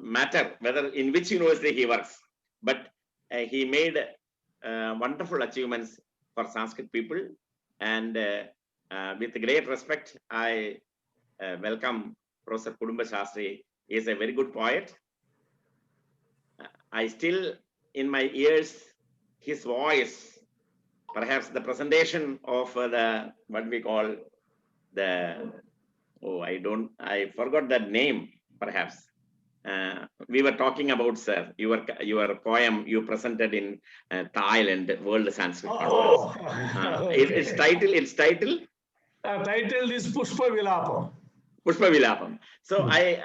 matter whether in which university he works, but he made wonderful achievements for Sanskrit people. And with great respect, I welcome Professor KUTUMBA Shastri. He is a very good poet. I still, in my ears, his voice, perhaps the presentation of the, what we call the, I forgot that name, perhaps. We were talking about, sir, your poem you presented in Thailand World Sanskrit Conference. Its title? Title is Pushpa Vilapam. Pushpa Vilapam. So I,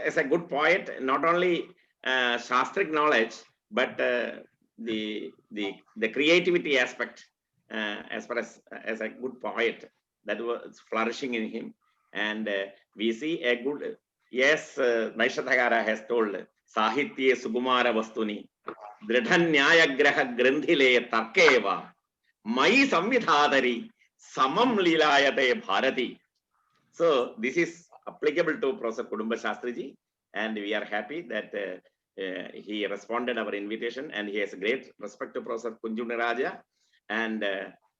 as a good poet, not only Shastric knowledge, but the creativity aspect, as far as a good poet, that was flourishing in him. And we see a good, yes, Naishathagara has told, Sahitye Sugumara Vastuni, Dridhanyaya Graha Grandhile Tarkeva, Mai Samvidhadari, Samam Lilayate Bharati. So this is applicable to Professor KUTUMBA Shastriji, and we are happy that he responded our invitation, and he has great respect to Professor Kunjuni Raja, and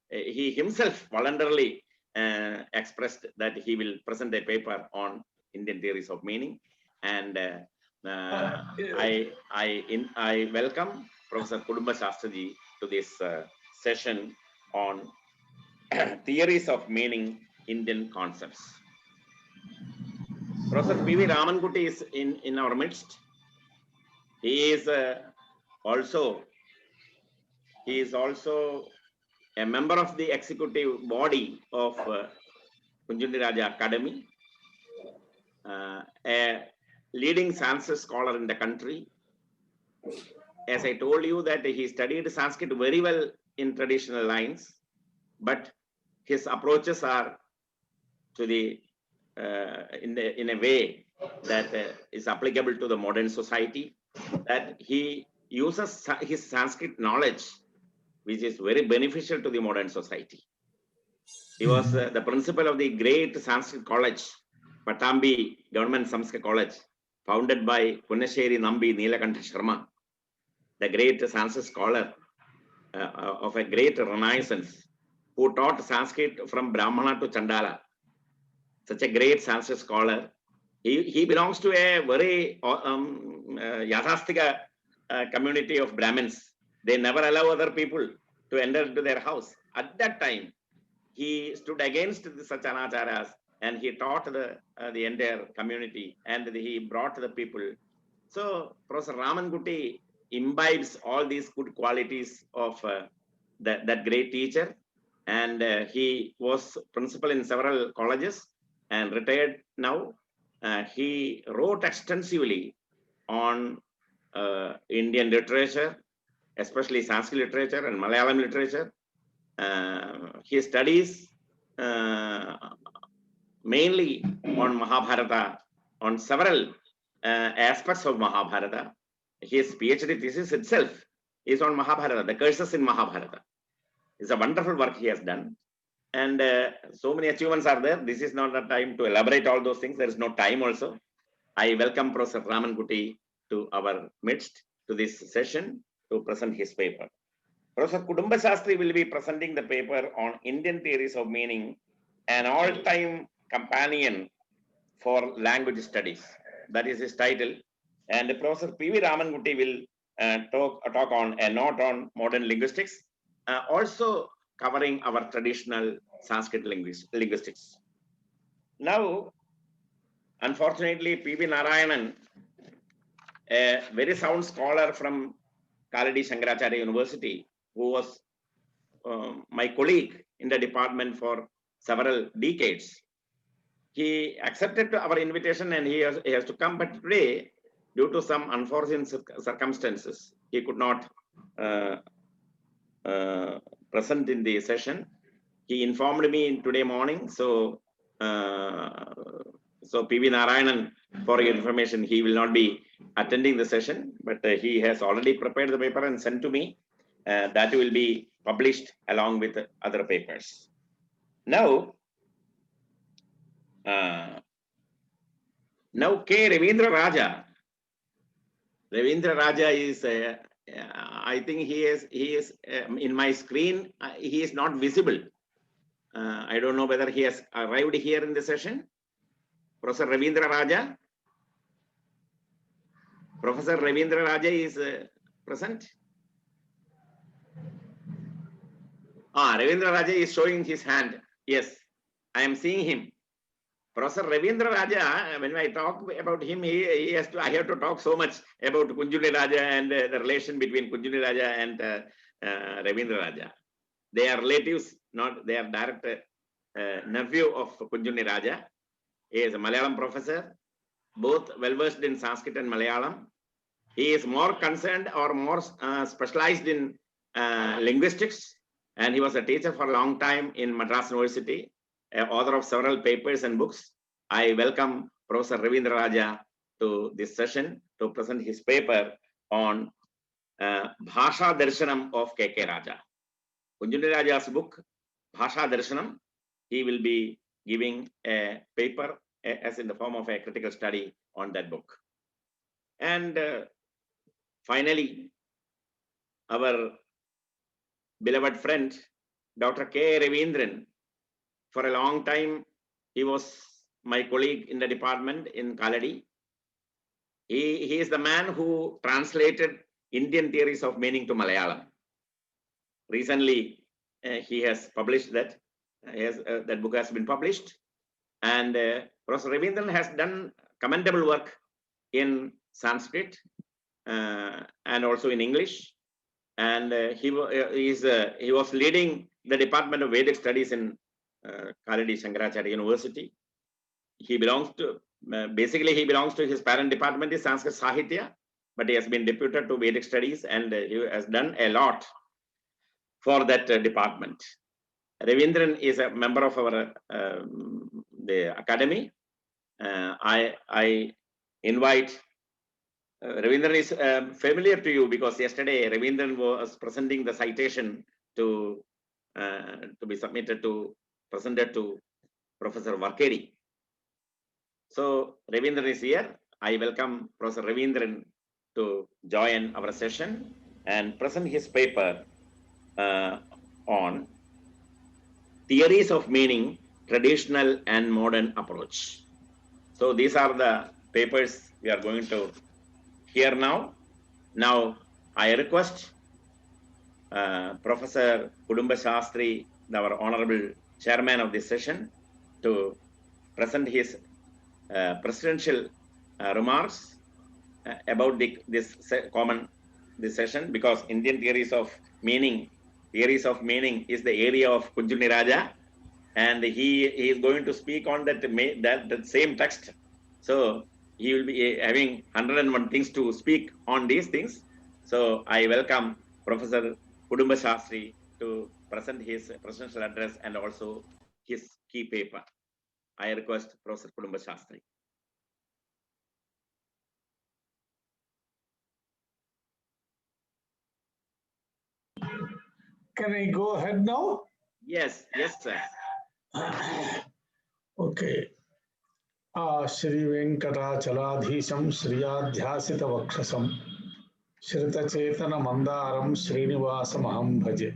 he himself voluntarily expressed that he will present a paper on Indian theories of meaning, and I welcome Professor KUTUMBA Shastriji to this session on theories of meaning, Indian concepts. Professor P.V. Ramankutty is in our midst. He is also a member of the executive body of Kunjuni Raja Academy, a leading Sanskrit scholar in the country. As I told you that he studied Sanskrit very well in traditional lines, but his approaches are to the in a way that is applicable to the modern society, that he uses his Sanskrit knowledge, which is very beneficial to the modern society. He was the principal of the great Sanskrit college, Patambi Government Sanskrit College, founded by Punnasheri Nambi Neelakantha Sharma, the great Sanskrit scholar of a great renaissance, who taught Sanskrit from Brahmana to Chandala. Such a great Sanskrit scholar. He belongs to a very Yathastika community of Brahmins. They never allow other people to enter into their house. At that time, he stood against the Sachanacharas, and he taught the entire community, and he brought the people. So Professor Ramankutty imbibes all these good qualities of that great teacher, and he was principal in several colleges and retired now. He wrote extensively on Indian literature, especially Sanskrit literature and Malayalam literature. His studies mainly on Mahabharata, on several aspects of Mahabharata. His PhD thesis itself is on Mahabharata, the curses in Mahabharata. It's a wonderful work he has done. And so many achievements are there. This is not the time to elaborate all those things. There is no time also. I welcome Professor Ramankutty to our midst, to this session, to present his paper. Professor KUTUMBA Shastri will be presenting the paper on Indian theories of meaning, an all-time companion for language studies. That is his title. And Professor P.V. Ramankutty will talk on a note on modern linguistics, also covering our traditional Sanskrit linguistics. Now, unfortunately, P.V. Narayanan, a very sound scholar from Kaladi Shankaracharya University, who was my colleague in the department for several decades, he accepted our invitation and he has to come, but today, due to some unforeseen circumstances, he could not present in the session. He informed me today morning, so P.V. Narayanan, for your information, he will not be attending the session, but he has already prepared the paper and sent to me. That will be published along with other papers. Now K. Ravindra Raja Ravindra Raja is, I think he is in my screen, he is not visible. I don't know whether he has arrived here in the session. Professor Ravindra Raja. Professor Ravindra Raja is present. Ravindra Raja is showing his hand. Yes, I am seeing him. Professor Ravindra Raja, when I talk about him, he has to, I have to talk so much about Kunjuni Raja and the relation between Kunjuni Raja and Ravindra Raja. They are relatives, not they are direct nephew of Kunjuni Raja. He is a Malayalam professor, both well-versed in Sanskrit and Malayalam. He is more concerned or more specialized in linguistics, and he was a teacher for a long time in Madras University, author of several papers and books. I welcome Professor Ravindra Raja to this session to present his paper on Bhashadarsanam of K.K. Raja. Kunjuni Raja's book, Bhashadarsanam, he will be giving a paper as in the form of a critical study on that book. And finally, our beloved friend, Dr. K. Ravindran, for a long time, he was my colleague in the department in Kaladi. He is the man who translated Indian theories of meaning to Malayalam. Recently, he has published that. That book has been published. And Professor Ravindran has done commendable work in Sanskrit and also in English. And he was leading the Department of Vedic Studies in Kaladi Shankaracharya University. He belongs to, basically he belongs to his parent department is Sanskrit Sahitya, but he has been deputed to Vedic Studies and he has done a lot for that department. Ravindran is a member of our the academy. I invite Ravindran is familiar to you because yesterday Ravindran was presenting the citation to be submitted to presented to Professor Varkeri. So Ravindran is here. I welcome Professor Ravindran to join our session and present his paper on theories of meaning, traditional and modern approach. So these are the papers we are going to hear now. Now I request Professor KUTUMBA SASTRY, our honorable chairman of this session, to present his presidential remarks about this session, because Indian theories of meaning is the area of Kunjuni Raja, and he is going to speak on that same text. So he will be having 101 things to speak on these things. So I welcome Professor KUTUMBA SASTRY to present his presidential address and also his key paper. I request Professor KUTUMBA SASTRY. Can I go ahead now? Yes, sir. Okay. Shri Venkatachalādhīsam Shriyādhyāsita Vakshasam Shrita Chetana Mandaram Srinivāsamaham Bhaje.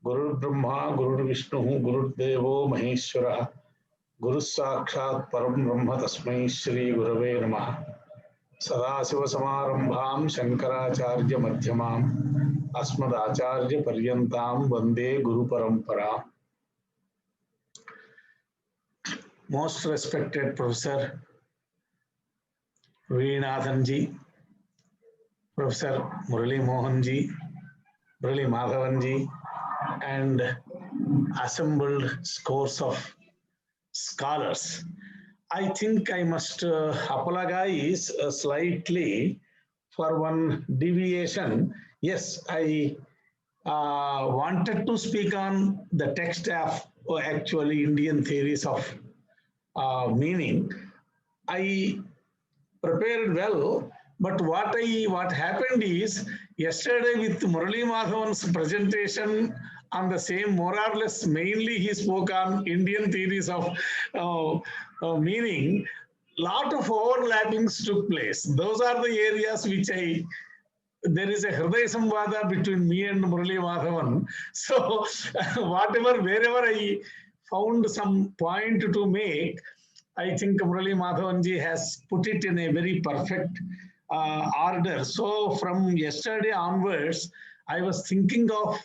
Guru Brahma, Guru Vishnu, Guru Devo Maheshwara, Guru Sakshat Param Brahma Tasmai Shri Gurave Namaha. Sadasiva Samarambham Shankaracharya Madhyamam Asmadacharya Paryantam Vande Guru Parampara. Most respected Professor Veenathan ji, Professor Murali Mohan ji, Murali Madhavan ji, and assembled scores of scholars. I think I must apologize slightly for one deviation. Yes, I wanted to speak on the text of actually Indian theories of meaning. I prepared well, but what happened is yesterday with Murali Madhavan's presentation on the same, more or less, mainly he spoke on Indian theories of meaning. lot of overlappings took place. Those are the areas which there is a Hriday Samvada between me and Murali Madhavan. So wherever I found some point to make, I think Murali Madhavanji has put it in a very perfect order. So from yesterday onwards, I was thinking of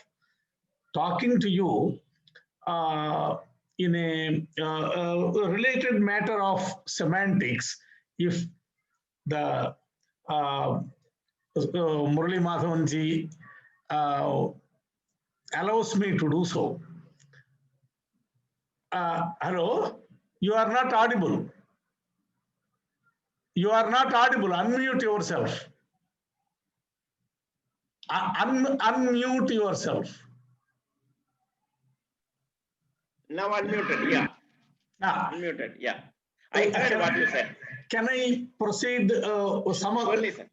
talking to you in a related matter of semantics. If the Murali Madhavanji allows me to do so. Hello, you are not audible. You are not audible. Unmute yourself. Unmute yourself. Now unmuted, yeah. Unmuted, yeah. I heard what you said. Can I proceed? Some of Only, sir.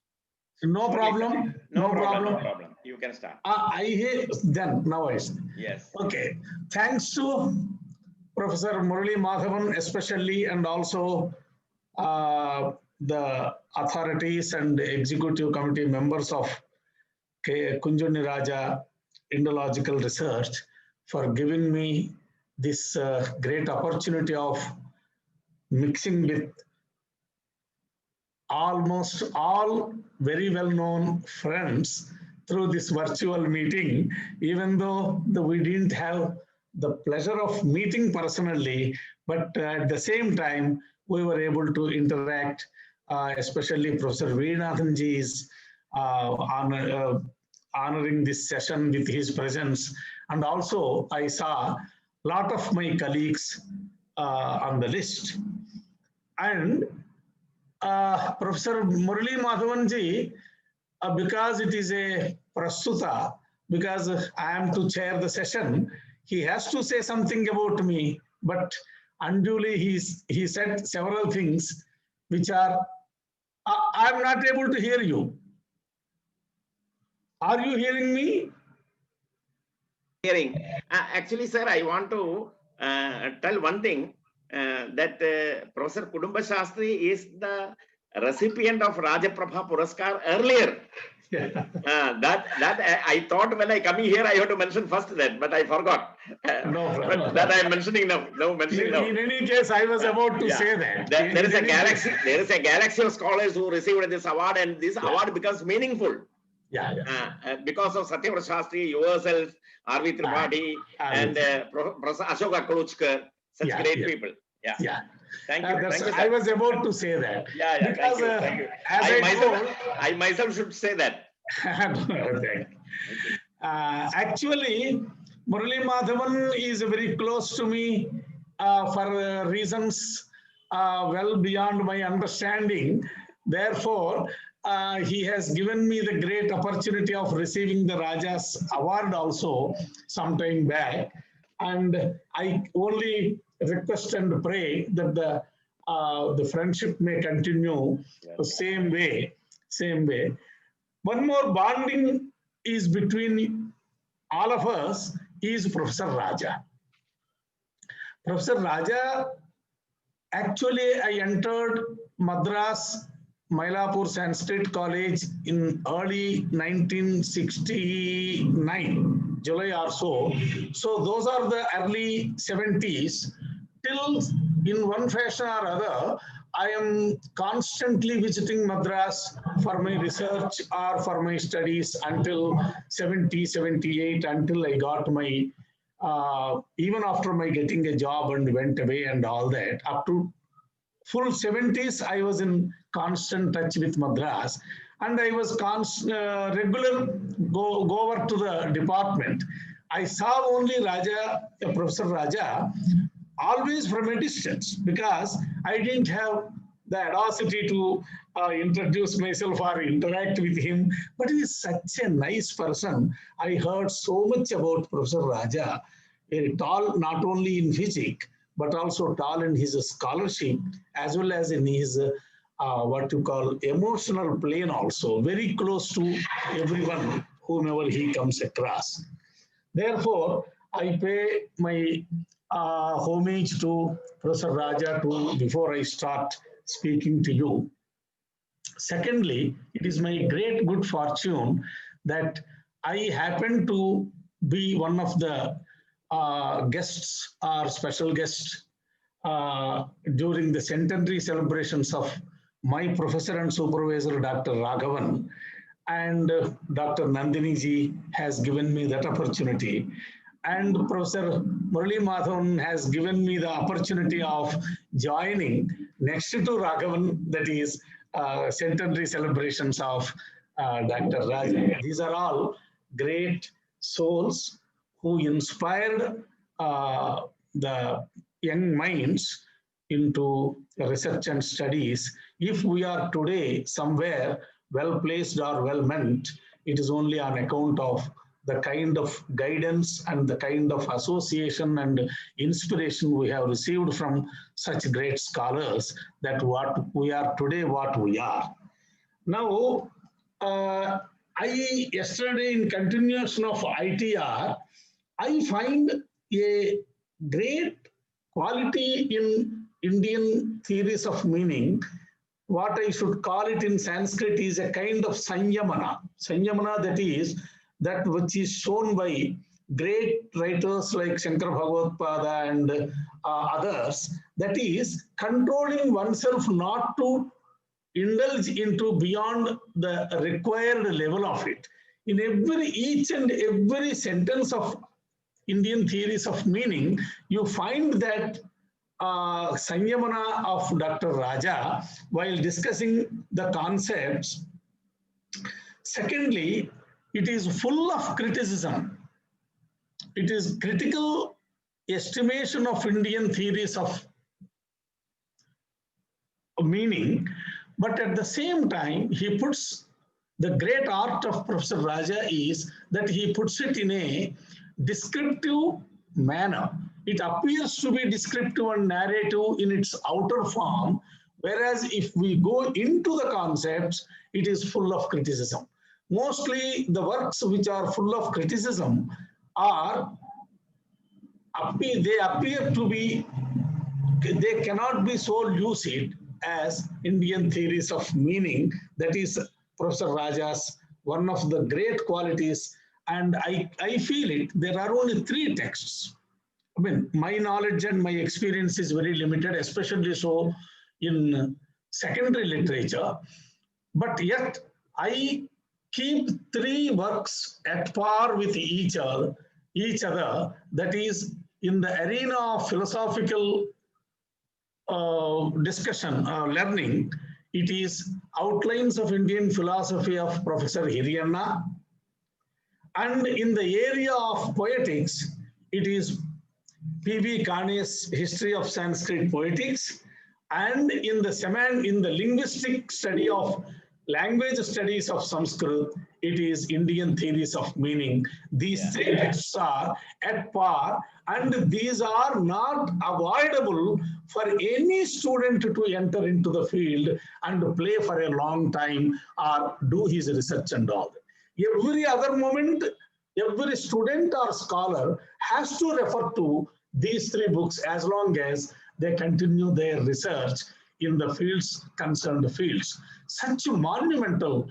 No problem. No problem. You can start. I hear then now I see. Yes. Okay. Thanks to Professor Murali Madhavan especially, and also the authorities and executive committee members of Kunjuni Raja Indological Research for giving me this great opportunity of mixing with almost all very well-known friends through this virtual meeting, even though we didn't have the pleasure of meeting personally, but at the same time, we were able to interact, especially Professor Veenathanji is honoring this session with his presence. And also, I saw a lot of my colleagues on the list. And Professor Murali Madhavanji, because it is a prastuta, because I am to chair the session, he has to say something about me, but unduly he said several things which are, I am not able to hear you. Are you hearing me? Hearing. Actually, sir, I want to tell one thing, that Professor Kutumba Shastri is the recipient of Rajaprabha Puraskar earlier. Yeah. That I thought when I come here, I have to mention first that, but I forgot. No problem. But that I am mentioning now. In any case, I was about to say that. There is a galaxy. There is a galaxy of scholars who received this award, and this award becomes meaningful. Because of Satyavrata Shastri, yourself, R.V. Tripathi, and Professor Ashoka Kluchkar, such great people. Thank you. Thank you, I was about to say that. Because thank you. I myself should say that. Actually, Murali Madhavan is very close to me for reasons well beyond my understanding. Therefore, he has given me the great opportunity of receiving the Raja's award also some time back. And I only request and pray that the friendship may continue the same way. One more bonding is between all of us is Professor Raja. Professor Raja, actually I entered Madras Mylapore Sanskrit College in early 1969, July or so. So those are the early 70s. Till in one fashion or other, I am constantly visiting Madras for my research or for my studies until 70, 78, until I got my, even after my getting a job and went away and all that, up to full 70s, I was in constant touch with Madras, and I was regular go over to the department. I saw only Raja, Professor Raja, always from a distance, because I didn't have the audacity to introduce myself or interact with him. But he is such a nice person. I heard so much about Professor Raja, very tall, not only in physics, but also tall in his scholarship, as well as in his what you call emotional plane also, very close to everyone, whomever he comes across. Therefore, I pay my homage to Professor Raja before I start speaking to you. Secondly, it is my great good fortune that I happen to be one of the guests or special guests during the centenary celebrations of my professor and supervisor, Dr. Raghavan, and Dr. Nandini ji has given me that opportunity. And Professor Murali Madhavan has given me the opportunity of joining next to Raghavan, that is centenary celebrations of Dr. Raj. These are all great souls who inspired the young minds into research and studies. If we are today somewhere well placed or well meant, it is only on account of the kind of guidance and the kind of association and inspiration we have received from such great scholars, that what we are today, what we are. Now, yesterday in continuation of ITR, I find a great quality in Indian theories of meaning. What I should call it in Sanskrit is a kind of sanyamana. Sanyamana, that is, that which is shown by great writers like Shankara Bhagavad and others, that is controlling oneself not to indulge into beyond the required level of it. In each and every sentence of Indian theories of meaning, you find that Sanyamana of Dr. Raja while discussing the concepts. Secondly, it is full of criticism. It is critical estimation of Indian theories of meaning, but at the same time, he puts the great art of Professor Raja is that he puts it in a descriptive manner. It appears to be descriptive and narrative in its outer form, whereas if we go into the concepts, it is full of criticism. Mostly the works which are full of criticism they appear to be, they cannot be so lucid as Indian theories of meaning. That is Professor Raja's one of the great qualities, and I feel it. There are only 3 texts. I mean, my knowledge and my experience is very limited, especially so in secondary literature, but yet I keep 3 works at par with each other, that is in the arena of philosophical discussion, learning. It is Outlines of Indian Philosophy of Professor Hiriyanna, and in the area of poetics, it is P.B. Kane's History of Sanskrit Poetics, and in the linguistic study of language studies of Sanskrit, it is Indian Theories of Meaning. These 3 texts are at par, and these are not avoidable for any student to enter into the field and play for a long time or do his research and all. Every other moment, every student or scholar has to refer to these 3 books as long as they continue their research in the fields, concerned fields. Such monumental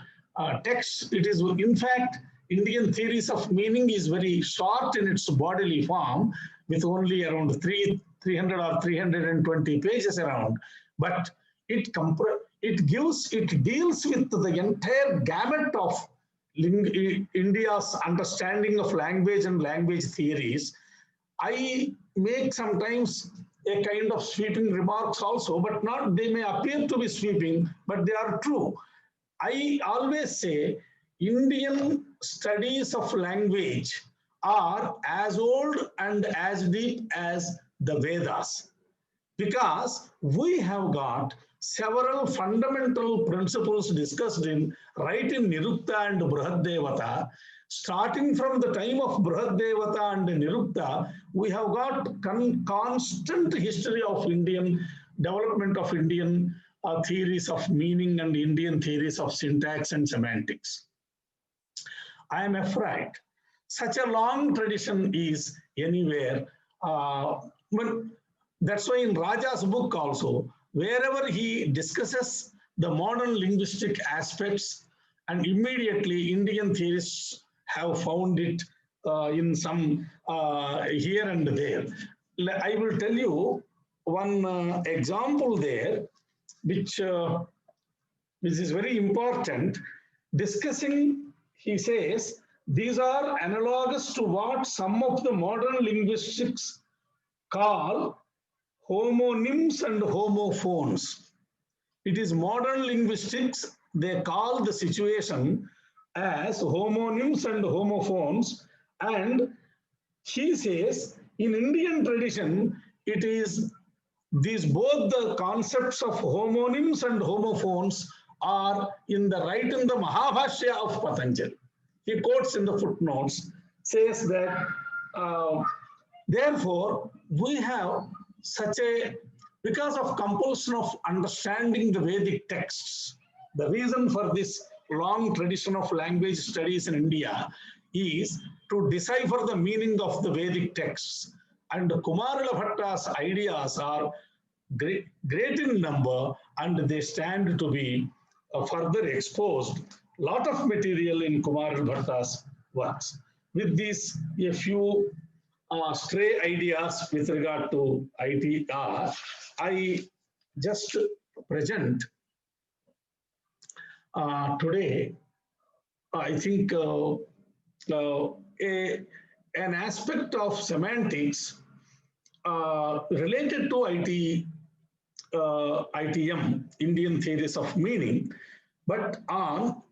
texts. It is, in fact, Indian Theories of Meaning is very short in its bodily form, with only around 300 or 320 pages around. But it deals with the entire gamut of India's understanding of language and language theories. I make sometimes a kind of sweeping remarks also, but not, they may appear to be sweeping, but they are true. I always say Indian studies of language are as old and as deep as the Vedas, because we have got several fundamental principles discussed right in Nirukta and Brihadevata. Starting from the time of Brihadevata and Nirukta, we have got constant history of Indian development of Indian theories of meaning and Indian theories of syntax and semantics. I am afraid such a long tradition is anywhere. That's why in Raja's book also, wherever he discusses the modern linguistic aspects, and immediately Indian theorists have found it in some here and there. I will tell you one example there, which is very important. Discussing, he says, these are analogous to what some of the modern linguistics call homonyms and homophones. It is modern linguistics, they call the situation as homonyms and homophones, and he says in Indian tradition, it is these both the concepts of homonyms and homophones are in the Mahabhashya of Patanjali. He quotes in the footnotes, says that therefore we have such a, because of compulsion of understanding the Vedic texts, the reason for this long tradition of language studies in India is to decipher the meaning of the Vedic texts. And Kumarila Bhatta's ideas are great in number, and they stand to be further exposed. Lot of material in Kumarila Bhatta's works. With these, a few stray ideas with regard to ITR, I just present today, I think an aspect of semantics related to ITM, Indian theories of meaning, but on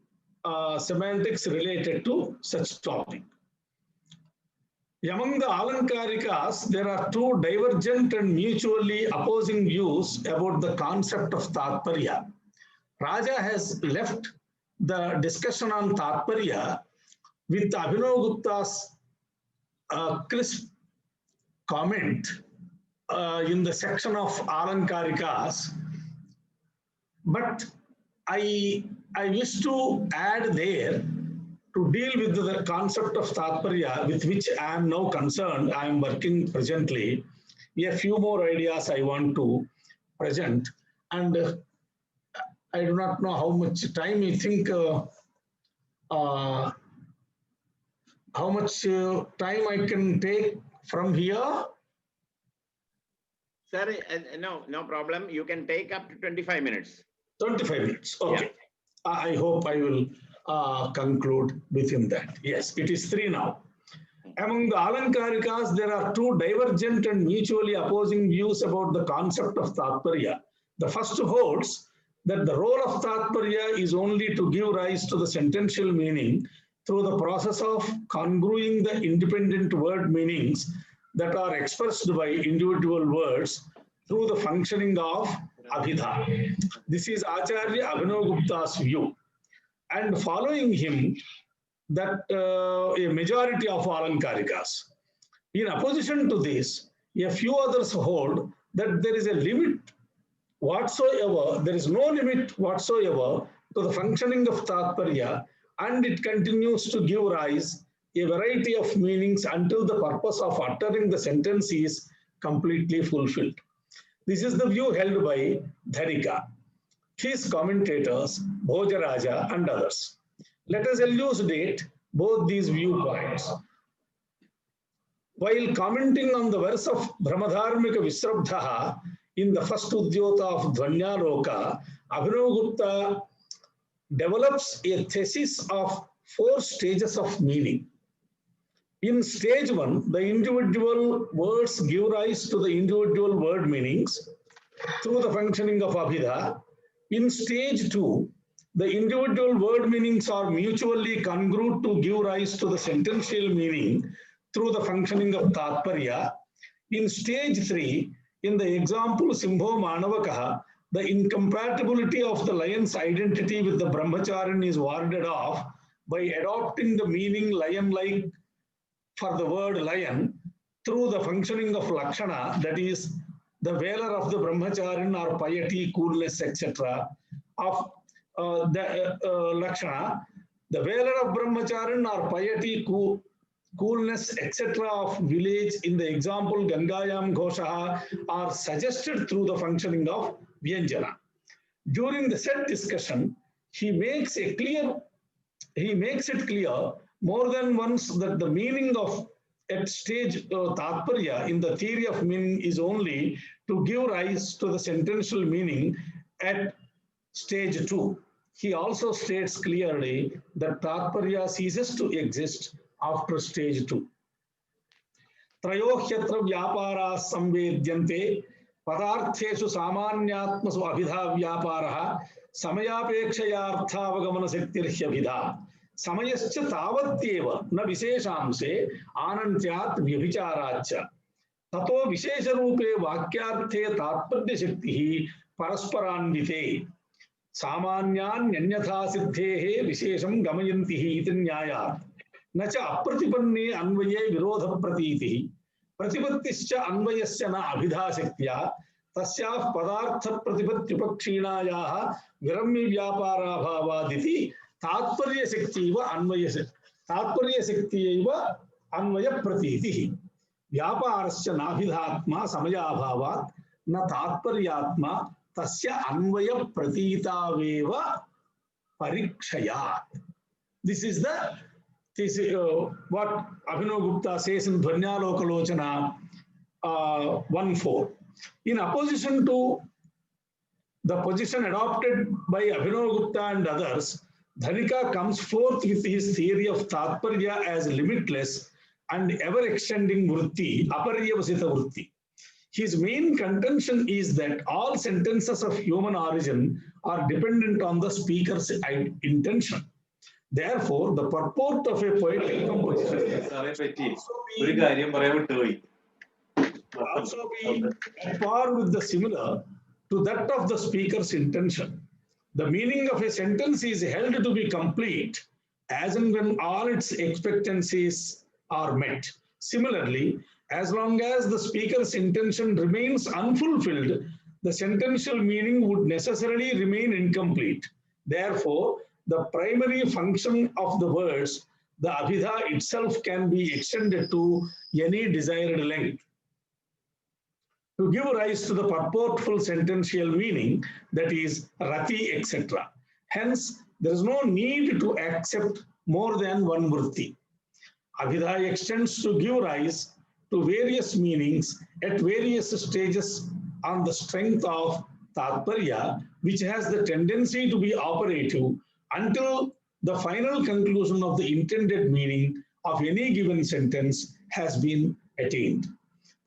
semantics related to such topic. Among the Alankarikas, there are two divergent and mutually opposing views about the concept of Tatparya. Raja has left the discussion on Tatparya with Abhinav Gupta's crisp comment in the section of Alankarikas, but I wish to add there, to deal with the concept of Tatparya, with which I am now concerned, I am working presently. A few more ideas I want to present, and I do not know how much time you think, how much time I can take from here. Sir, no problem. You can take up to 25 minutes. 25 minutes, okay. Yeah. I hope I will conclude within that. Yes, it is 3 now. Among the Alankarikas, there are two divergent and mutually opposing views about the concept of Tatparya. The first holds that the role of Tatparya is only to give rise to the sentential meaning through the process of congruing the independent word meanings that are expressed by individual words through the functioning of Abhidha. This is Acharya Abhinav Gupta's view. And following him, that a majority of Alankarikas. In opposition to this, a few others hold that there is a limit whatsoever, there is no limit whatsoever to the functioning of Tatparya, and it continues to give rise a variety of meanings until the purpose of uttering the sentence is completely fulfilled. This is the view held by Dharika, his commentators, Bhojaraja, and others. Let us elucidate both these viewpoints. While commenting on the verse of Brahmadharmika Visrabdhaha in the first Udyota of Dhvanyaloka, Abhinav Gupta develops a thesis of 4 stages of meaning. In stage 1, the individual words give rise to the individual word meanings through the functioning of Abhidha. In stage 2, the individual word meanings are mutually congruent to give rise to the sentential meaning through the functioning of Tatparya. In stage 3, in the example Simbho Manavakaha, the incompatibility of the lion's identity with the Brahmacharin is warded off by adopting the meaning lion-like for the word lion through the functioning of Lakshana, that is, the valor of the Brahmacharin or piety, coolness, etc. of the Lakshana, the valor of Brahmacharin or piety, coolness, etc. of village in the example Gangayam Ghoshaha are suggested through the functioning of Vyanjana. During the said discussion, he makes it clear more than once that the meaning of at stage tatparya in the theory of meaning is only to give rise to the sentential meaning at stage 2. He also states clearly that tatparya ceases to exist after stage 2. त्रयोह्यत्र व्यापाराः संवेद्यन्ते पदार्थेषु सामान्यात्मसु अभिधा व्यापारः समयापेक्षयार्थावगमनशक्तिर्ह्यभिधा समयश्च तावत्येव न विशेषांशे आनन्त्यात् व्यभिचाराच्च ततो विशेषरूपे वाक्यार्थे तात्पर्यशक्तिः परस्परान्विते सामान्यान्यन्यथा सिद्धेः विशेषं गमयन्तिः इति न्यायात् न च अप्रतिपन्ने अन्वये विरोधप्रतीतिः प्रतिपत्तिश्च अन्वयस्य न अभिधाशक्त्या तस्याः पदार्थप्रतिपत्त्युपक्षीणायाः विरम्यव्यापाराभावादिति तात्पर्यशक्त्यैव अन्वयप्रतीतिः व्यापारस्य नाभिधात्मा समयाभावात् न तात्पर्यात्मा तस्य अन्वयप्रतीतावेव परीक्षयात्. This is what Abhinav Gupta says in Dhvanyalokalochana 1.4. In opposition to the position adopted by Abhinav Gupta and others, Dhanika comes forth with his theory of Tatparya as limitless and ever-extending vritti, aparyavasita vritti. His main contention is that all sentences of human origin are dependent on the speaker's intention. Therefore, the purport of a poetic composition also be at par with the similar to that of the speaker's intention. The meaning of a sentence is held to be complete as and when all its expectancies are met. Similarly, as long as the speaker's intention remains unfulfilled, the sentential meaning would necessarily remain incomplete. Therefore, the primary function of the words, the abhidha itself, can be extended to any desired length to give rise to the purportful sentential meaning, that is, rati, etc. Hence, there is no need to accept more than one vritti. Abhidha extends to give rise to various meanings at various stages on the strength of tatparya, which has the tendency to be operative until the final conclusion of the intended meaning of any given sentence has been attained.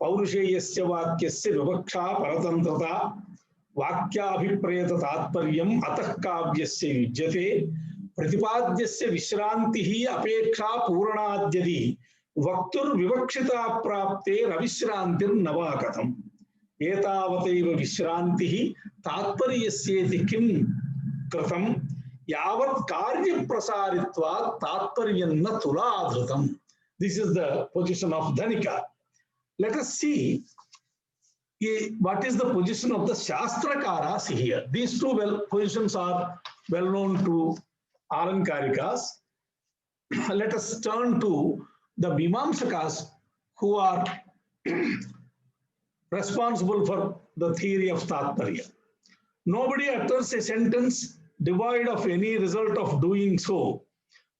Paurusheyasya vakyasya vivaksha paratantrata vakyabhiprayata tatparyam atah kavyasya yujyate pratipadyasya vishrantihi apeksha puranadyadi vaktur vivakshita prapte ravishrantir navakatam etavataiva vishrantihi tatparyasyeti kim kratam yavat karya prasaritva tatparyanna tuladhrutam. This is the position of Dhanika. Let us see what is the position of the Shastrakaras here. These two positions are well known to Alankarikas. Let us turn to the Mimamsakas, who are responsible for the theory of Tatparya. Nobody utters a sentence devoid of any result of doing so.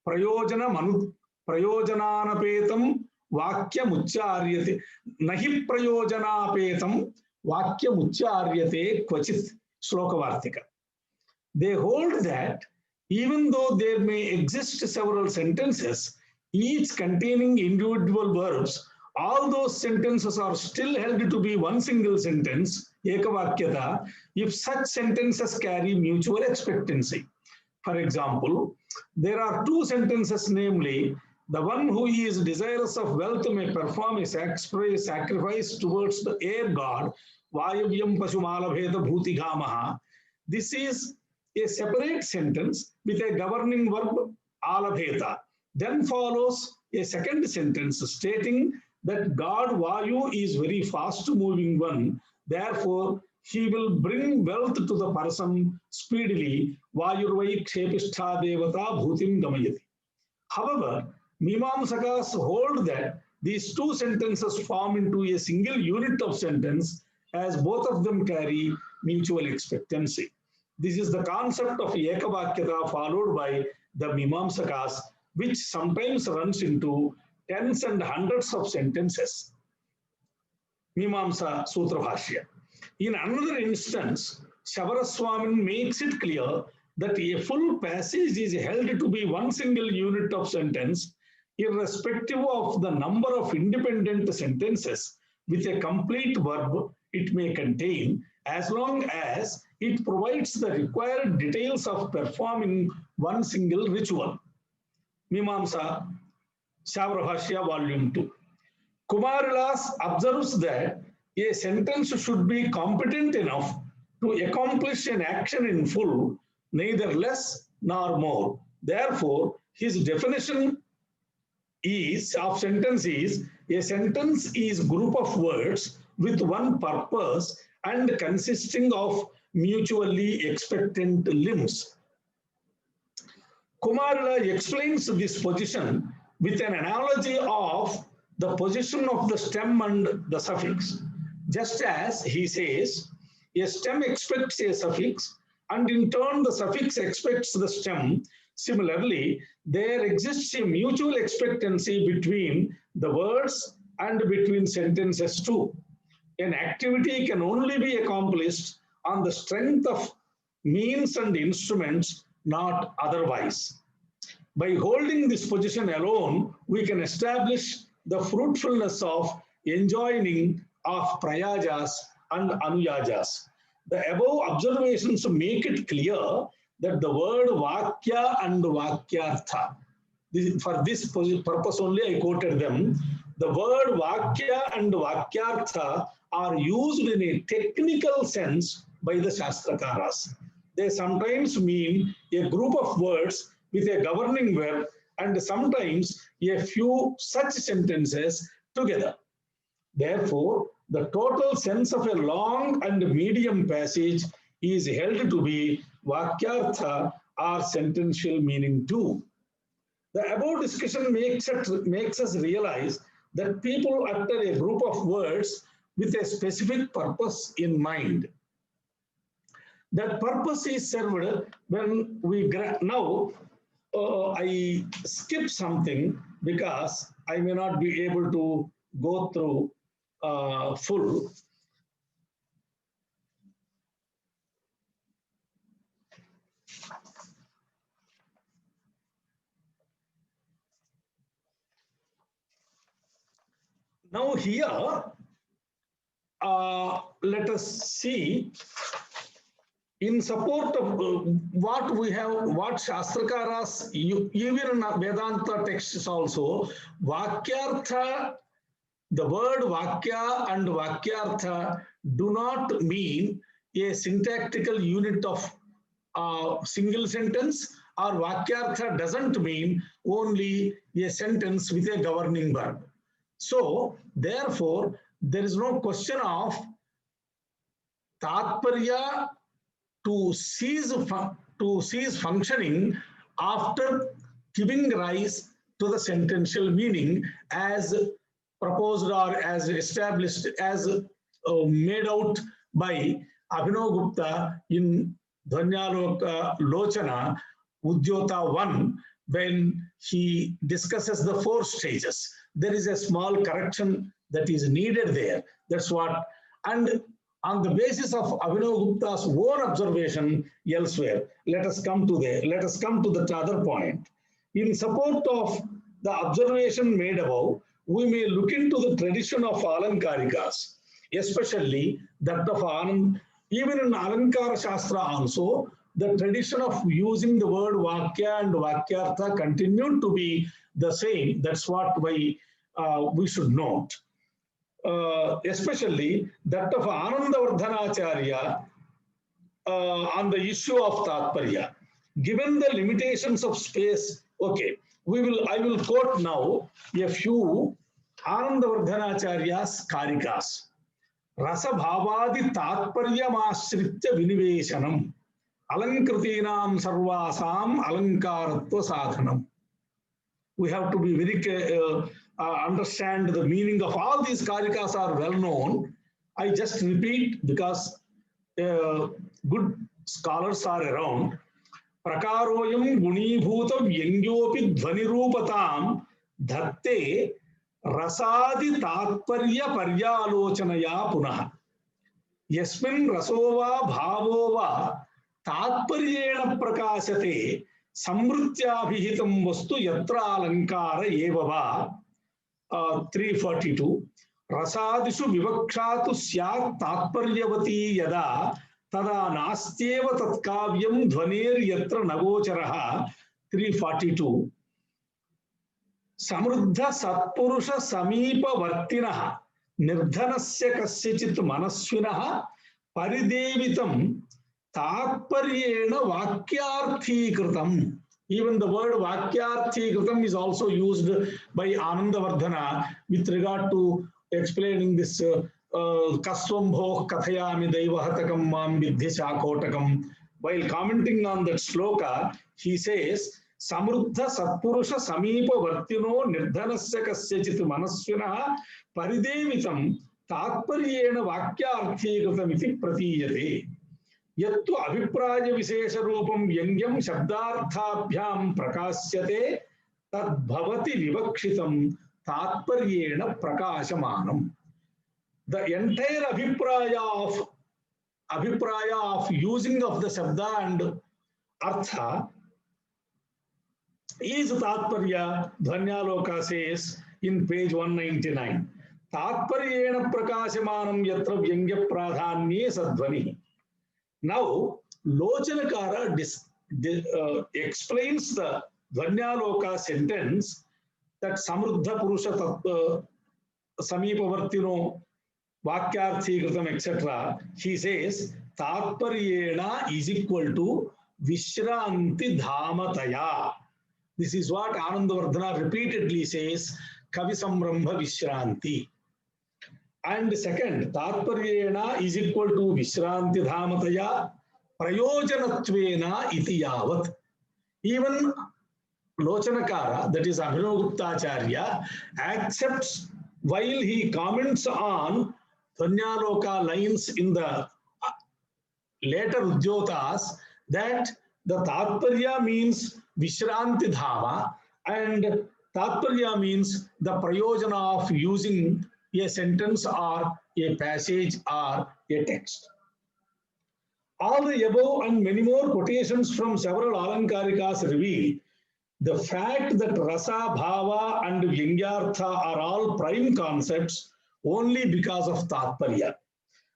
Prayojanaanapetam vakyam uchcharyate nahi prayojanapetam vakyam uchcharyate kvachit shlokavartika. They hold that even though there may exist several sentences, each containing individual verbs, all those sentences are still held to be one single sentence, ekavakyata, if such sentences carry mutual expectancy. For example, there are two sentences, namely, the one who is desirous of wealth may perform a sacrifice towards the air god, Vayavyam Pashumalabheta Bhutigamaha. This is a separate sentence with a governing verb, alabheta. Then follows a second sentence stating that God Vayu is very fast moving one, therefore he will bring wealth to the person speedily. Vayurvai Kshepishtha Devata Bhutim Gamayati. However, Mimamsakas hold that these two sentences form into a single unit of sentence, as both of them carry mutual expectancy. This is the concept of ekavakyata followed by the Mimamsakas, which sometimes runs into tens and hundreds of sentences. Mimamsa Sutra Bhashya. In another instance, Shavaraswamin makes it clear that a full passage is held to be one single unit of sentence, irrespective of the number of independent sentences with a complete verb it may contain, as long as it provides the required details of performing one single ritual. Mimamsa, Shavarabhashya, Volume 2. Kumarilas observes that a sentence should be competent enough to accomplish an action in full, neither less nor more. Therefore, his definition of sentence is a sentence is group of words with one purpose and consisting of mutually expectant limbs. Kumarila explains this position with an analogy of the position of the stem and the suffix. Just as he says, a stem expects a suffix, and in turn the suffix expects the stem. Similarly, there exists a mutual expectancy between the words and between sentences too. An activity can only be accomplished on the strength of means and instruments, not otherwise. By holding this position alone, we can establish the fruitfulness of enjoining of prayajas and anuyajas. The above observations make it clear that the word vakya and vakyartha, for this purpose only I quoted them, the word vakya and vakyartha are used in a technical sense by the Shastrakaras. They sometimes mean a group of words with a governing verb and sometimes a few such sentences together. Therefore, the total sense of a long and medium passage is held to be vakyartha or sentential meaning too. The above discussion makes us realize that people utter a group of words with a specific purpose in mind. That purpose is served when we now I skip something because I may not be able to go through full. Now here, let us see in support of what we have, what Shastrakaras, even in Vedanta texts also, Vakyartha, the word Vakya and Vakyartha do not mean a syntactical unit of single sentence, or Vakyartha doesn't mean only a sentence with a governing verb. So, therefore, there is no question of Tatparya to cease functioning after giving rise to the sentential meaning as proposed or as established, as made out by Abhinav Gupta in Dhvanyaloka Lochana Udyota 1, when he discusses the 4 stages. There is a small correction that is needed there. That's what, and on the basis of Abhinav Gupta's own observation elsewhere, let us come to the other point. In support of the observation made above, we may look into the tradition of Alankarikas, especially that of Anand. Even in Alankara Shastra also, the tradition of using the word Vakya and Vakyartha continued to be the same. That's what we should note. Especially that of Anandavardhanacharya on the issue of Tatparya. Given the limitations of space, okay, I will quote now a few Anandavardhanacharya's Karikas. Rasa bhavadi tatparyamasritya viniveshanam alankritinam sarvasam alankaratva sadhanam. We have to be very understand the meaning of all these Karikas are well known. I just repeat because good scholars are around. Prakaroyam gunibhuta vyangyopi dhvanirupatam dhatte rasadi tatparya paryalochanaya punah. Yasmin rasova bhavova tatparyena prakashate samrutyabhihitam vastu yatra alankara evava. 342. Rasadishu vivakshatu syat tatparyavati yada tada nastyeva tatkavyam dhvanir yatra nagocharaha. 342. Samruddha satpurusha samipa vartinaha nirdhanasya kasyachit manasvinaha paridevitam tatparyena vakyarthi kritam. Even the word vakyarthi kritam is also used by Anandavardhana with regard to explaining this kasvambho kathayami daivahatakam mam vidhi shakotakam. While commenting on that shloka, he says, Samruddha satpurusha samipa vartino nirdhanasya kasyachit manasvinaha paridevitam tatparyena vakyarthi kritam iti pratiyate. Yattu abhipraya vishesha rupam vyangyam shabdarthabhyam prakasyate tad bhavati vivakshitam tatparyena prakashamanam. The entire abhipraya of using of the shabda and artha is tatparya. Dhvanyaloka says in page 199. Tatparyena prakashamanam yatra vyangya pradhanye sadhvani. Now, Lochanakara explains the Dhvanyaloka sentence that Samruddha Purusha Samipavartino Vakyarthi Kritam etc. He says Tatparyena is equal to Vishranti Dhamataya. This is what Anandavardhana repeatedly says, Kavi Samrambha Vishranti. And second, Tatparyena is equal to Vishranti Dhamataya Prayojanatvena iti yavat. Even Lochanakara, that is Abhinavaguptacharya, accepts while he comments on Dhvanyaloka lines in the later Udyotas that the Tatparya means Vishranti Dhama and Tatparya means the Prayojana of using a sentence or a passage or a text. All the above and many more quotations from several Alankarikas reveal the fact that Rasa, Bhava and Vyangyartha are all prime concepts only because of Tatparya.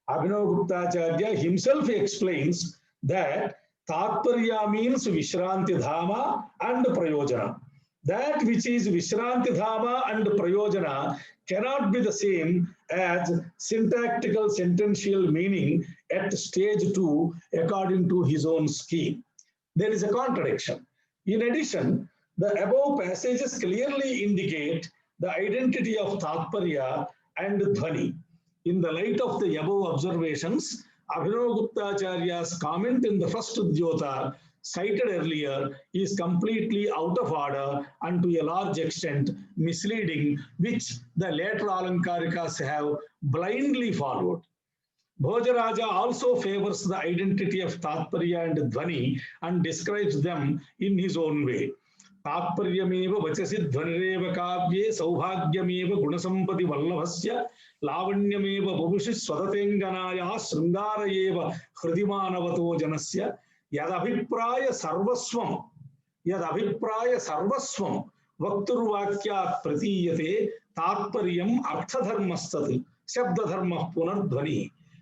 Abhinavaguptacharya himself explains that Tatparya means Vishranti Dhama and Prayojana. That which is Vishranti Dhama and Prayojana cannot be the same as syntactical sentential meaning at stage 2 according to his own scheme. There is a contradiction. In addition, the above passages clearly indicate the identity of Tatparya and Dhvani. In the light of the above observations, Abhinavaguptacharya's comment in the first Udyota cited earlier is completely out of order and to a large extent misleading, which the later Alankarikas have blindly followed. Bhojaraja also favors the identity of Tatparya and Dhvani and describes them in his own way. Tatparyameva vachasid dhvanireva kavye saubhagyameva gunasampati vallavasya lavanyameva babushi swadatenganaya srungarayeva hridimanavato janasya yadabhipraya sarvasvam vakturvakyat pratiyate tatparyam arthadharmastat shabdadharmah punardhvani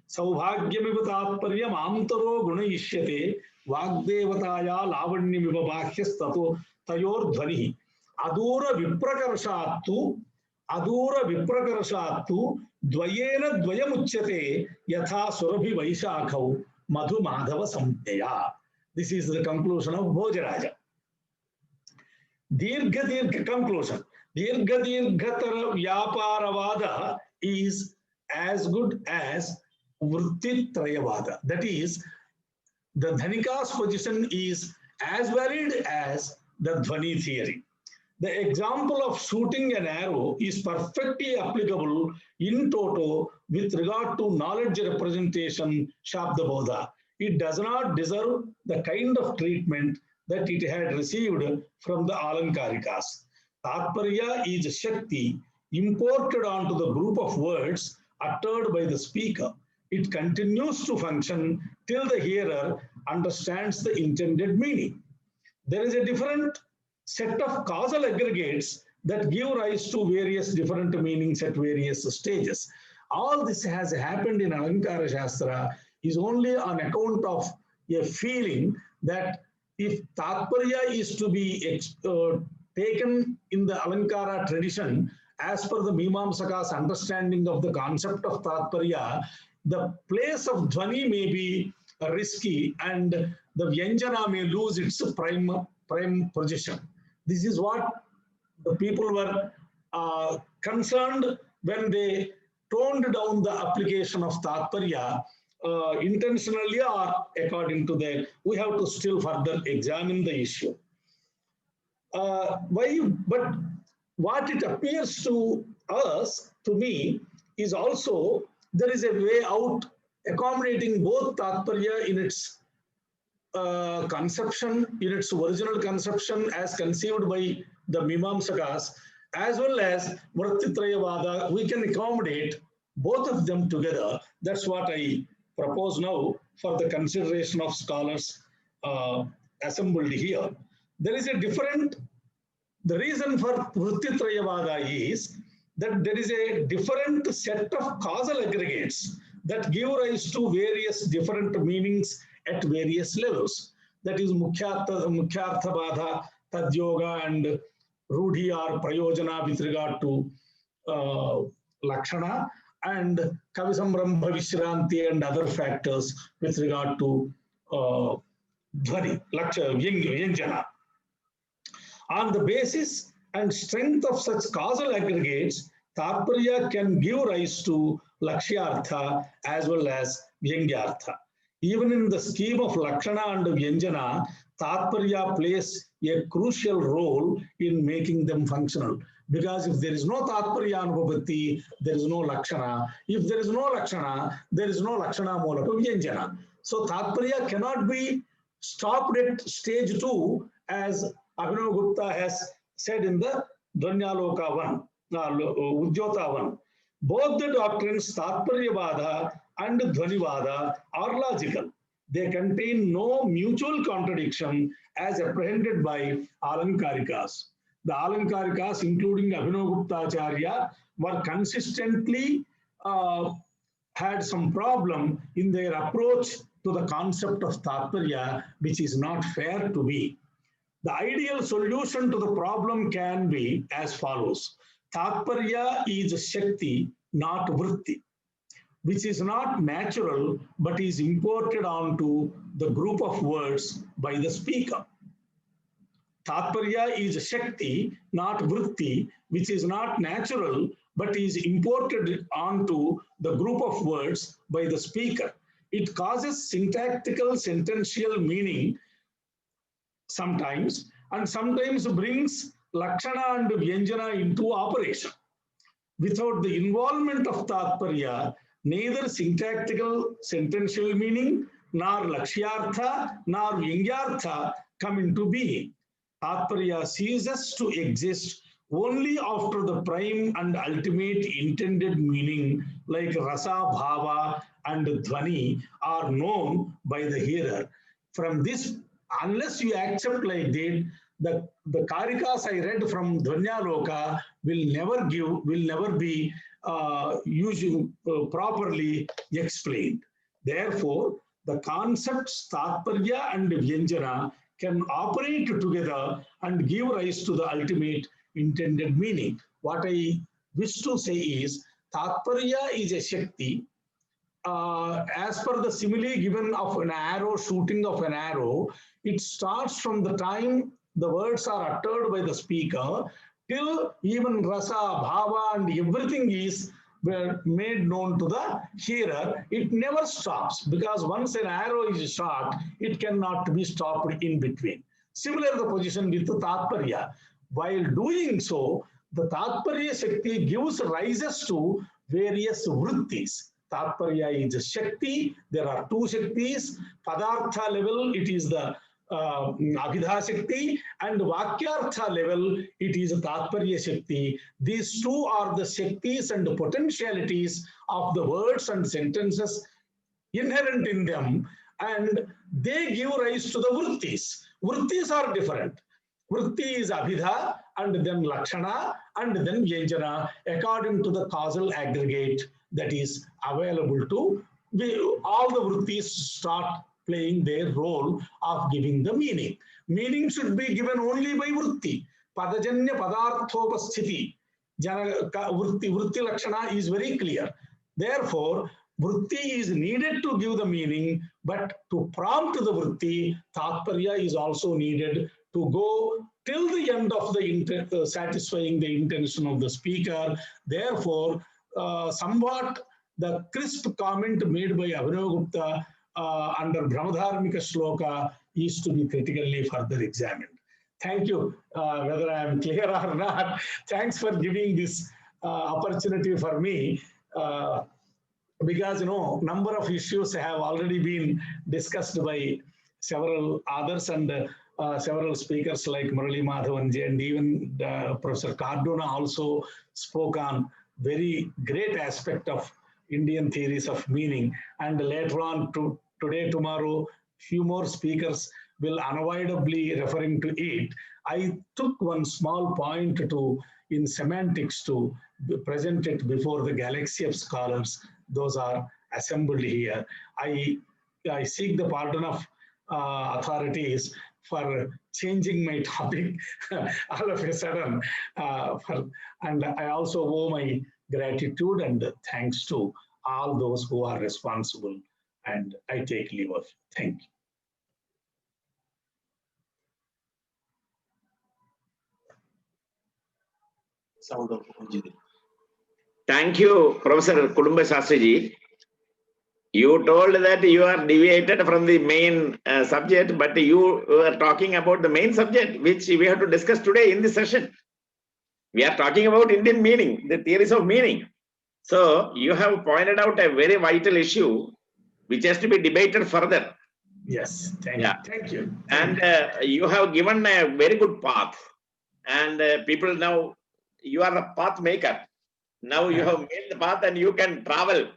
saubhagyamiva tatparyam amtaro gunayishyate vagdevataya lavanyamiva bhakyastato tayor dhvani adura viprakarshattu dvayena dvayamuchyate yatha surabhi vaishakau madhu madhava samteya. This is the conclusion of Bhojaraja. Dirgha conclusion. Dirghatara vyaparavada is as good as Vrittitrayavada. That is, the Dhanika's position is as valid as the Dhvani theory. The example of shooting an arrow is perfectly applicable in toto with regard to knowledge representation Shabda Bodha. It does not deserve the kind of treatment that it had received from the Alankarikas. Tatparya is Shakti imported onto the group of words uttered by the speaker. It continues to function till the hearer understands the intended meaning. There is a different set of causal aggregates that give rise to various different meanings at various stages. All this has happened in Alankara Shastra is only on account of a feeling that if Tatparya is to be taken in the Alankara tradition, as per the Mimamsaka's understanding of the concept of Tatparya, the place of Dhvani may be risky and the Vyanjana may lose its prime position. This is what the people were concerned when they toned down the application of Tatparya intentionally or according to their. We have to still further examine the issue. But what it appears to us, to me, is also there is a way out accommodating both Tatparya in its conception, in its original conception as conceived by the Mimamsakas, as well as Vrattitrayavada. We can accommodate both of them together. That's what I propose now for the consideration of scholars assembled here. There is a different, the reason for Vrattitrayavada is that there is a different set of causal aggregates that give rise to various different meanings at various levels. That is Mukhyartha Badha, Tadyoga, and Rudhi or Prayojana with regard to Lakshana, and Kavisambram Bhavishranti and other factors with regard to Dhvani, Vyanjana. On the basis and strength of such causal aggregates, Tatparya can give rise to Lakshyartha as well as Vyangyartha. Even in the scheme of Lakshana and Vyanjana, Tatparya plays a crucial role in making them functional. Because if there is no Tatparya Anubhavati, there is no Lakshana. If there is no Lakshana, there is no Lakshana Molaka Vyanjana. So Tatparya cannot be stopped at stage 2, as Abhinav Gupta has said in the Dhvanyaloka 1, Udyota 1. Both the doctrines, Tatparyavada and Dhvanivada, are logical. They contain no mutual contradiction as apprehended by Alankarikas. The Alankarikas, including Abhinav Guptacharya, were consistently had some problem in their approach to the concept of Tatparya, which is not fair to be. The ideal solution to the problem can be as follows. Tatparya is Shakti, not Vritti, which is not natural but is imported onto the group of words by the speaker. Tatparya is Shakti, not Vritti, which is not natural but is imported onto the group of words by the speaker. It causes syntactical sentential meaning sometimes, and sometimes brings Lakshana and Vyanjana into operation. Without the involvement of Tatparya, neither syntactical sentential meaning, nor Lakshyartha, nor Vyangyartha come into being. Tatparya ceases to exist only after the prime and ultimate intended meaning like Rasa, Bhava, and Dhvani are known by the hearer. From this, unless you accept like that, the Karikas I read from Dhvanyaloka will never be properly explained. Therefore, the concepts Tatparya and Vyanjana can operate together and give rise to the ultimate intended meaning. What I wish to say is, Tatparya is a Shakti. As per the simile given of an arrow, shooting of an arrow, it starts from the time the words are uttered by the speaker till even rasa, bhava, and everything is made known to the hearer. It never stops, because once an arrow is shot, it cannot be stopped in between. Similar the position with the Tatparya. While doing so, the Tatparya Shakti gives rises to various vrittis. Tatparya is Shakti. There are two Shaktis. Padartha level, it is the Abhidha Shakti, and Vakyartha level, it is Tatparya Shakti. These two are the Shaktis and the potentialities of the words and sentences inherent in them, and they give rise to the vrittis. Vrittis are different. Vritti is Abhidha, and then Lakshana, and then Vyanjana, according to the causal aggregate that is available to all the vrittis start playing their role of giving the meaning. Meaning should be given only by vritti. Padajanya padarthopasthiti. Vritti Lakshana is very clear. Therefore, vritti is needed to give the meaning, but to prompt the vritti, tatparya is also needed to go till the end of the satisfying the intention of the speaker. Therefore, somewhat the crisp comment made by Abhinavagupta under Brahmadharmika Shloka is to be critically further examined. Thank you. Whether I am clear or not, thanks for giving this opportunity for me. Because number of issues have already been discussed by several others and several speakers like Murali Madhavanji, and even Professor Cardona also spoke on very great aspect of Indian theories of meaning. And later on, today, tomorrow, few more speakers will unavoidably referring to it. I took one small point in semantics to present it before the galaxy of scholars. Those are assembled here. I seek the pardon of authorities for changing my topic all of a sudden. And I also owe my gratitude and thanks to all those who are responsible. And I take leave of you. Thank you. Thank you, Professor Kutumba Shastriji. You told that you are deviated from the main subject, but you were talking about the main subject, which we have to discuss today in this session. We are talking about Indian meaning, the theories of meaning. So you have pointed out a very vital issue, which has to be debated further. Yes, thank you. And you have given a very good path. And people now, you are a path maker. Now you have made the path and you can travel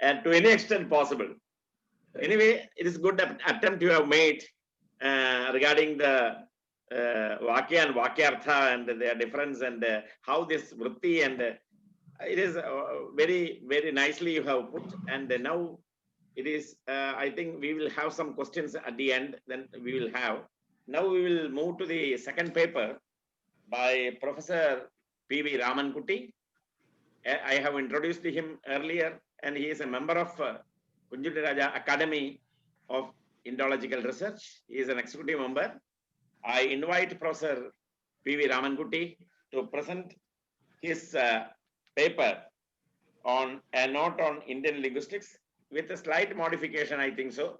to any extent possible. Anyway, it is good attempt you have made regarding the Vakya and Vakyartha and their difference and how this vritti, and it is very, very nicely you have put. And now it is, I think we will have some questions at the end, then we will have. Now we will move to the second paper by Professor P.V. Ramankutty. I have introduced him earlier, and he is a member of Kunjunni Raja Academy of Indological Research. He is an executive member. I invite Professor P.V. Ramankutty to present his paper on a note on Indian linguistics with a slight modification, I think so.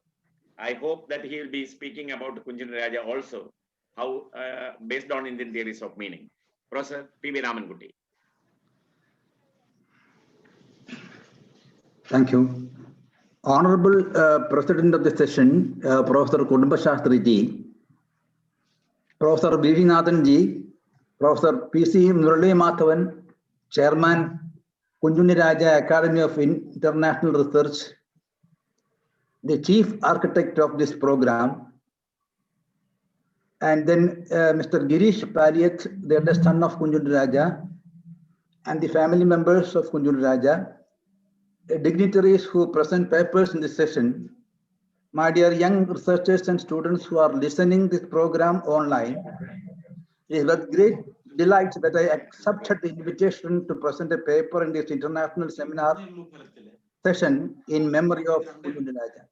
I hope that he will be speaking about Kunjunni Raja also, how based on Indian theories of meaning. Professor P.V. Ramankutty. Thank you. Honorable President of the session, Professor Kuttumba Shastri ji, Professor Vijayan ji, Professor P.C. Murali Madhavan, Chairman, Kunjunni Raja Academy of International Research, the Chief Architect of this program, and then Mr. Girish Pariat, the eldest son of Kunjunni Raja, and the family members of Kunjunni Raja, dignitaries who present papers in this session, my dear young researchers and students who are listening this program online, it is with great delight that I accepted the invitation to present a paper in this international seminar session in memory of Kunjunni Raja.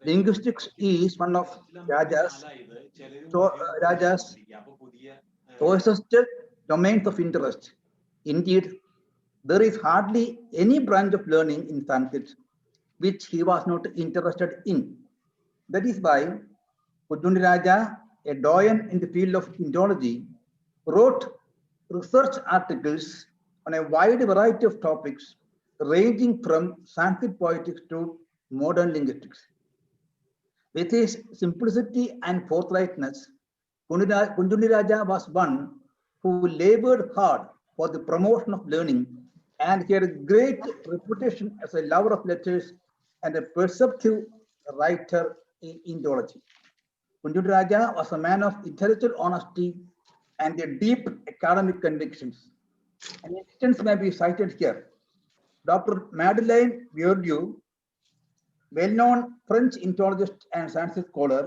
Linguistics is one of Raja's choicest domains of interest. Indeed, there is hardly any branch of learning in Sanskrit which he was not interested in. That is why Kunjunni Raja, a doyen in the field of Indology, wrote research articles on a wide variety of topics ranging from Sanskrit poetics to modern linguistics. With his simplicity and forthrightness, Kunjuni Raja was one who labored hard for the promotion of learning, and he had a great reputation as a lover of letters and a perceptive writer in Indology. Kunjuni Raja was a man of intellectual honesty and deep academic convictions. An instance may be cited here. Dr. Madeleine Viordieu, well-known French Indologist and Sanskrit scholar,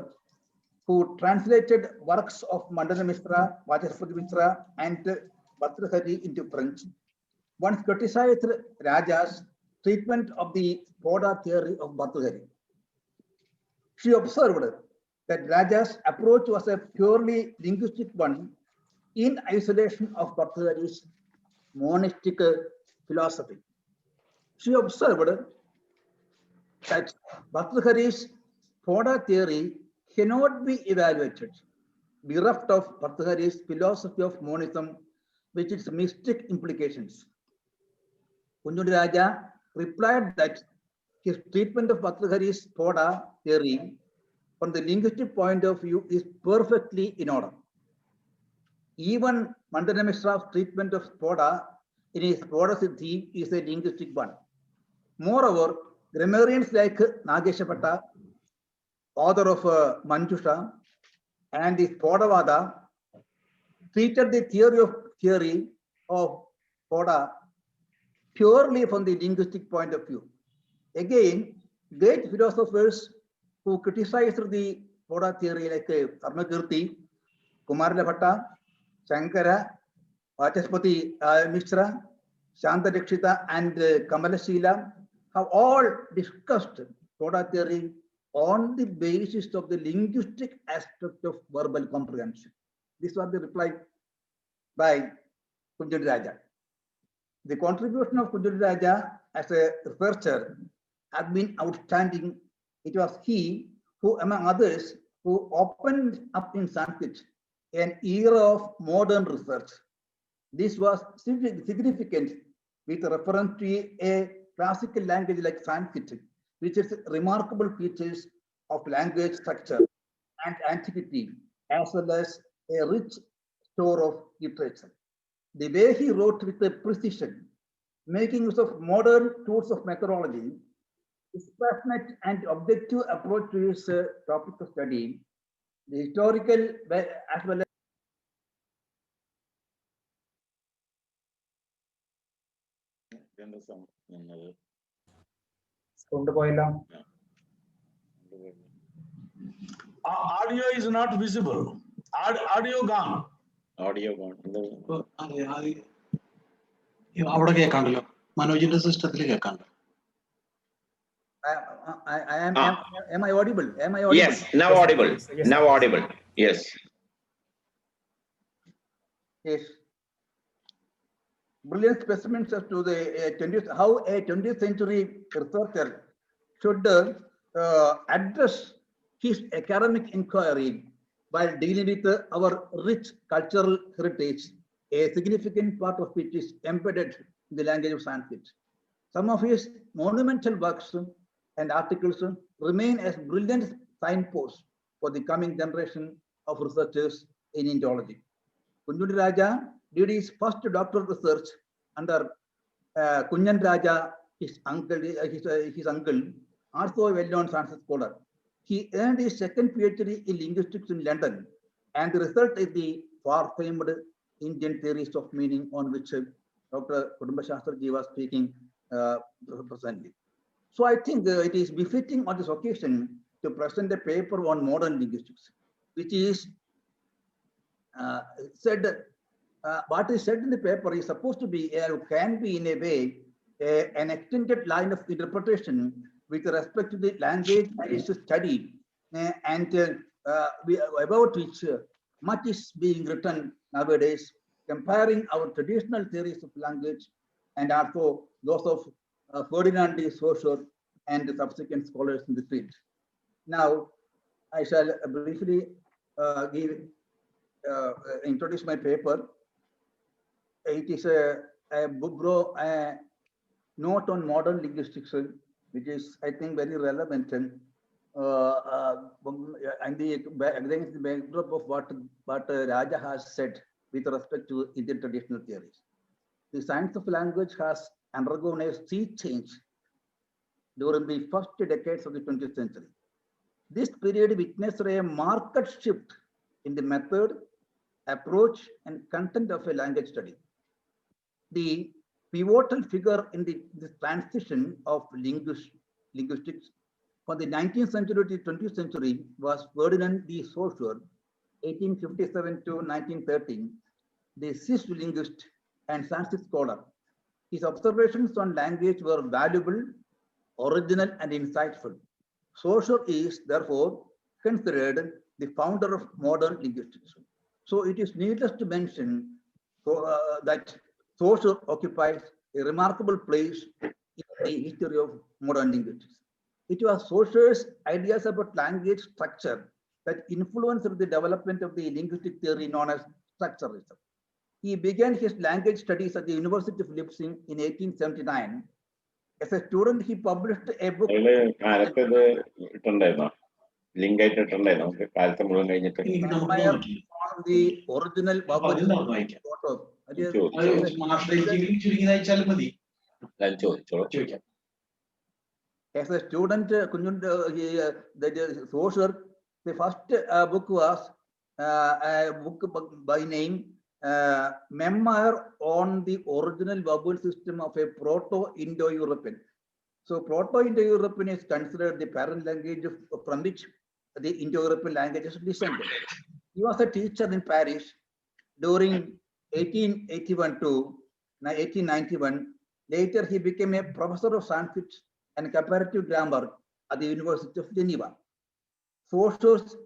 who translated works of Mandana Mishra, Vachaspati Mishra, and Bhartrhari into French, once criticized Raja's treatment of the Sphota theory of Bhartrhari. She observed that Raja's approach was a purely linguistic one in isolation of Bhartrhari's monistic philosophy. She observed that Bhartrhari's Sphota theory cannot be evaluated bereft of Bhartrhari's philosophy of monism with its mystic implications. Kunjuni Raja replied that his treatment of Bhartrhari's Sphota theory from the linguistic point of view is perfectly in order. Even Mandana Mishra's treatment of Sphota in his Sphota Siddhi is a linguistic one. Moreover, grammarians like Nagesha Bhatta, author of Manjusha, and the Sphotavada treated the theory of Sphota purely from the linguistic point of view. Again, great philosophers who criticized the Sphota theory like Sarmakirti, Kumarila Bhatta, Shankara, Vachaspati Mishra, Shanta Dikshita, and Kamalashila have all discussed Sphota theory on the basis of the linguistic aspect of verbal comprehension. This was the reply by Kunjuni Raja. The contribution of Kunjuni Raja as a researcher has been outstanding. It was he who, among others, who opened up in Sanskrit an era of modern research. This was significant with reference to a classical language like Sanskrit, which is remarkable features of language structure and antiquity, as well as a rich store of literature. The way he wrote with a precision, making use of modern tools of methodology, his passionate and objective approach to his topic of study, the historical as well as Audio is not visible. Audio gone. Audio gone. അവിടെ കേൾക്കാണ്ടല്ലോ മനോജിന്റെ സിസ്റ്റത്തിൽ കേൾക്കാണ്ട്. Am I audible? Am I audible? Yes, now audible. Yes. Now audible. Yes. Yes. Brilliant specimens as to the 20th, how a 20th century researcher should address his academic inquiry while dealing with our rich cultural heritage, a significant part of which is embedded in the language of Sanskrit. Some of his monumental works and articles remain as brilliant signposts for the coming generation of researchers in Indology. Kunjuni Raja did his first doctoral research under Kunjan Raja, his uncle, also a well-known Sanskrit scholar. He earned his second PhD in linguistics in London, and the result is the far-famed Indian theories of meaning on which Dr. Bhashadarsanam was speaking presently. So I think it is befitting on this occasion to present a paper on modern linguistics, which is said. What is said in the paper is supposed to be, can be in a way, an extended line of interpretation with respect to the language that is studied, and about which much is being written nowadays, comparing our traditional theories of language and also those of Ferdinand de Saussure and the subsequent scholars in the field. Now, I shall briefly give introduce my paper. It is a note on modern linguistics, which is, I think, very relevant and against the backdrop of what Raja has said with respect to Indian traditional theories. The science of language has undergone a sea change during the first decades of the 20th century. This period witnessed a marked shift in the method, approach, and content of a language study. The pivotal figure in this transition of linguistics from the 19th century to 20th century was Ferdinand de Saussure, 1857 to 1913, the Swiss linguist and Sanskrit scholar. His observations on language were valuable, original, and insightful. Saussure is therefore considered the founder of modern linguistics. So it is needless to mention that Saussure occupies a remarkable place in the history of modern linguistics. It was Saussure's ideas about language structure that influenced the development of the linguistic theory known as structuralism. He began his language studies at the University of Leipzig in 1879. As a student, he published a book. The original photo. As a student, Saussure, the first book was a book by name Memoir on the Original Vowel System of a Proto-Indo-European. So Proto-Indo-European is considered the parent language from which the Indo-European languages descended. He was a teacher in Paris during 1881 to 1891. Later, he became a professor of Sanskrit and comparative grammar at the University of Geneva. Saussure's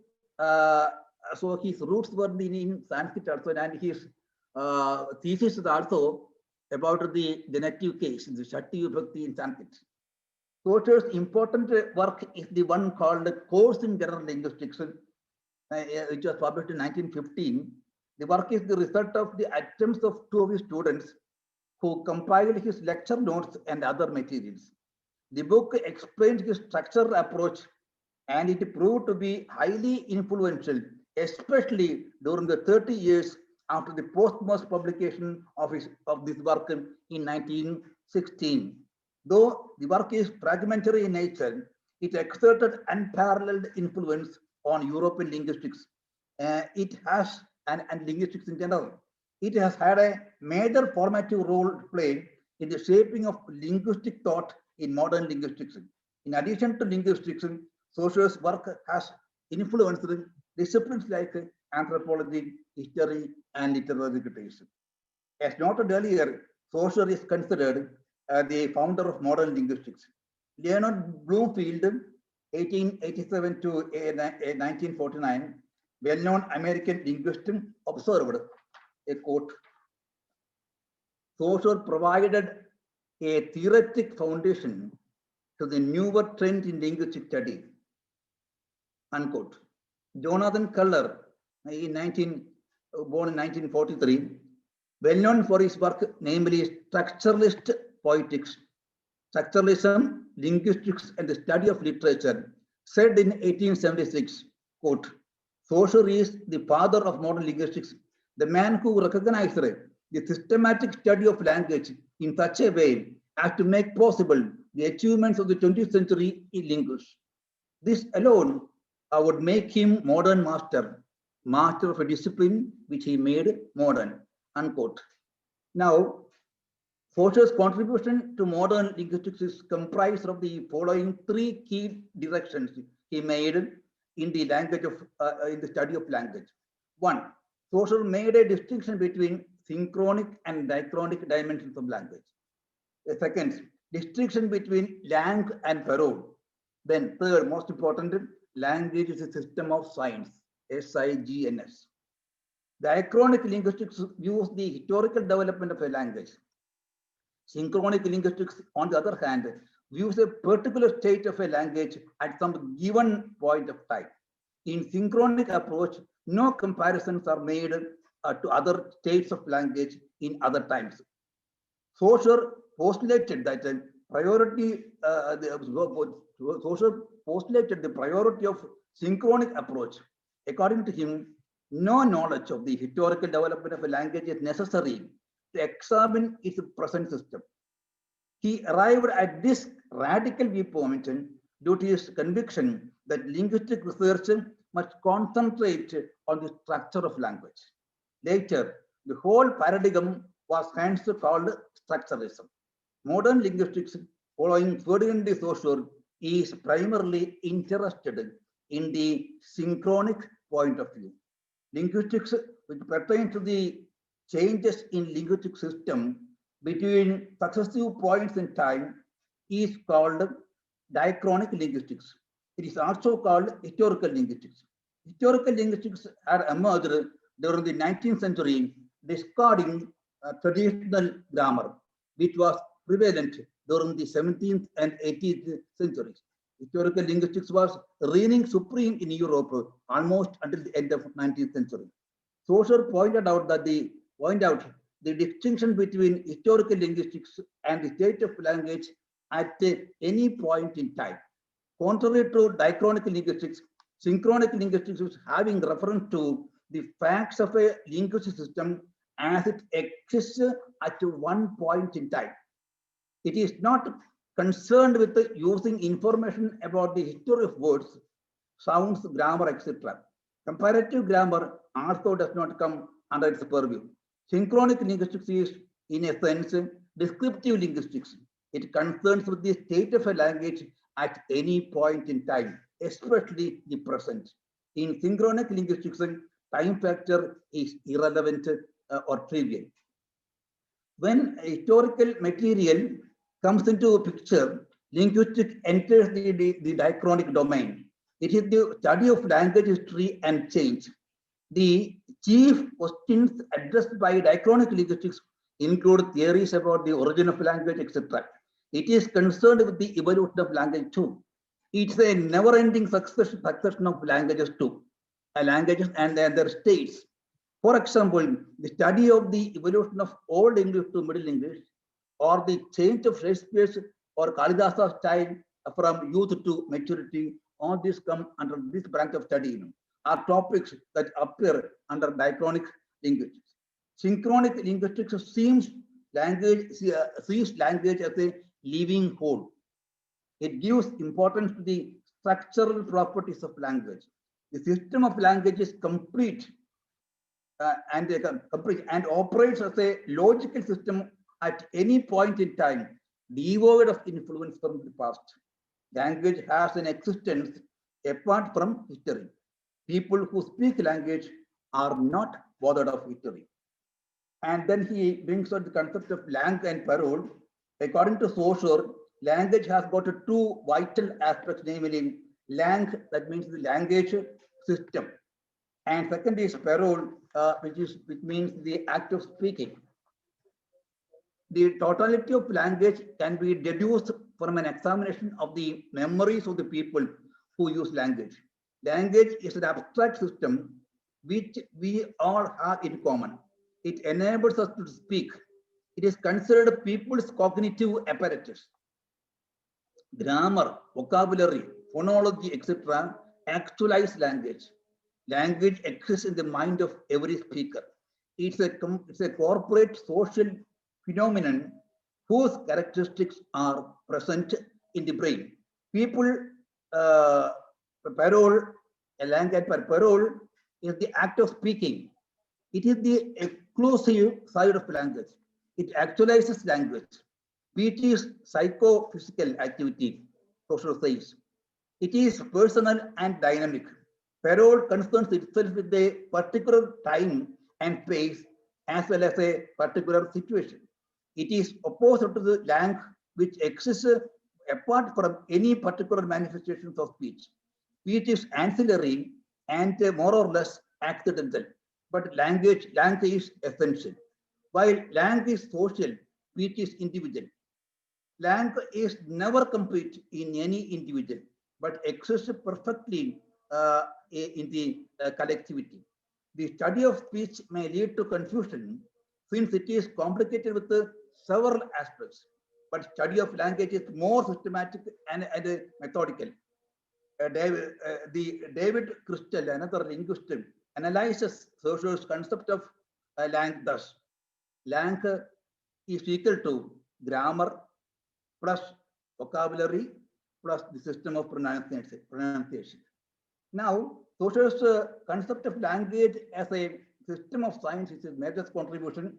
so his roots were in Sanskrit also, and his thesis is also about the genitive case, the Shakti Vibhakti in Sanskrit. Saussure's important work is the one called Course in General Linguistics, which was published in 1915. The work is the result of the attempts of two of his students who compiled his lecture notes and other materials. The book explains his structural approach, and it proved to be highly influential, especially during the 30 years after the posthumous publication of this work in 1916. Though the work is fragmentary in nature, it exerted unparalleled influence on European linguistics. It has, and linguistics in general, it has had a major formative role to play in the shaping of linguistic thought in modern linguistics. In addition to linguistics, Saussure's work has influenced disciplines like anthropology, history, and literary criticism. As noted earlier, Saussure is considered the founder of modern linguistics. Leonard Bloomfield, 1887 to 1949, well-known American linguist, observed, a quote, Saussure provided a theoretic foundation to the newer trend in linguistic study, unquote. Jonathan Culler, born in 1943, well known for his work, namely Structuralist Poetics, Structuralism, Linguistics, and the Study of Literature, said in 1876, quote, Saussure is the father of modern linguistics, the man who recognized the systematic study of language in such a way as to make possible the achievements of the 20th century in linguistics. This alone would make him modern master of a discipline which he made modern, unquote. Now, Saussure's contribution to modern linguistics is comprised of the following three key directions he made in the language of in the study of language. One, Saussure made a distinction between synchronic and diachronic dimensions of language. The second, distinction between lang and parole. Then third, most important, language is a system of signs, S-I-G-N-S. Diachronic linguistics views the historical development of a language. Synchronic linguistics, on the other hand, views a particular state of a language at some given point of time. In synchronic approach, No comparisons are made to other states of language in other times. Saussure postulated that Saussure postulated the priority of synchronic approach. According to him, no knowledge of the historical development of a language is necessary to examine its present system. He arrived at this radical viewpoint due to his conviction that linguistic research must concentrate on the structure of language. Later, the whole paradigm was hence called structuralism. Modern linguistics, following Ferdinand de Saussure, is primarily interested in the synchronic point of view. Linguistics, which pertain to the changes in linguistic system between successive points in time, is called diachronic linguistics. It is also called historical linguistics. Historical linguistics had emerged during the 19th century, discarding traditional grammar, which was prevalent during the 17th and 18th centuries. Historical linguistics was reigning supreme in Europe almost until the end of 19th century. Saussure pointed out the distinction between historical linguistics and the state of language at any point in time. Contrary to diachronic linguistics, synchronic linguistics is having reference to the facts of a linguistic system as it exists at one point in time. It is not concerned with using information about the history of words, sounds, grammar, etc. Comparative grammar also does not come under its purview. Synchronic linguistics is, in a sense, descriptive linguistics. It concerns with the state of a language at any point in time, especially the present. In synchronic linguistics, time factor is irrelevant or trivial. When historical material comes into a picture, linguistics enters the diachronic domain. It is the study of language history and change. The chief questions addressed by diachronic linguistics include theories about the origin of language, etc. It is concerned with the evolution of language too. It's a never-ending succession of languages too, languages and their states. For example, the study of the evolution of Old English to Middle English, or the change of Shakespeare's or Kalidasa's style from youth to maturity, all this come under this branch of study, are topics that appear under diachronic linguistics. Synchronic linguistics sees language as a living whole. It gives importance to the structural properties of language. The system of language is complete and operates as a logical system at any point in time, devoid of influence from the past. Language has an existence apart from history. People who speak language are not bothered of history. And then he brings out the concept of langue and parole. According to Saussure, language has got two vital aspects, namely langue, that means the language system, and second is parole, which means the act of speaking. The totality of language can be deduced from an examination of the memories of the people who use language. Language is an abstract system which we all have in common. It enables us to speak. It is considered people's cognitive apparatus. Grammar, vocabulary, phonology, etc. actualize language. Language exists in the mind of every speaker. It's a corporate social phenomenon whose characteristics are present in the brain. People, parole, a language parole is the act of speaking. It is the exclusive side of language. It actualizes language. Speech is psychophysical activity, Saussure says. It is personal and dynamic. Parole concerns itself with a particular time and place as well as a particular situation. It is opposed to the langue which exists apart from any particular manifestations of speech. Speech is ancillary and more or less accidental, but language is essential. While langue is social, speech is individual. Langue is never complete in any individual, but exists perfectly in the collectivity. The study of speech may lead to confusion since it is complicated with several aspects. But study of language is more systematic and methodical. David Crystal, another linguist, analyzes Saussure's concept of lang thus. Lang is equal to grammar plus vocabulary plus the system of pronunciation. Now, Saussure's concept of language as a system of science is his major contribution.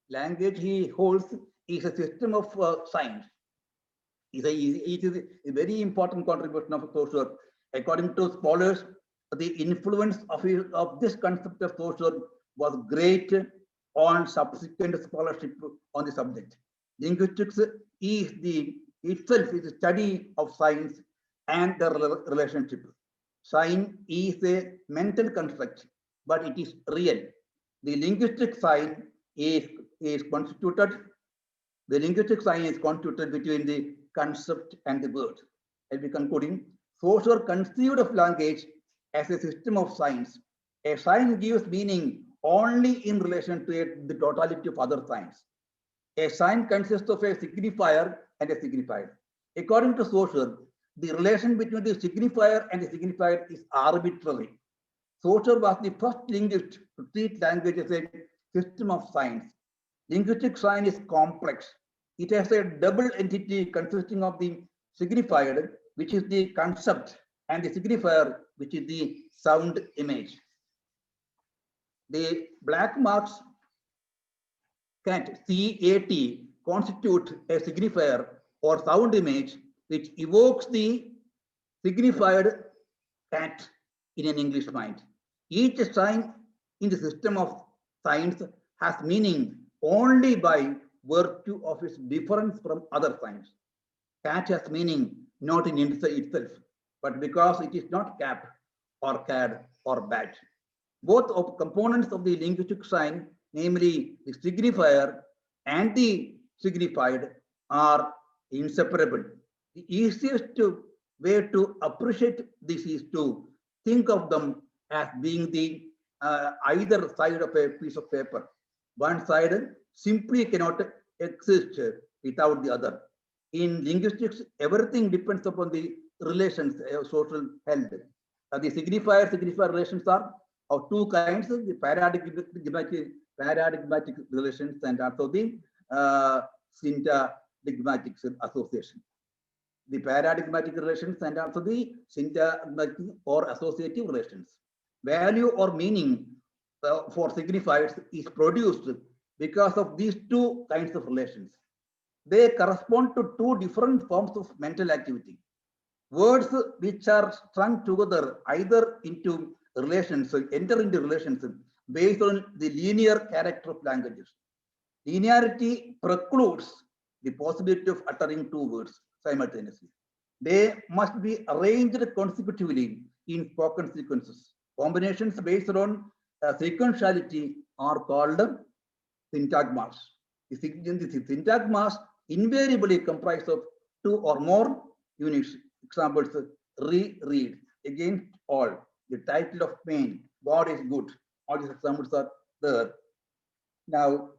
Language he holds is a system of science. It is a very important contribution of Saussure. According to scholars, the influence of this concept of Saussure was great on subsequent scholarship on the subject. Linguistics is itself is a study of science and their relationship. Sign is a mental construct, but it is real. The linguistic sign is constituted. The linguistic sign is constituted between the concept and the word. I'll be concluding. Saussure conceived of language as a system of signs. A sign gives meaning only in relation to the totality of other signs. A sign consists of a signifier and a signified. According to Saussure, the relation between the signifier and the signified is arbitrary. Saussure was the first linguist to treat language as a system of signs. Linguistic sign is complex. It has a double entity consisting of the signified, which is the concept, and the signifier, which is the sound image. The black marks CAT, C-A-T, constitute a signifier or sound image which evokes the signified cat in an English mind. Each sign in the system of signs has meaning only by virtue of its difference from other signs. Cat has meaning not in itself, but because it is not cap or cad or bat. Both of components of the linguistic sign, namely the signifier and the signified, are inseparable. The easiest way to appreciate this is to think of them as being the either side of a piece of paper. One side simply cannot exist without the other. In linguistics, everything depends upon the relations social held. The signifier relations are of two kinds: the paradigmatic relations and also the syntagmatic association. The paradigmatic relations and also the syntagmatic or associative relations. Value or meaning for signifiers is produced because of these two kinds of relations. They correspond to two different forms of mental activity. Words which are strung together either into relations, enter into relations based on the linear character of languages. Linearity precludes the possibility of uttering two words simultaneously. They must be arranged consecutively in spoken sequences. Combinations based on sequentiality are called syntagmas. The syntagmas invariably comprise of two or more units. Examples: read, against all, the title of pain, God is good. All these examples are there. Now,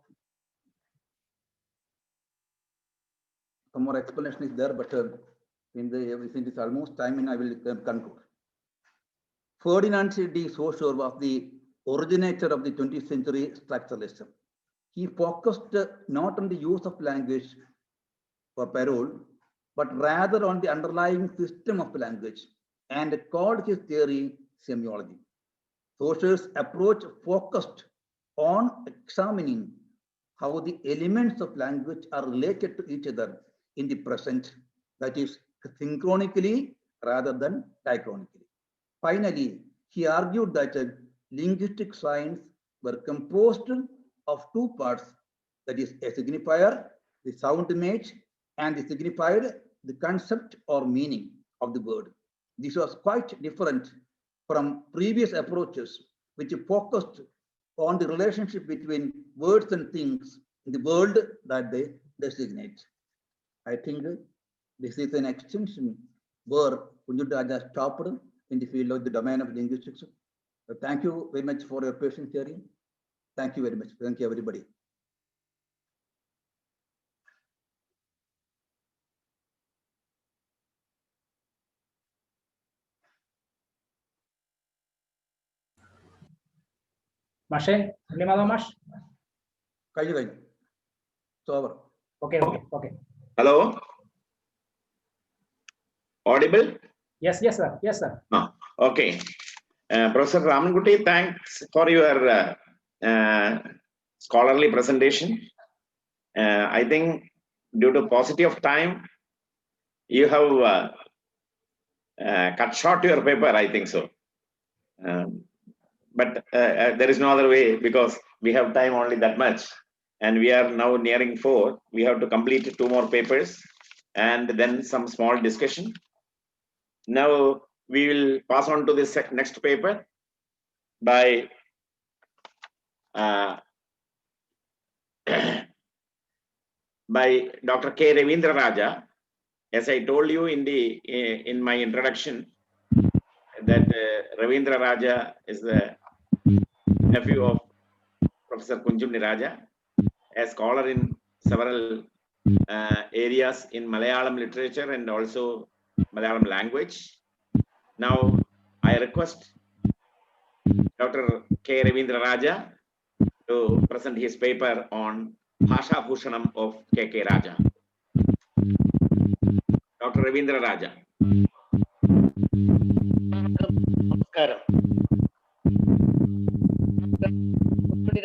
some more explanation is there, but since it's almost time, and I will conclude. Ferdinand de Saussure was the originator of the 20th century structuralism. He focused not on the use of language for parole, but rather on the underlying system of language, and called his theory semiology. Saussure's approach focused on examining how the elements of language are related to each other in the present, that is, synchronically rather than diachronically. Finally, he argued that linguistic signs were composed of two parts, that is, a signifier, the sound image, and the signified, the concept or meaning of the word. This was quite different from previous approaches, which focused on the relationship between words and things in the world that they designate. I think this is an extension where Kunjunraja stopped in the field of the domain of linguistics. Thank you very much for your patient hearing. Thank you very much. Thank you, everybody. Mashe, Limalo Mash. It's over. Okay. Hello? Audible? Yes, sir. No. Okay. Professor RAMANKUTTY, thanks for your scholarly presentation. I think due to paucity of time, you have cut short your paper, I think so. But there is no other way because we have time only that much. And we are now nearing 4. We have to complete 2 more papers and then some small discussion. Now we will pass on to this next paper by Dr. K. RAVEENDRAN. As I told you in my introduction, that RAVEENDRAN is the nephew of Professor Kunjunni Raja, a scholar in several areas in Malayalam literature and also Malayalam language. Now I request Dr. K. RAVEENDRAN to present his paper on Bhashadarsanam of K.K. Raja. Dr. RAVEENDRAN. നമസ്കാരം.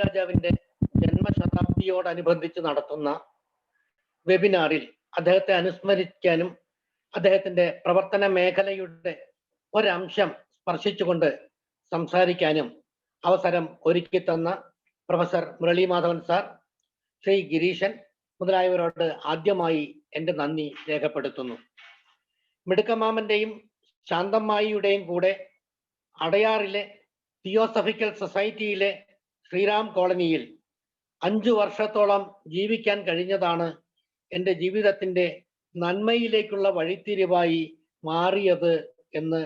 രാജാവിന്റെ ജന്മശതാബ്ദിയോടനുബന്ധിച്ച് നടത്തുന്ന വെബിനാറിൽ അദ്ദേഹത്തെ അനുസ്മരിക്കാനും അദ്ദേഹത്തിന്റെ പ്രവർത്തന മേഖലയുടെ ഒരംശം സ്പർശിച്ചുകൊണ്ട് സംസാരിക്കാനും അവസരം ഒരുക്കി തന്ന പ്രൊഫസർ മുരളി മാധവൻ സാർ, ശ്രീ ഗിരീശൻ മുതലായവരോട് ആദ്യമായി എൻ്റെ നന്ദി രേഖപ്പെടുത്തുന്നു. മിടുക്കമാമന്റെയും ശാന്തമ്മായിയുടെയും കൂടെ അടയാറിലെ തിയോസഫിക്കൽ സൊസൈറ്റിയിലെ ശ്രീറാം കോളനിയിൽ 5 വർഷത്തോളം ജീവിക്കാൻ കഴിഞ്ഞതാണ് എൻ്റെ ജീവിതത്തിൻ്റെ നന്മയിലേക്കുള്ള വഴിത്തിരിവായി മാറിയത് എന്ന്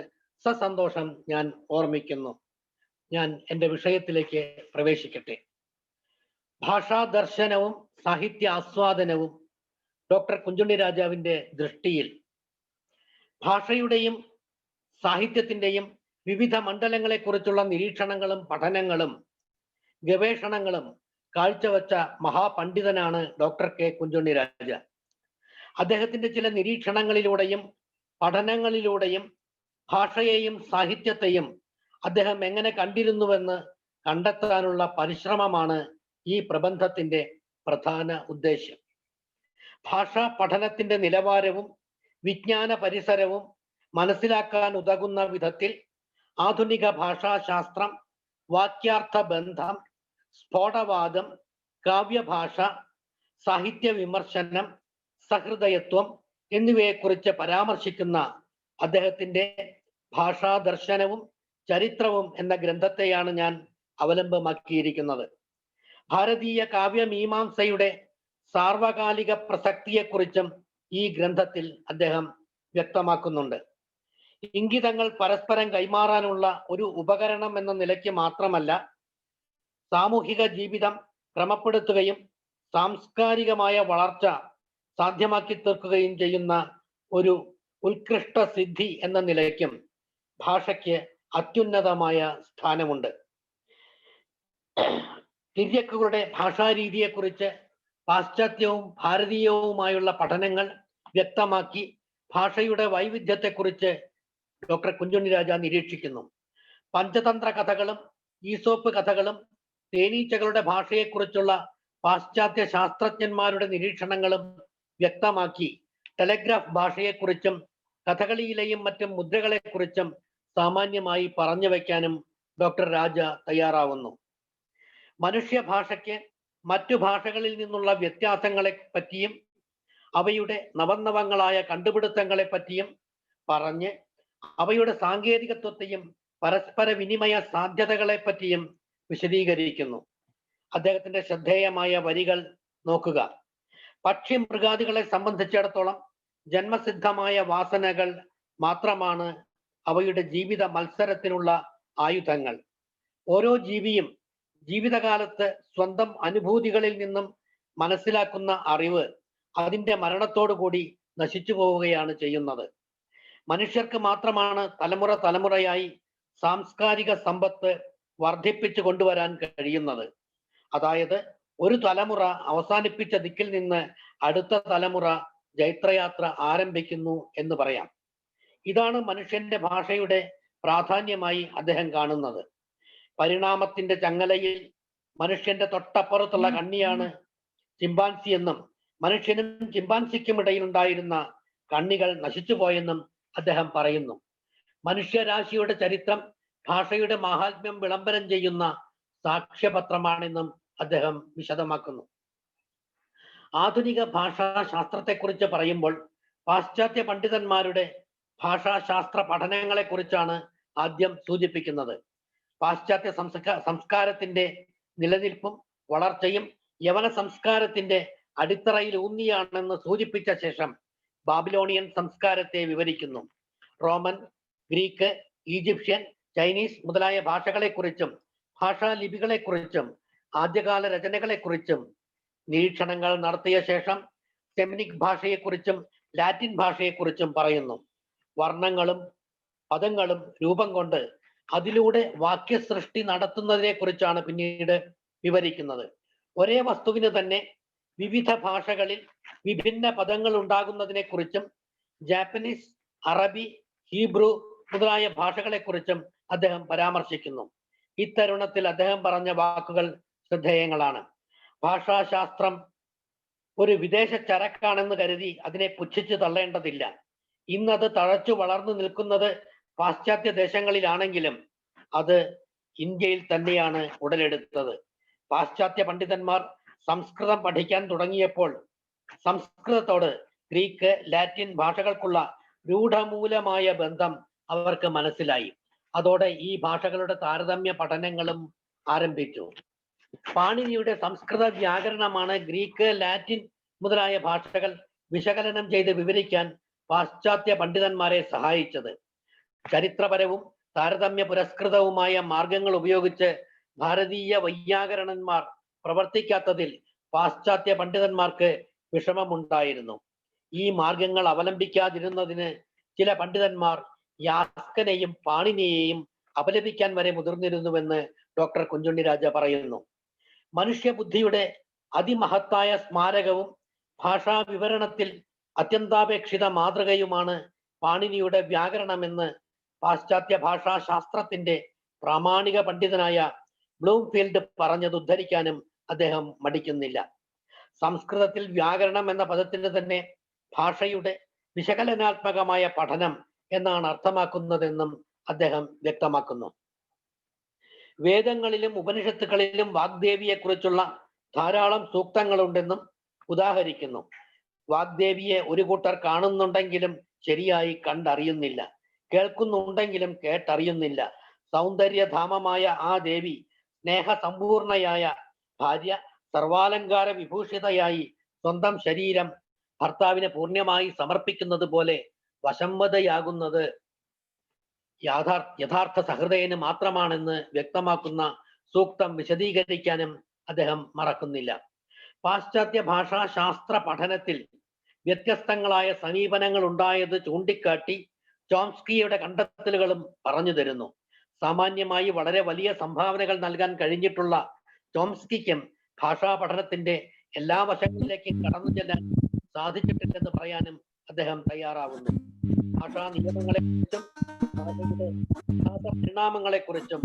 സസന്തോഷം ഞാൻ ഓർമ്മിക്കുന്നു. ഞാൻ എൻ്റെ വിഷയത്തിലേക്ക് പ്രവേശിക്കട്ടെ. ഭാഷാദർശനവും സാഹിത്യ ആസ്വാദനവും ഡോക്ടർ കുഞ്ചുണ്ണി രാജാവിൻ്റെ ദൃഷ്ടിയിൽ ഭാഷയുടെയും സാഹിത്യത്തിൻ്റെയും വിവിധ മണ്ഡലങ്ങളെക്കുറിച്ചുള്ള നിരീക്ഷണങ്ങളും പഠനങ്ങളും ഗവേഷണങ്ങളും കാഴ്ചവെച്ച മഹാപണ്ഡിതനാണ് ഡോക്ടർ കെ കുഞ്ചുണ്ണി രാജ. അദ്ദേഹത്തിന്റെ ചില നിരീക്ഷണങ്ങളിലൂടെയും പഠനങ്ങളിലൂടെയും ഭാഷയെയും സാഹിത്യത്തെയും അദ്ദേഹം എങ്ങനെ കണ്ടിരുന്നുവെന്ന് കണ്ടെത്താനുള്ള പരിശ്രമമാണ് ഈ പ്രബന്ധത്തിന്റെ പ്രധാന ഉദ്ദേശ്യം. ഭാഷാ പഠനത്തിന്റെ നിലവാരവും വിജ്ഞാന പരിസരവും മനസ്സിലാക്കാൻ ഉതകുന്ന വിധത്തിൽ ആധുനിക ഭാഷാശാസ്ത്രം, വാക്യാർത്ഥ ബന്ധം, സ്ഫോടവാദം, കാവ്യഭാഷ, സാഹിത്യ വിമർശനം, സഹൃദയത്വം എന്നിവയെക്കുറിച്ച് പരാമർശിക്കുന്ന അദ്ദേഹത്തിന്റെ ഭാഷാദർശനവും ചരിത്രവും എന്ന ഗ്രന്ഥത്തെയാണ് ഞാൻ അവലംബമാക്കിയിരിക്കുന്നത്. ഭാരതീയ കാവ്യമീമാംസയുടെ സാർവകാലിക പ്രസക്തിയെക്കുറിച്ചും ഈ ഗ്രന്ഥത്തിൽ അദ്ദേഹം വ്യക്തമാക്കുന്നുണ്ട്. ഇംഗിതങ്ങൾ പരസ്പരം കൈമാറാനുള്ള ഒരു ഉപകരണം എന്ന നിലയ്ക്ക് മാത്രമല്ല, സാമൂഹിക ജീവിതം ക്രമപ്പെടുത്തുകയും സാംസ്കാരികമായ വളർച്ച സാധ്യമാക്കി തീർക്കുകയും ചെയ്യുന്ന ഒരു ഉത്കൃഷ്ട സിദ്ധി എന്ന നിലയ്ക്കും ഭാഷയ്ക്ക് അത്യുന്നതമായ സ്ഥാനമുണ്ട്. തിര്യക്കുകളുടെ ഭാഷാരീതിയെക്കുറിച്ച് പാശ്ചാത്യവും ഭാരതീയവുമായുള്ള പഠനങ്ങൾ വ്യക്തമാക്കി ഭാഷയുടെ വൈവിധ്യത്തെക്കുറിച്ച് ഡോക്ടർ കുഞ്ചുണ്ണി രാജ നിരീക്ഷിക്കുന്നു. പഞ്ചതന്ത്ര കഥകളും ഈസോപ്പ് കഥകളും തേനീച്ചകളുടെ ഭാഷയെക്കുറിച്ചുള്ള പാശ്ചാത്യ ശാസ്ത്രജ്ഞന്മാരുടെ നിരീക്ഷണങ്ങളും വ്യക്തമാക്കി ടെലഗ്രാഫ് ഭാഷയെക്കുറിച്ചും കഥകളിയിലെയും മറ്റും മുദ്രകളെക്കുറിച്ചും സാമാന്യമായി പറഞ്ഞു വയ്ക്കാനും ഡോക്ടർ രാജ തയ്യാറാവുന്നു. മനുഷ്യഭാഷയ്ക്ക് മറ്റു ഭാഷകളിൽ നിന്നുള്ള വ്യത്യാസങ്ങളെ പറ്റിയും അവയുടെ നവനവങ്ങളായ കണ്ടുപിടുത്തങ്ങളെ പറ്റിയും പറഞ്ഞ് അവയുടെ സാങ്കേതികത്വത്തെയും പരസ്പര വിനിമയ സാധ്യതകളെ പറ്റിയും വിശദീകരിക്കുന്നു. അദ്ദേഹത്തിന്റെ ശ്രദ്ധേയമായ വരികൾ നോക്കുക. പക്ഷി മൃഗാദികളെ സംബന്ധിച്ചിടത്തോളം ജന്മസിദ്ധമായ വാസനകൾ മാത്രമാണ് അവയുടെ ജീവിത മത്സരത്തിനുള്ള ആയുധങ്ങൾ. ഓരോ ജീവിയും ജീവിതകാലത്ത് സ്വന്തം അനുഭൂതികളിൽ നിന്നും മനസ്സിലാക്കുന്ന അറിവ് അതിന്റെ മരണത്തോടു കൂടി നശിച്ചു പോവുകയാണ് ചെയ്യുന്നത്. മനുഷ്യർക്ക് മാത്രമാണ് തലമുറ തലമുറയായി സാംസ്കാരിക സമ്പത്ത് വർദ്ധിപ്പിച്ചു കൊണ്ടുവരാൻ കഴിയുന്നത്. അതായത് ഒരു തലമുറ അവസാനിപ്പിച്ച ദിക്കിൽ നിന്ന് അടുത്ത തലമുറ ജൈത്രയാത്ര ആരംഭിക്കുന്നു എന്ന് പറയാം. ഇതാണ് മനുഷ്യന്റെ ഭാഷയുടെ പ്രാധാന്യമായി അദ്ദേഹം കാണുന്നത്. പരിണാമത്തിന്റെ ചങ്ങലയിൽ മനുഷ്യന്റെ തൊട്ടപ്പുറത്തുള്ള കണ്ണിയാണ് ചിമ്പാൻസി എന്നും മനുഷ്യനും ചിമ്പാൻസിക്കും ഇടയിൽ ഉണ്ടായിരുന്ന കണ്ണികൾ നശിച്ചുപോയെന്നും അദ്ദേഹം പറയുന്നു. മനുഷ്യരാശിയുടെ ചരിത്രം ഭാഷയുടെ മാഹാത്മ്യം വിളംബരം ചെയ്യുന്ന സാക്ഷ്യപത്രമാണെന്നും അദ്ദേഹം വിശദമാക്കുന്നു. ആധുനിക ഭാഷാശാസ്ത്രത്തെക്കുറിച്ച് പറയുമ്പോൾ പാശ്ചാത്യ പണ്ഡിതന്മാരുടെ ഭാഷാശാസ്ത്ര പഠനങ്ങളെക്കുറിച്ചാണ് ആദ്യം സൂചിപ്പിക്കുന്നത്. പാശ്ചാത്യ സംസ്കാരത്തിന്റെ നിലനിൽപ്പും വളർച്ചയും യവന സംസ്കാരത്തിന്റെ അടിത്തറയിൽ ഊന്നിയാണെന്ന് സൂചിപ്പിച്ച ശേഷം ബാബിലോണിയൻ സംസ്കാരത്തെ വിവരിക്കുന്നു. റോമൻ, ഗ്രീക്ക്, ഈജിപ്ഷ്യൻ, ചൈനീസ് മുതലായ ഭാഷകളെക്കുറിച്ചും ഭാഷാലിപികളെക്കുറിച്ചും ആദ്യകാല രചനകളെക്കുറിച്ചും നിരീക്ഷണങ്ങൾ നടത്തിയ ശേഷം സെമിനിക് ഭാഷയെക്കുറിച്ചും ലാറ്റിൻ ഭാഷയെക്കുറിച്ചും പറയുന്നു. വർണ്ണങ്ങളും പദങ്ങളും രൂപം കൊണ്ട് അതിലൂടെ വാക്യസൃഷ്ടി നടത്തുന്നതിനെ കുറിച്ചാണ് പിന്നീട് വിവരിക്കുന്നത്. ഒരേ വസ്തുവിന് തന്നെ വിവിധ ഭാഷകളിൽ വിഭിന്ന പദങ്ങൾ ഉണ്ടാകുന്നതിനെ കുറിച്ചും ജാപ്പനീസ്, അറബി, ഹീബ്രു മുതലായ ഭാഷകളെക്കുറിച്ചും അദ്ദേഹം പരാമർശിക്കുന്നു. ഇത്തരുണത്തിൽ അദ്ദേഹം പറഞ്ഞ വാക്കുകൾ ശ്രദ്ധേയങ്ങളാണ്. ഭാഷാശാസ്ത്രം ഒരു വിദേശ ചരക്കാണെന്ന് കരുതി അതിനെ പുച്ഛിച്ചു തള്ളേണ്ടതില്ല. ഇന്നത് തഴച്ചു വളർന്നു നിൽക്കുന്നത് പാശ്ചാത്യ ദേശങ്ങളിലാണെങ്കിലും അത് ഇന്ത്യയിൽ തന്നെയാണ് ഉടലെടുത്തത്. പാശ്ചാത്യ പണ്ഡിതന്മാർ സംസ്കൃതം പഠിക്കാൻ തുടങ്ങിയപ്പോൾ സംസ്കൃതത്തോട് ഗ്രീക്ക്, ലാറ്റിൻ ഭാഷകൾക്കുള്ള രൂഢമൂലമായ ബന്ധം അവർക്ക് മനസ്സിലായി. അതോടെ ഈ ഭാഷകളുടെ താരതമ്യ പഠനങ്ങളും ആരംഭിച്ചു. പാണിനിയുടെ സംസ്കൃത വ്യാകരണമാണ് ഗ്രീക്ക്, ലാറ്റിൻ മുതലായ ഭാഷകൾ വിശകലനം ചെയ്ത് വിവരിക്കാൻ പാശ്ചാത്യ പണ്ഡിതന്മാരെ സഹായിച്ചത്. ചരിത്രപരവും താരതമ്യ പുരസ്കൃതവുമായ മാർഗങ്ങൾ ഉപയോഗിച്ച് ഭാരതീയ വൈയാകരണന്മാർ പ്രവർത്തിക്കാത്തതിൽ പാശ്ചാത്യ പണ്ഡിതന്മാർക്ക് വിഷമമുണ്ടായിരുന്നു. ഈ മാർഗങ്ങൾ അവലംബിക്കാതിരുന്നതിന് ചില പണ്ഡിതന്മാർ യാസ്കനെയും പാണിനിയെയും അപലപിക്കാൻ വരെ മുതിർന്നിരുന്നുവെന്ന് ഡോക്ടർ കുഞ്ചുണ്ണിരാജ പറയുന്നു. മനുഷ്യബുദ്ധിയുടെ അതിമഹത്തായ സ്മാരകവും ഭാഷാ വിവരണത്തിൽ അത്യന്താപേക്ഷിത മാതൃകയുമാണ് പാണിനിയുടെ വ്യാകരണമെന്ന് പാശ്ചാത്യ ഭാഷാശാസ്ത്രത്തിന്റെ പ്രാമാണിക പണ്ഡിതനായ ബ്ലൂംഫീൽഡ് പറഞ്ഞത് ഉദ്ധരിക്കാനും അദ്ദേഹം മടിക്കുന്നില്ല. സംസ്കൃതത്തിൽ വ്യാകരണം എന്ന പദത്തിന് തന്നെ ഭാഷയുടെ വിശകലനാത്മകമായ പഠനം എന്നാണ് അർത്ഥമാക്കുന്നതെന്നും അദ്ദേഹം വ്യക്തമാക്കുന്നു. വേദങ്ങളിലും ഉപനിഷത്തുകളിലും വാഗ്ദേവിയെക്കുറിച്ചുള്ള ധാരാളം സൂക്തങ്ങളുണ്ടെന്നും ഉദാഹരിക്കുന്നു. വാഗ്ദേവിയെ ഒരു കൂട്ടർ കാണുന്നുണ്ടെങ്കിലും ശരിയായി കണ്ടറിയുന്നില്ല, കേൾക്കുന്നുണ്ടെങ്കിലും കേട്ടറിയുന്നില്ല. സൗന്ദര്യധാമമായ ആ ദേവി സ്നേഹസമ്പൂർണയായ ഭാര്യ, സർവാലങ്കാര വിഭൂഷിതയായി സ്വന്തം ശരീരം ഭർത്താവിനെ പൂർണ്ണമായി സമർപ്പിക്കുന്നത് പോലെ വശംവദയാകുന്നത് യഥാർത്ഥ സഹൃദയന് മാത്രമാണെന്ന് വ്യക്തമാക്കുന്ന സൂക്തം വിശദീകരിക്കാനും അദ്ദേഹം മറക്കുന്നില്ല. പാശ്ചാത്യ ഭാഷാശാസ്ത്ര പഠനത്തിൽ വ്യത്യസ്തങ്ങളായ സമീപനങ്ങൾ ഉണ്ടായത് ചൂണ്ടിക്കാട്ടി ചോംസ്കിയുടെ കണ്ടെത്തലുകളും പറഞ്ഞു തരുന്നു. സാമാന്യമായി വളരെ വലിയ സംഭാവനകൾ നൽകാൻ കഴിഞ്ഞിട്ടുള്ള ചോംസ്കിക്കും ഭാഷാ പഠനത്തിന്റെ എല്ലാ വശങ്ങളിലേക്കും കടന്നു ചെല്ലാൻ സാധിച്ചിട്ടില്ലെന്ന് പറയാനും അദ്ദേഹം തയ്യാറാവുന്നു. ഭാഷാ നിയമങ്ങളെക്കുറിച്ചും ഭാഷയുടെ പരിണാമങ്ങളെക്കുറിച്ചും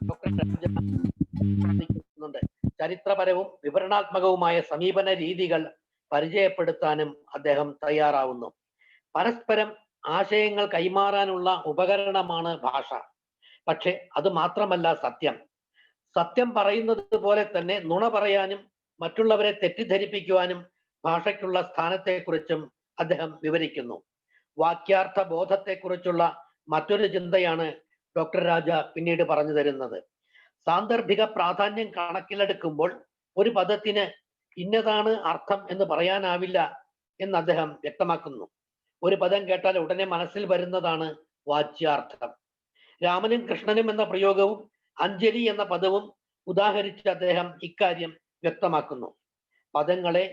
ഡോക്ടർ രാജ ചരിത്രപരവും വിവരണാത്മകവുമായ സമീപന രീതികൾ പരിചയപ്പെടുത്താനും അദ്ദേഹം തയ്യാറാവുന്നു. പരസ്പരം ആശയങ്ങൾ കൈമാറാനുള്ള ഉപകരണമാണ് ഭാഷ. പക്ഷെ അത് മാത്രമല്ല സത്യം. സത്യം പറയുന്നത് പോലെ തന്നെ നുണ പറയാനും മറ്റുള്ളവരെ തെറ്റിദ്ധരിപ്പിക്കുവാനും ഭാഷയ്ക്കുള്ള സ്ഥാനത്തെക്കുറിച്ചും അദ്ദേഹം വിവരിക്കുന്നു. വാക്യാർത്ഥ ബോധത്തെക്കുറിച്ചുള്ള മറ്റൊരു ചിന്തയാണ് ഡോക്ടർ രാജ പിന്നീട് പറഞ്ഞു തരുന്നത്. സാന്ദർഭിക പ്രാധാന്യം കണക്കിലെടുക്കുമ്പോൾ ഒരു പദത്തിന് ഇന്നതാണ് അർത്ഥം എന്ന് പറയാനാവില്ല എന്ന് അദ്ദേഹം വ്യക്തമാക്കുന്നു. ഒരു പദം കേട്ടാൽ ഉടനെ മനസ്സിൽ വരുന്നതാണ് വാച്യാർത്ഥം. രാമനും കൃഷ്ണനും എന്ന പ്രയോഗവും അഞ്ജലി എന്ന പദവും ഉദാഹരിച്ച് അദ്ദേഹം ഇക്കാര്യം വ്യക്തമാക്കുന്നു. പദങ്ങളെ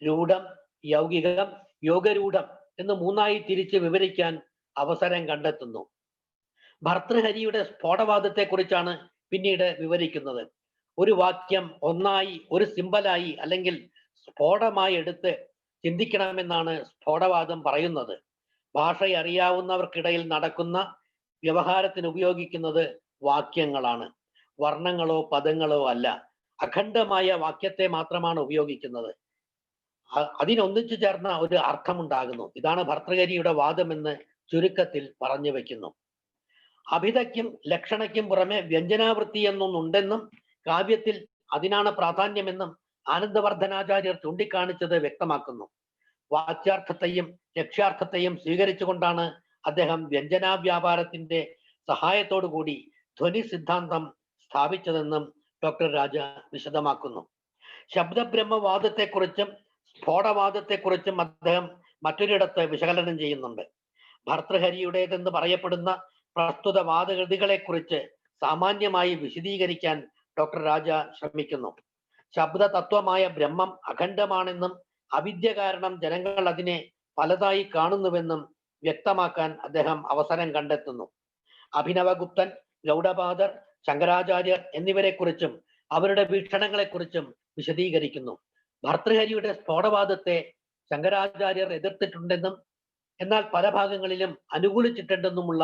രൂഢം, യൗകികം, യോഗരൂഢം എന്ന് മൂന്നായി തിരിച്ച് വിവരിക്കാൻ അവസരം കണ്ടെത്തുന്നു. ഭർതൃഹരിയുടെ സ്ഫോടവാദത്തെക്കുറിച്ചാണ് പിന്നീട് വിവരിക്കുന്നത്. ഒരു വാക്യം ഒന്നായി, ഒരു സിമ്പലായി അല്ലെങ്കിൽ സ്ഫോടമായി എടുത്ത് ചിന്തിക്കണമെന്നാണ് സ്ഫോടവാദം പറയുന്നത്. ഭാഷ അറിയാവുന്നവർക്കിടയിൽ നടക്കുന്ന വ്യവഹാരത്തിന് ഉപയോഗിക്കുന്നത് വാക്യങ്ങളാണ്, വർണ്ണങ്ങളോ പദങ്ങളോ അല്ല. അഖണ്ഡമായ വാക്യത്തെ മാത്രമാണ് ഉപയോഗിക്കുന്നത്. അതിനൊന്നിച്ചു ചേർന്ന ഒരു അർത്ഥമുണ്ടാകുന്നു. ഇതാണ് ഭർതൃഹരിയുടെ വാദമെന്ന് ചുരുക്കത്തിൽ പറഞ്ഞു വെക്കുന്നു. അഭിധയ്ക്കും ലക്ഷണയ്ക്കും പുറമെ വ്യഞ്ജനാവൃത്തി എന്നൊന്നുണ്ടെന്നും കാവ്യത്തിൽ അതിനാണ് പ്രാധാന്യമെന്നും ആനന്ദവർദ്ധനാചാര്യർ ചൂണ്ടിക്കാണിച്ചത് വ്യക്തമാക്കുന്നു. വാച്യാർത്ഥത്തെയും ലക്ഷ്യാർത്ഥത്തെയും സ്വീകരിച്ചുകൊണ്ടാണ് അദ്ദേഹം വ്യഞ്ജനാവ്യാപാരത്തിന്റെ സഹായത്തോടു കൂടി ധ്വനി സിദ്ധാന്തം സ്ഥാപിച്ചതെന്നും ഡോക്ടർ രാജ വിശദമാക്കുന്നു. ശബ്ദബ്രഹ്മവാദത്തെക്കുറിച്ചും സ്ഫോടവാദത്തെക്കുറിച്ചും അദ്ദേഹം മറ്റൊരിടത്ത് വിശകലനം ചെയ്യുന്നുണ്ട്. ഭർതൃഹരിയുടേതെന്ന് പറയപ്പെടുന്ന പ്രസ്തുത വാദഗതികളെക്കുറിച്ച് സാമാന്യമായി വിശദീകരിക്കാൻ ഡോക്ടർ രാജ ശ്രമിക്കുന്നു. ശബ്ദതത്വമായ ബ്രഹ്മം അഖണ്ഡമാണെന്നും അവിദ്യ കാരണം ജനങ്ങൾ അതിനെ പലതായി കാണുന്നുവെന്നും വ്യക്തമാക്കാൻ അദ്ദേഹം അവസരം കണ്ടെത്തുന്നു. അഭിനവഗുപ്തൻ, ഗൗഡപാദർ, ശങ്കരാചാര്യർ എന്നിവരെക്കുറിച്ചും അവരുടെ വീക്ഷണങ്ങളെക്കുറിച്ചും വിശദീകരിക്കുന്നു. ഭർതൃഹരിയുടെ സ്ഫോടവാദത്തെ ശങ്കരാചാര്യർ എതിർത്തിട്ടുണ്ടെന്നും എന്നാൽ പല ഭാഗങ്ങളിലും അനുകൂലിച്ചിട്ടുണ്ടെന്നുമുള്ള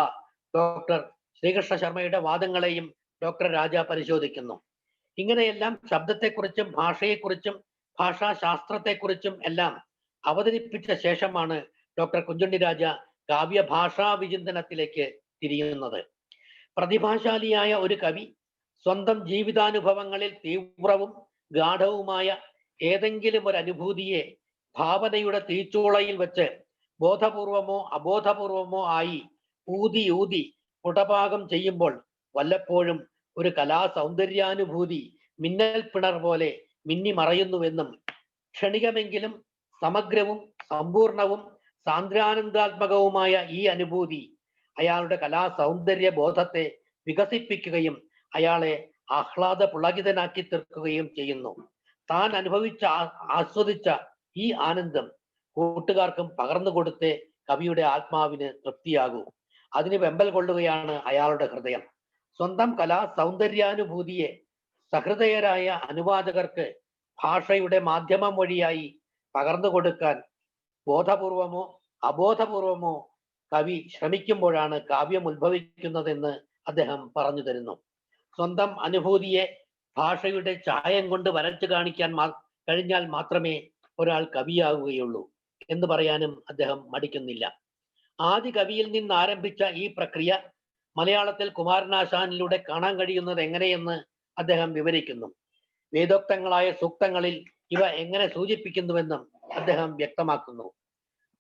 ഡോക്ടർ ശ്രീകൃഷ്ണ ശർമ്മയുടെ വാദങ്ങളെയും ഡോക്ടർ രാജ പരിശോധിക്കുന്നു. ഇങ്ങനെയെല്ലാം ശബ്ദത്തെക്കുറിച്ചും ഭാഷയെക്കുറിച്ചും ഭാഷാശാസ്ത്രത്തെക്കുറിച്ചും എല്ലാം അവതരിപ്പിച്ച ശേഷമാണ് ഡോക്ടർ കുഞ്ചുണ്ണി രാജ കാവ്യഭാഷാ വിചിന്തനത്തിലേക്ക് തിരിയുന്നത്. പ്രതിഭാശാലിയായ ഒരു കവി സ്വന്തം ജീവിതാനുഭവങ്ങളിൽ തീവ്രവും ഗാഠവുമായ ഏതെങ്കിലും ഒരു അനുഭൂതിയെ ഭാവനയുടെ തീച്ചൂളയിൽ വെച്ച് ബോധപൂർവമോ അബോധപൂർവമോ ആയി ഊതി ഊതി പുടപാകം ചെയ്യുമ്പോൾ വല്ലപ്പോഴും ഒരു കലാസൗന്ദര്യാനുഭൂതി മിന്നൽ പിണർ പോലെ മിന്നി മറയുന്നുവെന്നും ക്ഷണികമെങ്കിലും സമഗ്രവും സമ്പൂർണവും സാന്ദ്രാനന്ദാത്മകവുമായ ഈ അനുഭൂതി അയാളുടെ കലാസൗന്ദര്യ ബോധത്തെ വികസിപ്പിക്കുകയും അയാളെ ആഹ്ലാദ പുളകിതനാക്കി തീർക്കുകയും ചെയ്യുന്നു. താൻ ആസ്വദിച്ച ഈ ആനന്ദം കൂട്ടുകാർക്കും പകർന്നു കൊടുത്തേ കവിയുടെ ആത്മാവിന് തൃപ്തിയാകൂ. അതിന് വെമ്പൽ കൊള്ളുകയാണ് അയാളുടെ ഹൃദയം. സ്വന്തം കലാ സൗന്ദര്യാനുഭൂതിയെ സഹൃദയരായ അനുവാചകർക്ക് ഭാഷയുടെ മാധ്യമം വഴിയായി പകർന്നു കൊടുക്കാൻ ബോധപൂർവമോ അബോധപൂർവമോ കവി ശ്രമിക്കുമ്പോഴാണ് കാവ്യം ഉത്ഭവിക്കുന്നതെന്ന് അദ്ദേഹം പറഞ്ഞു തരുന്നു. സ്വന്തം അനുഭൂതിയെ ഭാഷയുടെ ചായം കൊണ്ട് വരച്ചു കാണിക്കാൻ കഴിഞ്ഞാൽ മാത്രമേ ഒരാൾ കവിയാവുകയുള്ളൂ എന്ന് പറയാനും അദ്ദേഹം മടിക്കുന്നില്ല. ആദി കവിയിൽ നിന്ന് ആരംഭിച്ച ഈ പ്രക്രിയ മലയാളത്തിൽ കുമാരനാശാനിലൂടെ കാണാൻ കഴിയുന്നത് എങ്ങനെയെന്ന് അദ്ദേഹം വിവരിക്കുന്നു. വേദോക്തങ്ങളായ സൂക്തങ്ങളിൽ ഇവ എങ്ങനെ സൂചിപ്പിക്കുന്നുവെന്നും അദ്ദേഹം വ്യക്തമാക്കുന്നു.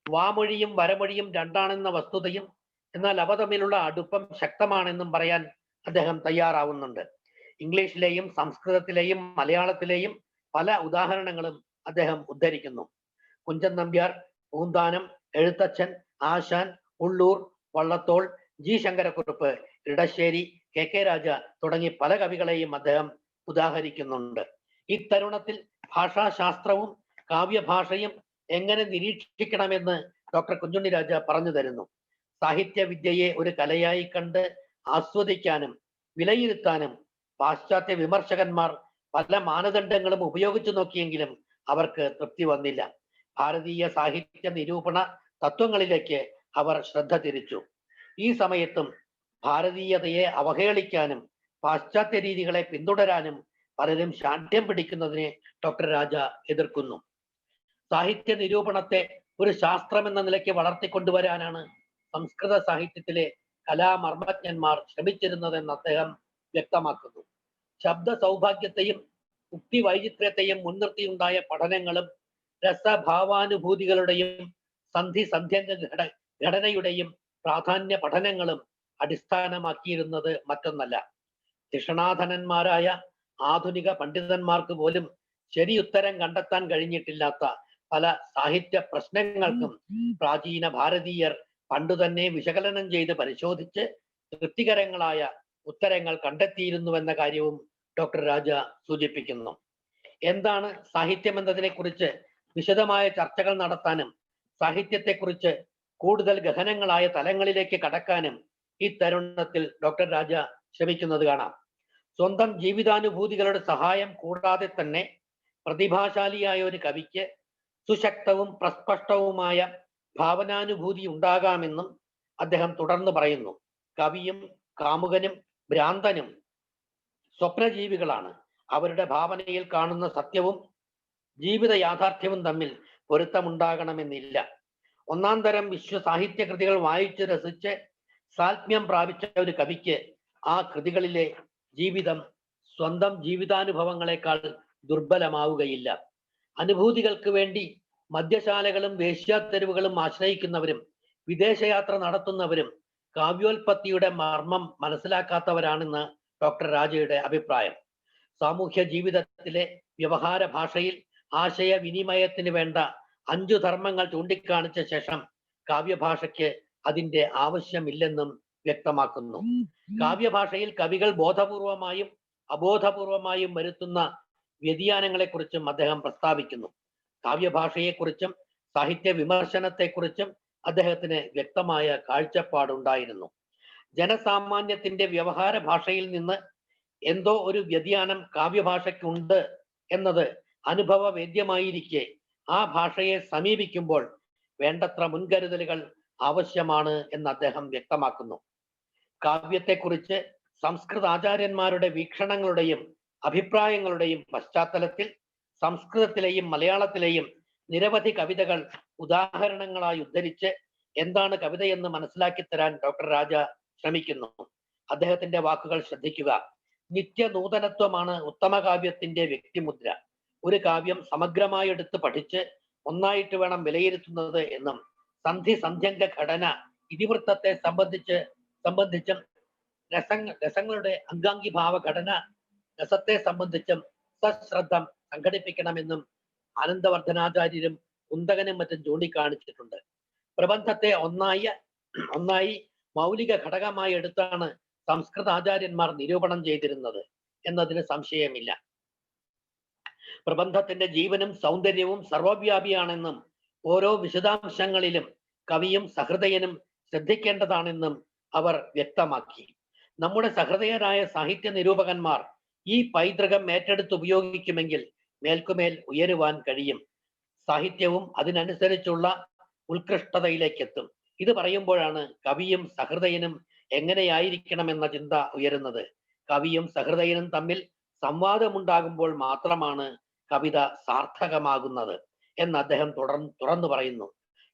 വാമൊഴിയും വരമൊഴിയും രണ്ടാണെന്ന വസ്തുതയും എന്നാൽ അവ തമ്മിലുള്ള അടുപ്പം ശക്തമാണെന്നും പറയാൻ അദ്ദേഹം തയ്യാറാവുന്നുണ്ട്. ഇംഗ്ലീഷിലെയും സംസ്കൃതത്തിലെയും മലയാളത്തിലെയും പല ഉദാഹരണങ്ങളും അദ്ദേഹം ഉദ്ധരിക്കുന്നു. കുഞ്ചൻ നമ്പ്യാർ, പൂന്താനം, എഴുത്തച്ഛൻ, ആശാൻ, ഉള്ളൂർ, വള്ളത്തോൾ, ജി ശങ്കരക്കുറുപ്പ്, ഇടശ്ശേരി, KK രാജ തുടങ്ങി പല കവികളെയും അദ്ദേഹം ഉദാഹരിക്കുന്നുണ്ട്. ഇത്തരുണത്തിൽ ഭാഷാശാസ്ത്രവും കാവ്യഭാഷയും എങ്ങനെ നിരീക്ഷിക്കണമെന്ന് ഡോക്ടർ കുഞ്ചുണ്ണി രാജ പറഞ്ഞു തരുന്നു. സാഹിത്യവിദ്യയെ ഒരു കലയായി കണ്ട് ആസ്വദിക്കാനും വിലയിരുത്താനും പാശ്ചാത്യ വിമർശകന്മാർ പല മാനദണ്ഡങ്ങളും ഉപയോഗിച്ചു നോക്കിയെങ്കിലും അവർക്ക് തൃപ്തി വന്നില്ല. ഭാരതീയ സാഹിത്യ നിരൂപണ തത്വങ്ങളിലേക്ക് അവർ ശ്രദ്ധ തിരിച്ചു. ഈ സമയത്തും ഭാരതീയതയെ അവഹേളിക്കാനും പാശ്ചാത്യ രീതികളെ പിന്തുടരാനും പലരും ശാഠ്യം പിടിക്കുന്നതിനെ ഡോക്ടർ രാജ എതിർക്കുന്നു. സാഹിത്യ നിരൂപണത്തെ ഒരു ശാസ്ത്രം എന്ന നിലയ്ക്ക് വളർത്തിക്കൊണ്ടുവരാനാണ് സംസ്കൃത സാഹിത്യത്തിലെ കലാമർമ്മജ്ഞന്മാർ ശ്രമിച്ചിരുന്നതെന്ന് അദ്ദേഹം വ്യക്തമാക്കുന്നു. ശബ്ദ സൗഭാഗ്യത്തെയും ഉക്തി വൈചിത്ര്യത്തെയും മുൻനിർത്തിയുണ്ടായ പഠനങ്ങളും രസഭാവാനുഭൂതികളുടെയും സന്ധി സന്ധ്യംഗ ഘടനയുടെയും പ്രാധാന്യ പഠനങ്ങളും അടിസ്ഥാനമാക്കിയിരുന്നത് മറ്റൊന്നല്ല. ധിഷണാധനന്മാരായ ആധുനിക പണ്ഡിതന്മാർക്ക് പോലും ശരിയുത്തരം കണ്ടെത്താൻ കഴിഞ്ഞിട്ടില്ലാത്ത പല സാഹിത്യ പ്രശ്നങ്ങൾക്കും പ്രാചീന ഭാരതീയർ പണ്ടുതന്നെ വിശകലനം ചെയ്ത് പരിശോധിച്ച് തൃപ്തികരങ്ങളായ ഉത്തരങ്ങൾ കണ്ടെത്തിയിരുന്നുവെന്ന കാര്യവും ഡോക്ടർ രാജ സൂചിപ്പിക്കുന്നു. എന്താണ് സാഹിത്യം എന്നതിനെ കുറിച്ച് വിശദമായ ചർച്ചകൾ നടത്താനും സാഹിത്യത്തെക്കുറിച്ച് കൂടുതൽ ഗഹനങ്ങളായ തലങ്ങളിലേക്ക് കടക്കാനും ഈ തരുണത്തിൽ ഡോക്ടർ രാജ ശ്രമിക്കുന്നത് കാണാം. സ്വന്തം ജീവിതാനുഭൂതികളുടെ സഹായം കൂടാതെ തന്നെ പ്രതിഭാശാലിയായ ഒരു കവിക്ക് സുശക്തവും പ്രസ്പഷ്ടവുമായ ഭാവനാനുഭൂതി ഉണ്ടാകാമെന്നും അദ്ദേഹം തുടർന്ന് പറയുന്നു. കവിയും കാമുകനും ഭ്രാന്തനും സ്വപ്നജീവികളാണ്. അവരുടെ ഭാവനയിൽ കാണുന്ന സത്യവും ജീവിത യാഥാർത്ഥ്യവും തമ്മിൽ പൊരുത്തമുണ്ടാകണമെന്നില്ല. ഒന്നാം തരം സാഹിത്യ കൃതികൾ വായിച്ച് രസിച്ച് സാത്മ്യം പ്രാപിച്ച ഒരു കവിക്ക് ആ കൃതികളിലെ ജീവിതം സ്വന്തം ജീവിതാനുഭവങ്ങളെക്കാൾ ദുർബലമാവുകയില്ല. അനുഭൂതികൾക്ക് വേണ്ടി മദ്യശാലകളും വേശ്യാത്തെരുവുകളും ആശ്രയിക്കുന്നവരും വിദേശയാത്ര നടത്തുന്നവരും കാവ്യോൽപത്തിയുടെ മർമ്മം മനസ്സിലാക്കാത്തവരാണെന്ന് ഡോക്ടർ രാജയുടെ അഭിപ്രായം. സാമൂഹ്യ ജീവിതത്തിലെ വ്യവഹാര ഭാഷയിൽ ആശയവിനിമയത്തിന് വേണ്ട 5 ധർമ്മങ്ങൾ ചൂണ്ടിക്കാണിച്ച ശേഷം കാവ്യഭാഷയ്ക്ക് അതിന്റെ ആവശ്യമില്ലെന്നും വ്യക്തമാക്കുന്നു. കാവ്യഭാഷയിൽ കവികൾ ബോധപൂർവമായും അബോധപൂർവമായും വരുത്തുന്ന വ്യതിയാനങ്ങളെക്കുറിച്ചും അദ്ദേഹം പ്രസ്താവിക്കുന്നു. കാവ്യഭാഷയെക്കുറിച്ചും സാഹിത്യ വിമർശനത്തെക്കുറിച്ചും അദ്ദേഹത്തിന് വ്യക്തമായ കാഴ്ചപ്പാടുണ്ടായിരുന്നു. ജനസാമാന്യത്തിന്റെ വ്യവഹാര ഭാഷയിൽ നിന്ന് എന്തോ ഒരു വ്യതിയാനം കാവ്യഭാഷയ്ക്കുണ്ട് എന്നത് അനുഭവവേദ്യമായിരിക്കെ ആ ഭാഷയെ സമീപിക്കുമ്പോൾ വേണ്ടത്ര മുൻകരുതലുകൾ ആവശ്യമാണ് എന്ന് അദ്ദേഹം വ്യക്തമാക്കുന്നു. കാവ്യത്തെക്കുറിച്ച് സംസ്കൃത ആചാര്യന്മാരുടെ വീക്ഷണങ്ങളുടെയും അഭിപ്രായങ്ങളുടെയും പശ്ചാത്തലത്തിൽ സംസ്കൃതത്തിലെയും മലയാളത്തിലെയും നിരവധി കവിതകൾ ഉദാഹരണങ്ങളായി ഉദ്ധരിച്ച് എന്താണ് കവിതയെന്ന് മനസ്സിലാക്കി തരാൻ ഡോക്ടർ രാജ ശ്രമിക്കുന്നു. അദ്ദേഹത്തിന്റെ വാക്കുകൾ ശ്രദ്ധിക്കുക. നിത്യനൂതനത്വമാണ് ഉത്തമ കാവ്യത്തിന്റെ വ്യക്തിമുദ്ര. ഒരു കാവ്യം സമഗ്രമായി എടുത്ത് പഠിച്ച് ഒന്നായിട്ട് വേണം വിലയിരുത്തുന്നത് എന്നും സന്ധി സന്ധ്യംഗ ഘടന ഇതിവൃത്തത്തെ സംബന്ധിച്ചും രസങ്ങളുടെ അംഗാംഗി ഭാവ ഘടന രസത്തെ സംബന്ധിച്ചും സശ്രദ്ധം സംഘടിപ്പിക്കണമെന്നും ആനന്ദവർദ്ധനാചാര്യരും കുന്തകനും മറ്റും ചൂണ്ടിക്കാണിച്ചിട്ടുണ്ട്. പ്രബന്ധത്തെ ഒന്നായി മൗലിക ഘടകമായി എടുത്താണ് സംസ്കൃത ആചാര്യന്മാർ നിരൂപണം ചെയ്തിരുന്നത് എന്നതിന് സംശയമില്ല. പ്രബന്ധത്തിന്റെ ജീവനും സൗന്ദര്യവും സർവവ്യാപിയാണെന്നും ഓരോ വിശദാംശങ്ങളിലും കവിയും സഹൃദയനും ശ്രദ്ധിക്കേണ്ടതാണെന്നും അവർ വ്യക്തമാക്കി. നമ്മുടെ സഹൃദയരായ സാഹിത്യ നിരൂപകന്മാർ ഈ പൈതൃകം ഏറ്റെടുത്ത് ഉപയോഗിക്കുമെങ്കിൽ മേൽക്കുമേൽ ഉയരുവാൻ കഴിയും. സാഹിത്യവും അതിനനുസരിച്ചുള്ള ഉത്കൃഷ്ടതയിലേക്ക് എത്തും. ഇത് പറയുമ്പോഴാണ് കവിയും സഹൃദയനും എങ്ങനെയായിരിക്കണമെന്ന ചിന്ത ഉയരുന്നത്. കവിയും സഹൃദയനും തമ്മിൽ സംവാദമുണ്ടാകുമ്പോൾ മാത്രമാണ് കവിത സാർത്ഥകമാകുന്നത് എന്ന് അദ്ദേഹം തുറന്നു പറയുന്നു.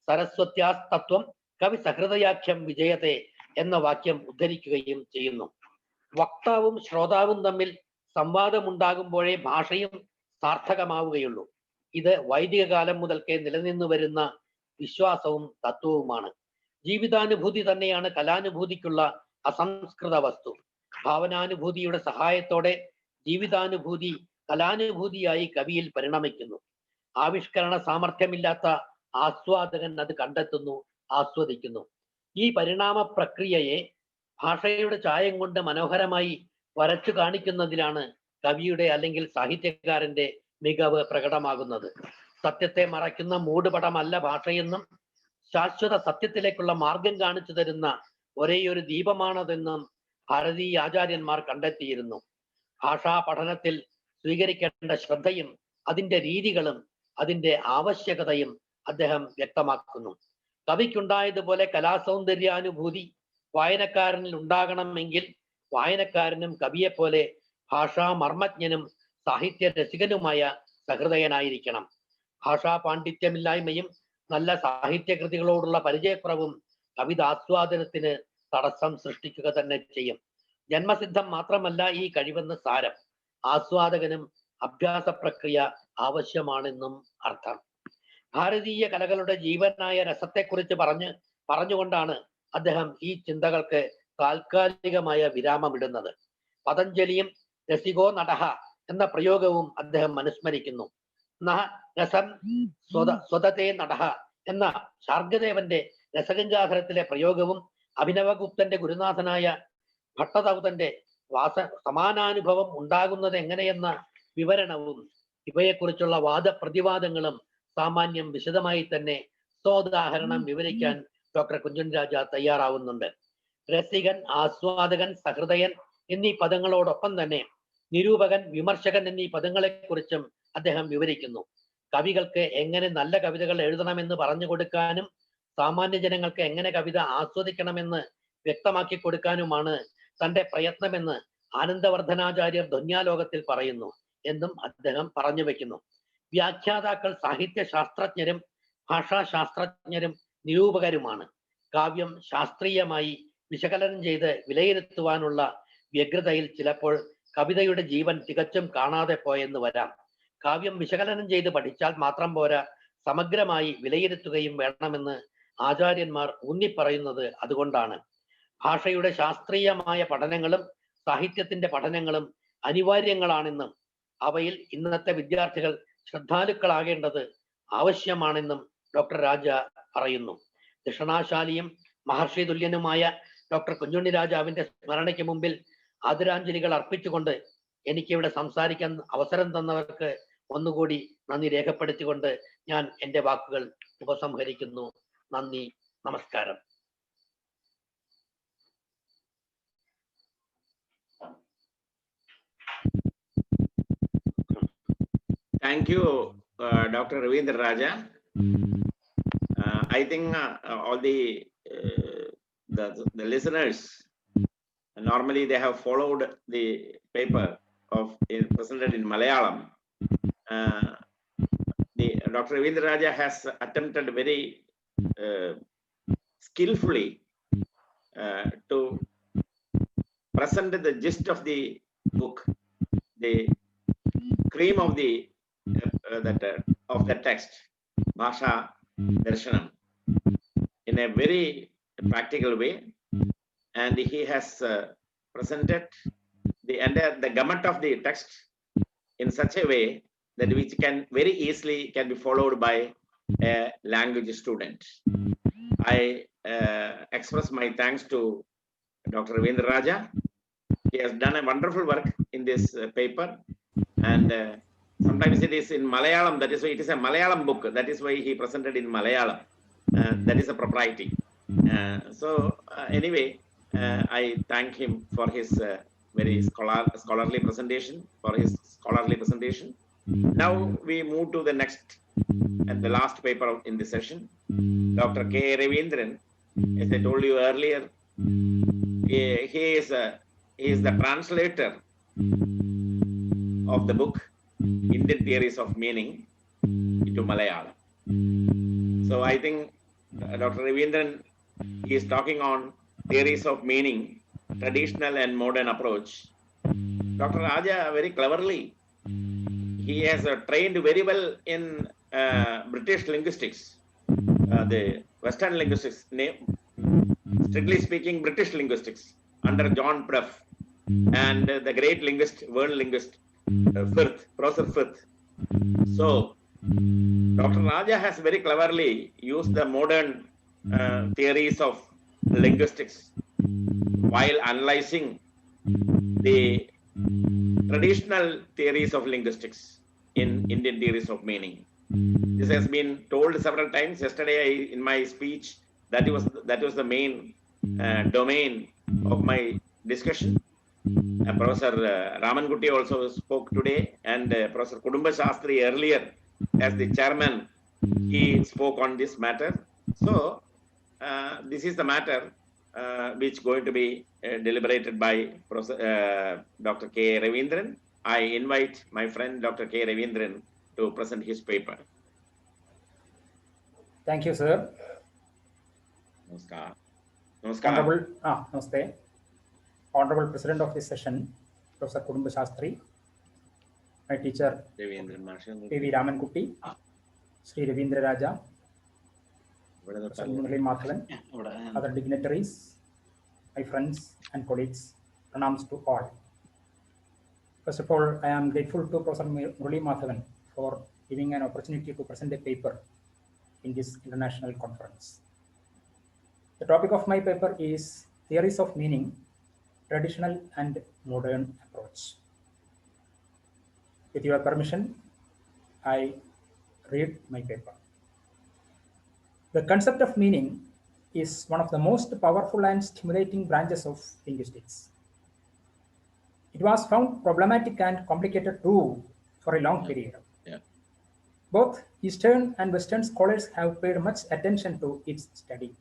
സരസ്വത്യാസ്തത്വം കവി സഹൃദയാഖ്യം വിജയത്തെ എന്ന വാക്യം ഉദ്ധരിക്കുകയും ചെയ്യുന്നു. വക്താവും ശ്രോതാവും തമ്മിൽ സംവാദമുണ്ടാകുമ്പോഴേ ഭാഷയും സാർത്ഥകമാവുകയുള്ളൂ. ഇത് വൈദിക കാലം മുതൽക്കേ നിലനിന്നു വരുന്ന വിശ്വാസവും തത്വവുമാണ്. ജീവിതാനുഭൂതി തന്നെയാണ് കലാനുഭൂതിക്കുള്ള അസംസ്കൃത വസ്തു. ഭാവനാനുഭൂതിയുടെ സഹായത്തോടെ ജീവിതാനുഭൂതി കലാനുഭൂതിയായി കവിയിൽ പരിണമിക്കുന്നു. ആവിഷ്കരണ സാമർഥ്യമില്ലാത്ത ആസ്വാദകൻ അത് കണ്ടെത്തുന്നു, ആസ്വദിക്കുന്നു. ഈ പരിണാമ പ്രക്രിയയെ ഭാഷയുടെ ചായം കൊണ്ട് മനോഹരമായി വരച്ചു കാണിക്കുന്നതിലാണ് കവിയുടെ അല്ലെങ്കിൽ സാഹിത്യകാരന്റെ മികവ് പ്രകടമാകുന്നത്. സത്യത്തെ മറയ്ക്കുന്ന മൂടുപടമല്ല ഭാഷയെന്നും ശാശ്വത സത്യത്തിലേക്കുള്ള മാർഗം കാണിച്ചു തരുന്ന ഒരേയൊരു ദീപമാണതെന്നും ഭാരതീയ ആചാര്യന്മാർ കണ്ടെത്തിയിരുന്നു. ഭാഷാ പഠനത്തിൽ സ്വീകരിക്കേണ്ട ശ്രദ്ധയും അതിൻ്റെ രീതികളും അതിൻ്റെ ആവശ്യകതയും അദ്ദേഹം വ്യക്തമാക്കുന്നു. കവിക്കുണ്ടായതുപോലെ കലാസൗന്ദര്യാനുഭൂതി വായനക്കാരനിൽ ഉണ്ടാകണമെങ്കിൽ വായനക്കാരനും കവിയെപ്പോലെ ഭാഷാ മർമ്മജ്ഞനും സാഹിത്യ രസികനുമായ സഹൃദയനായിരിക്കണം. ഭാഷാ പാണ്ഡിത്യമില്ലായ്മയും നല്ല സാഹിത്യകൃതികളോടുള്ള പരിചയക്കുറവും കവിതാസ്വാദനത്തിന് തടസ്സം സൃഷ്ടിക്കുക തന്നെ ചെയ്യും. ജന്മസിദ്ധം മാത്രമല്ല ഈ കഴിവെന്ന് സാരം. ആസ്വാദകനും അഭ്യാസ പ്രക്രിയ ആവശ്യമാണെന്നും അർത്ഥം. ഭാരതീയ കലകളുടെ ജീവനായ രസത്തെക്കുറിച്ച് പറഞ്ഞുകൊണ്ടാണ് അദ്ദേഹം ഈ ചിന്തകൾക്ക് താൽക്കാലികമായ വിരാമമിടുന്നത്. പതഞ്ജലിയും രസികോ നടഹ എന്ന പ്രയോഗവും അദ്ദേഹം അനുസ്മരിക്കുന്നു. രസം സ്വതതേ നടഹ എന്ന ശാർഗദേവന്റെ രസഗംഗാധരത്തിലെ പ്രയോഗവും അഭിനവഗുപ്തന്റെ ഗുരുനാഥനായ ഭട്ടതൗതന്റെ സമാനാനുഭവം ഉണ്ടാകുന്നത് എങ്ങനെയെന്ന വിവരണവും ഇവയെക്കുറിച്ചുള്ള വാദപ്രതിവാദങ്ങളും സാമാന്യം വിശദമായി തന്നെ സ്വോദാഹരണം വിവരിക്കാൻ ഡോക്ടർ കുഞ്ചൻ രാജ തയ്യാറാവുന്നുണ്ട്. രസികൻ, ആസ്വാദകൻ, സഹൃദയൻ എന്നീ പദങ്ങളോടൊപ്പം തന്നെ നിരൂപകൻ, വിമർശകൻ എന്നീ പദങ്ങളെക്കുറിച്ചും അദ്ദേഹം വിവരിക്കുന്നു. കവികൾക്ക് എങ്ങനെ നല്ല കവിതകൾ എഴുതണമെന്ന് പറഞ്ഞു കൊടുക്കാനും സാമാന്യ ജനങ്ങൾക്ക് എങ്ങനെ കവിത ആസ്വദിക്കണമെന്ന് വ്യക്തമാക്കി കൊടുക്കാനുമാണ് തന്റെ പ്രയത്നമെന്ന് ആനന്ദവർദ്ധനാചാര്യർ ധ്വന്യാലോകത്തിൽ പറയുന്നു എന്നും അദ്ദേഹം പറഞ്ഞു വെക്കുന്നു. വ്യാഖ്യാതാക്കൾ സാഹിത്യ ശാസ്ത്രജ്ഞരും ഭാഷാശാസ്ത്രജ്ഞരും നിരൂപകരുമാണ്. കാവ്യം ശാസ്ത്രീയമായി വിശകലനം ചെയ്ത് വിലയിരുത്തുവാനുള്ള വ്യഗ്രതയിൽ ചിലപ്പോൾ കവിതയുടെ ജീവൻ തികച്ചും കാണാതെ പോയെന്ന് വരാം. കാവ്യം വിശകലനം ചെയ്ത് പഠിച്ചാൽ മാത്രം പോരാ, സമഗ്രമായി വിലയിരുത്തുകയും വേണമെന്ന് ആചാര്യന്മാർ ഊന്നിപ്പറയുന്നത് അതുകൊണ്ടാണ്. ഭാഷയുടെ ശാസ്ത്രീയമായ പഠനങ്ങളും സാഹിത്യത്തിന്റെ പഠനങ്ങളും അനിവാര്യങ്ങളാണെന്നും അവയിൽ ഇന്നത്തെ വിദ്യാർത്ഥികൾ ശ്രദ്ധാലുക്കളാകേണ്ടത് ആവശ്യമാണെന്നും ഡോക്ടർ രാജ പറയുന്നു. ദക്ഷിണാശാലിയും മഹർഷി തുല്യനുമായ ഡോക്ടർ കുഞ്ഞുണ്ണി രാജാവിന്റെ സ്മരണയ്ക്ക് മുമ്പിൽ ആദരാഞ്ജലികൾ അർപ്പിച്ചുകൊണ്ട് എനിക്കിവിടെ സംസാരിക്കാൻ അവസരം തന്നവർക്ക് ഒന്നുകൂടി നന്ദി രേഖപ്പെടുത്തിക്കൊണ്ട് ഞാൻ എൻ്റെ വാക്കുകൾ ഉപസംഹരിക്കുന്നു. നന്ദി, നമസ്കാരം. Thank you, Dr. Ravindra Raja. I think all the listeners, normally they have followed the paper presented in Malayalam. Dr. Ravindra Raja has attempted very skillfully to present the gist of the book, the cream of the text, Bhashadarsanam, in a very practical way, and he has presented the gamut of the text in such a way that which can very easily can be followed by a language student. I express my thanks to Dr. Ravindra Raja. He has done a wonderful work in this paper, and sometimes it is in Malayalam. That is why it is a Malayalam book. That is why he presented in Malayalam. That is a propriety. Anyway, I thank him for his very scholarly presentation. Now we move to the next and the last paper in this session. Dr. K. Ravindran, as I told you earlier, he is the translator of the book Indian Theories of Meaning into Malayalam. So I think Dr. Ravindran is talking on theories of meaning, traditional and modern approach. Dr. Raja very cleverly, he has trained very well in British linguistics, the Western linguistics, strictly speaking British linguistics under John Pruff, and the great linguist, world linguist, Professor Firth. So Dr. Raja has very cleverly used the modern theories of linguistics while analyzing the traditional theories of linguistics in Indian Theories of Meaning. This has been told several times. Yesterday in my speech, that was the main domain of my discussion. Professor RAMANKUTTY also spoke today, and Professor KUTUMBA earlier as the chairman, he spoke on this matter. So this is the matter which going to be deliberated by Dr. K. Ravindran. I invite my friend Dr. K. Ravindran to present his paper. Thank you, sir. Namaskar. Namaste. Honorable President of this session, Professor Kuttumba Shastri, my teacher, P.V. Ramankutty, Sri Ravindra Raja, Professor Madhavan, other dignitaries, my friends and colleagues, pranams to all. First of all, I am grateful to Professor Murali Madhavan for giving an opportunity to present a paper in this international conference. The topic of my paper is Theories of Meaning, traditional and modern approach. With your permission, I read my paper. The concept of meaning is one of the most powerful and stimulating branches of linguistics. It was found problematic and complicated too for a long period. Yeah. Both Eastern and Western scholars have paid much attention to its study.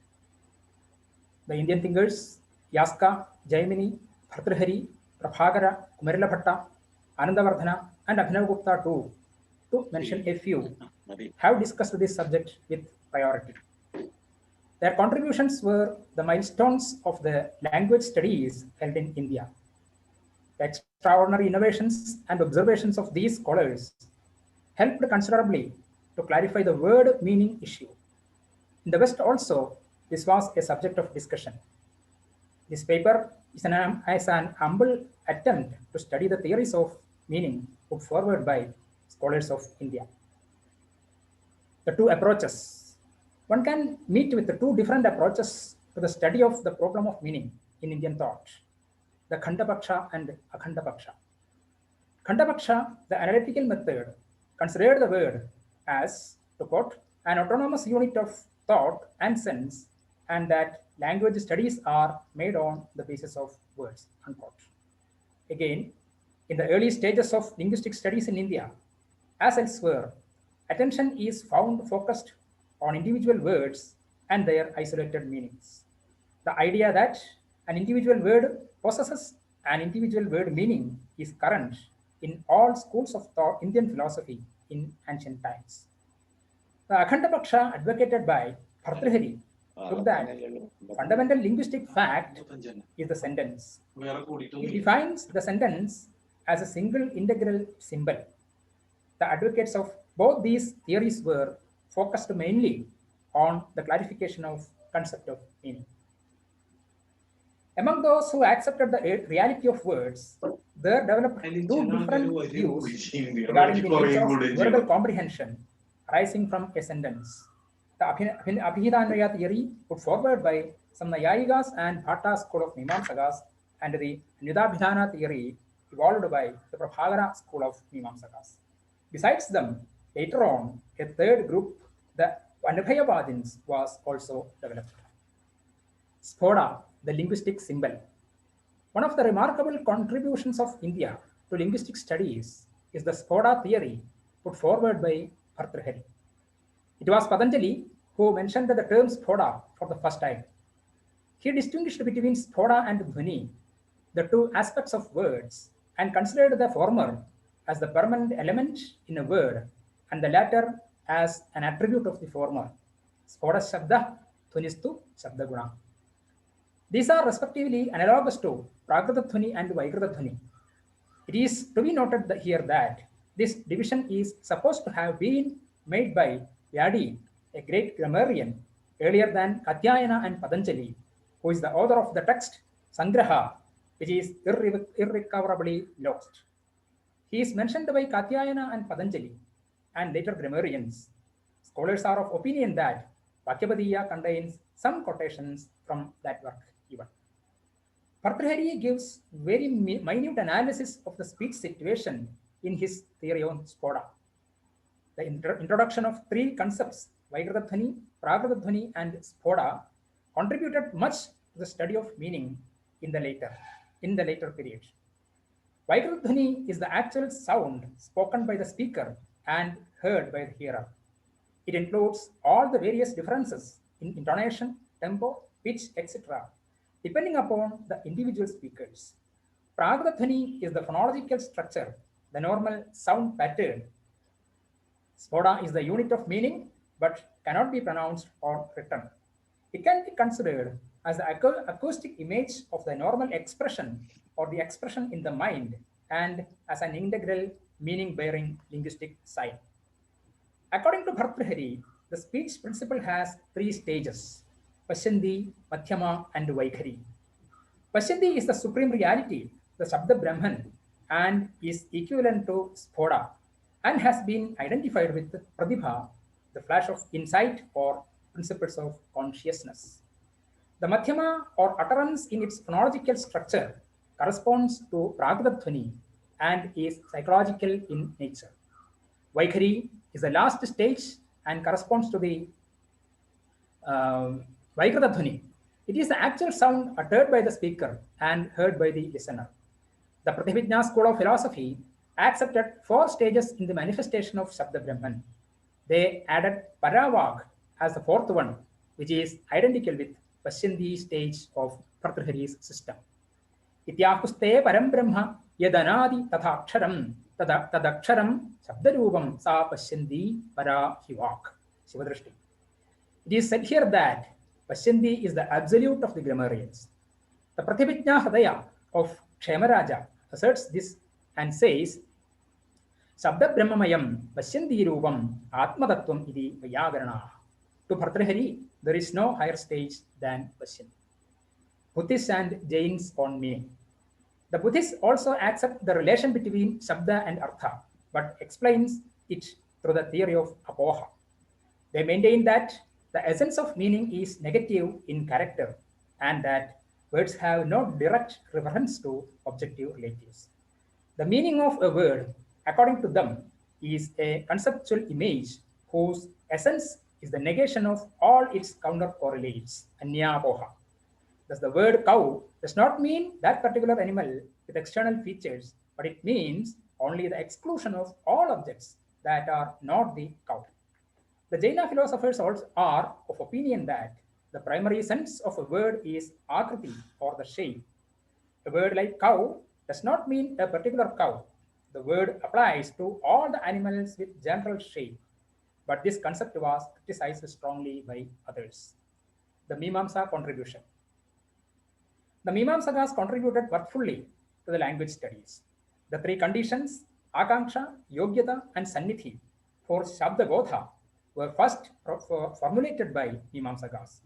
The Indian thinkers Yaska, Jaimini, Bhartrhari, Prabhakara, Kumarila Anandavardhana, and Abhinavgupta too, to mention a few, have discussed this subject with priority. Their contributions were the milestones of the language studies held in India. The extraordinary innovations and observations of these scholars helped considerably to clarify the word meaning issue. In the West also, this was a subject of discussion. This paper is an humble attempt to study the theories of meaning put forward by scholars of India. The two approaches. One can meet with the two different approaches to the study of the problem of meaning in Indian thought, the Khandapaksha and Akhandapaksha. Khandapaksha, the analytical method, considered the word as, to quote, an autonomous unit of thought and sense, and that language studies are made on the basis of words, unquote. Again, in the early stages of linguistic studies in India, as elsewhere, attention is found focused on individual words and their isolated meanings. The idea that an individual word possesses an individual word meaning is current in all schools of thought Indian philosophy in ancient times. The Akhandapaksha advocated by Bhartrhari took that fundamental linguistic fact is the sentence. He defines the sentence as a single integral symbol. The advocates of both these theories were focused mainly on the clarification of concept of meaning. Among those who accepted the reality of words, there developed two different views regarding the nature of verbal comprehension arising from a sentence. The Abhinaya theory put forward by some Nayayikas and Bhatta school of Mimamsakas, and the Nidabhidhana theory evolved by the Prabhakara school of Mimamsakas. Besides them, later on, a third group, the Anubhayavadins, was also developed. Sphota, the linguistic symbol. One of the remarkable contributions of India to linguistic studies is the Sphota theory put forward by Bhartrhari. It was Patanjali who mentioned the term Sphota for the first time. He distinguished between Sphota and Dhvani, the two aspects of words, and considered the former as the permanent element in a word and the latter as an attribute of the former. Sphota Shabda, Dhvanistu Shabda Guna. These are respectively analogous to Prakrita Dhvani and Vaikrita Dhvani. It is to be noted here that this division is supposed to have been made by Vyadi, a great grammarian, earlier than Katyayana and Patanjali, who is the author of the text Sangraha, which is irrecoverably lost. He is mentioned by Katyayana and Patanjali and later grammarians. Scholars are of opinion that Vakyapadiya contains some quotations from that work even. Bhartrhari gives very minute analysis of the speech situation in his theory on Sphota. The introduction of three concepts, Vaikrita Dhvani, Prakrita Dhvani, and Sphota, contributed much to the study of meaning in the later period. Vaikrita Dhvani is the actual sound spoken by the speaker and heard by the hearer. It includes all the various differences in intonation, tempo, pitch, etc., depending upon the individual speakers. Prakrita Dhvani is the phonological structure, the normal sound pattern. Sphota is the unit of meaning, but cannot be pronounced or written. It can be considered as the acoustic image of the normal expression or the expression in the mind, and as an integral meaning-bearing linguistic sign. According to Bhartrhari, the speech principle has three stages: Pasyanti, Madhyama, and Vaikhari. Pasyanti is the supreme reality, the Shabda Brahman, and is equivalent to Sphota, and has been identified with Pratibha, the flash of insight or principles of consciousness. The Madhyama, or utterance in its phonological structure, corresponds to Prakritadhvani and is psychological in nature. Vaikhari is the last stage and corresponds to the Vaikritadhvani. It is the actual sound uttered by the speaker and heard by the listener. The Pratibhijna school of philosophy accepted 4 stages in the manifestation of Shabda Brahman. They added Paravag as the 4th one, which is identical with Pashyandi stage of Bhartrihari's system. Ityakuste param brahma yadanadi tathaksharam tadaksharam Shabdarupam sa Pashyandi para hivak. Shivadrishti. It is said here that Pashyandi is the absolute of the grammarians. The Pratibhijna Hridaya of Kshemaraja asserts this and says, Shabda Brahmamayam Pashyandi Rupam Atmadattvam iti Vyagarana. To Bhartrihari, there is no higher stage than Pashyandi. Buddhists and Jains on meaning. The Buddhists also accept the relation between Shabda and Artha, but explains it through the theory of Apoha. They maintain that the essence of meaning is negative in character and that words have no direct reference to objective relatives. The meaning of a word, according to them, is a conceptual image whose essence is the negation of all its counter correlates, Anyapoha. Thus, the word cow does not mean that particular animal with external features, but it means only the exclusion of all objects that are not the cow. The Jaina philosophers also are of opinion that the primary sense of a word is akriti or the shape. A word like cow does not mean a particular cow. The word applies to all the animals with general shape, but this concept was criticized strongly by others. The Mimamsa contribution. The Mimamsakas contributed worthfully to the language studies. The 3 conditions, Akanksha, Yogyata, and Sannidhi, for Shabda Bodha were first formulated by Mimamsakas.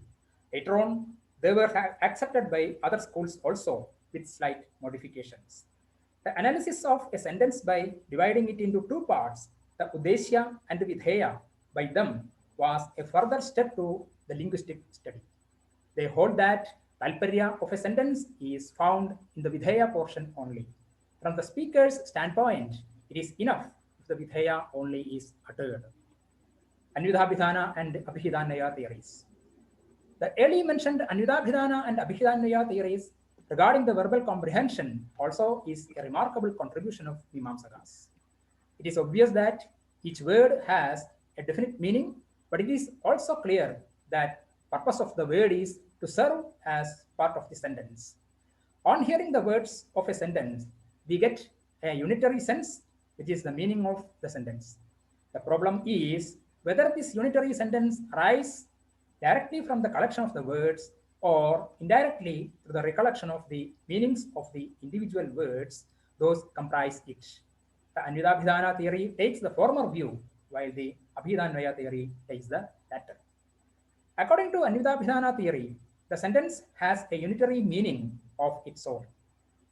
Later on, they were accepted by other schools also with slight modifications. The analysis of a sentence by dividing it into 2 parts, the Uddeshya and the Vidheya, by them was a further step to the linguistic study. They hold that Talparya of a sentence is found in the Vidheya portion only. From the speaker's standpoint, it is enough if the Vidheya only is uttered. Anvidabhidhana and Abhidhanaya theories. The early mentioned Anvidabhidhana and Abhidhanaya theories regarding the verbal comprehension also is a remarkable contribution of Mimamsakas. It is obvious that each word has a definite meaning, but it is also clear that purpose of the word is to serve as part of the sentence. On hearing the words of a sentence, we get a unitary sense, which is the meaning of the sentence. The problem is whether this unitary sentence arises directly from the collection of the words or indirectly through the recollection of the meanings of the individual words, those comprise it. The Anvidabhidhana theory takes the former view, while the Abhidhanaya theory takes the latter. According to Anvidabhidhana theory, the sentence has a unitary meaning of its own.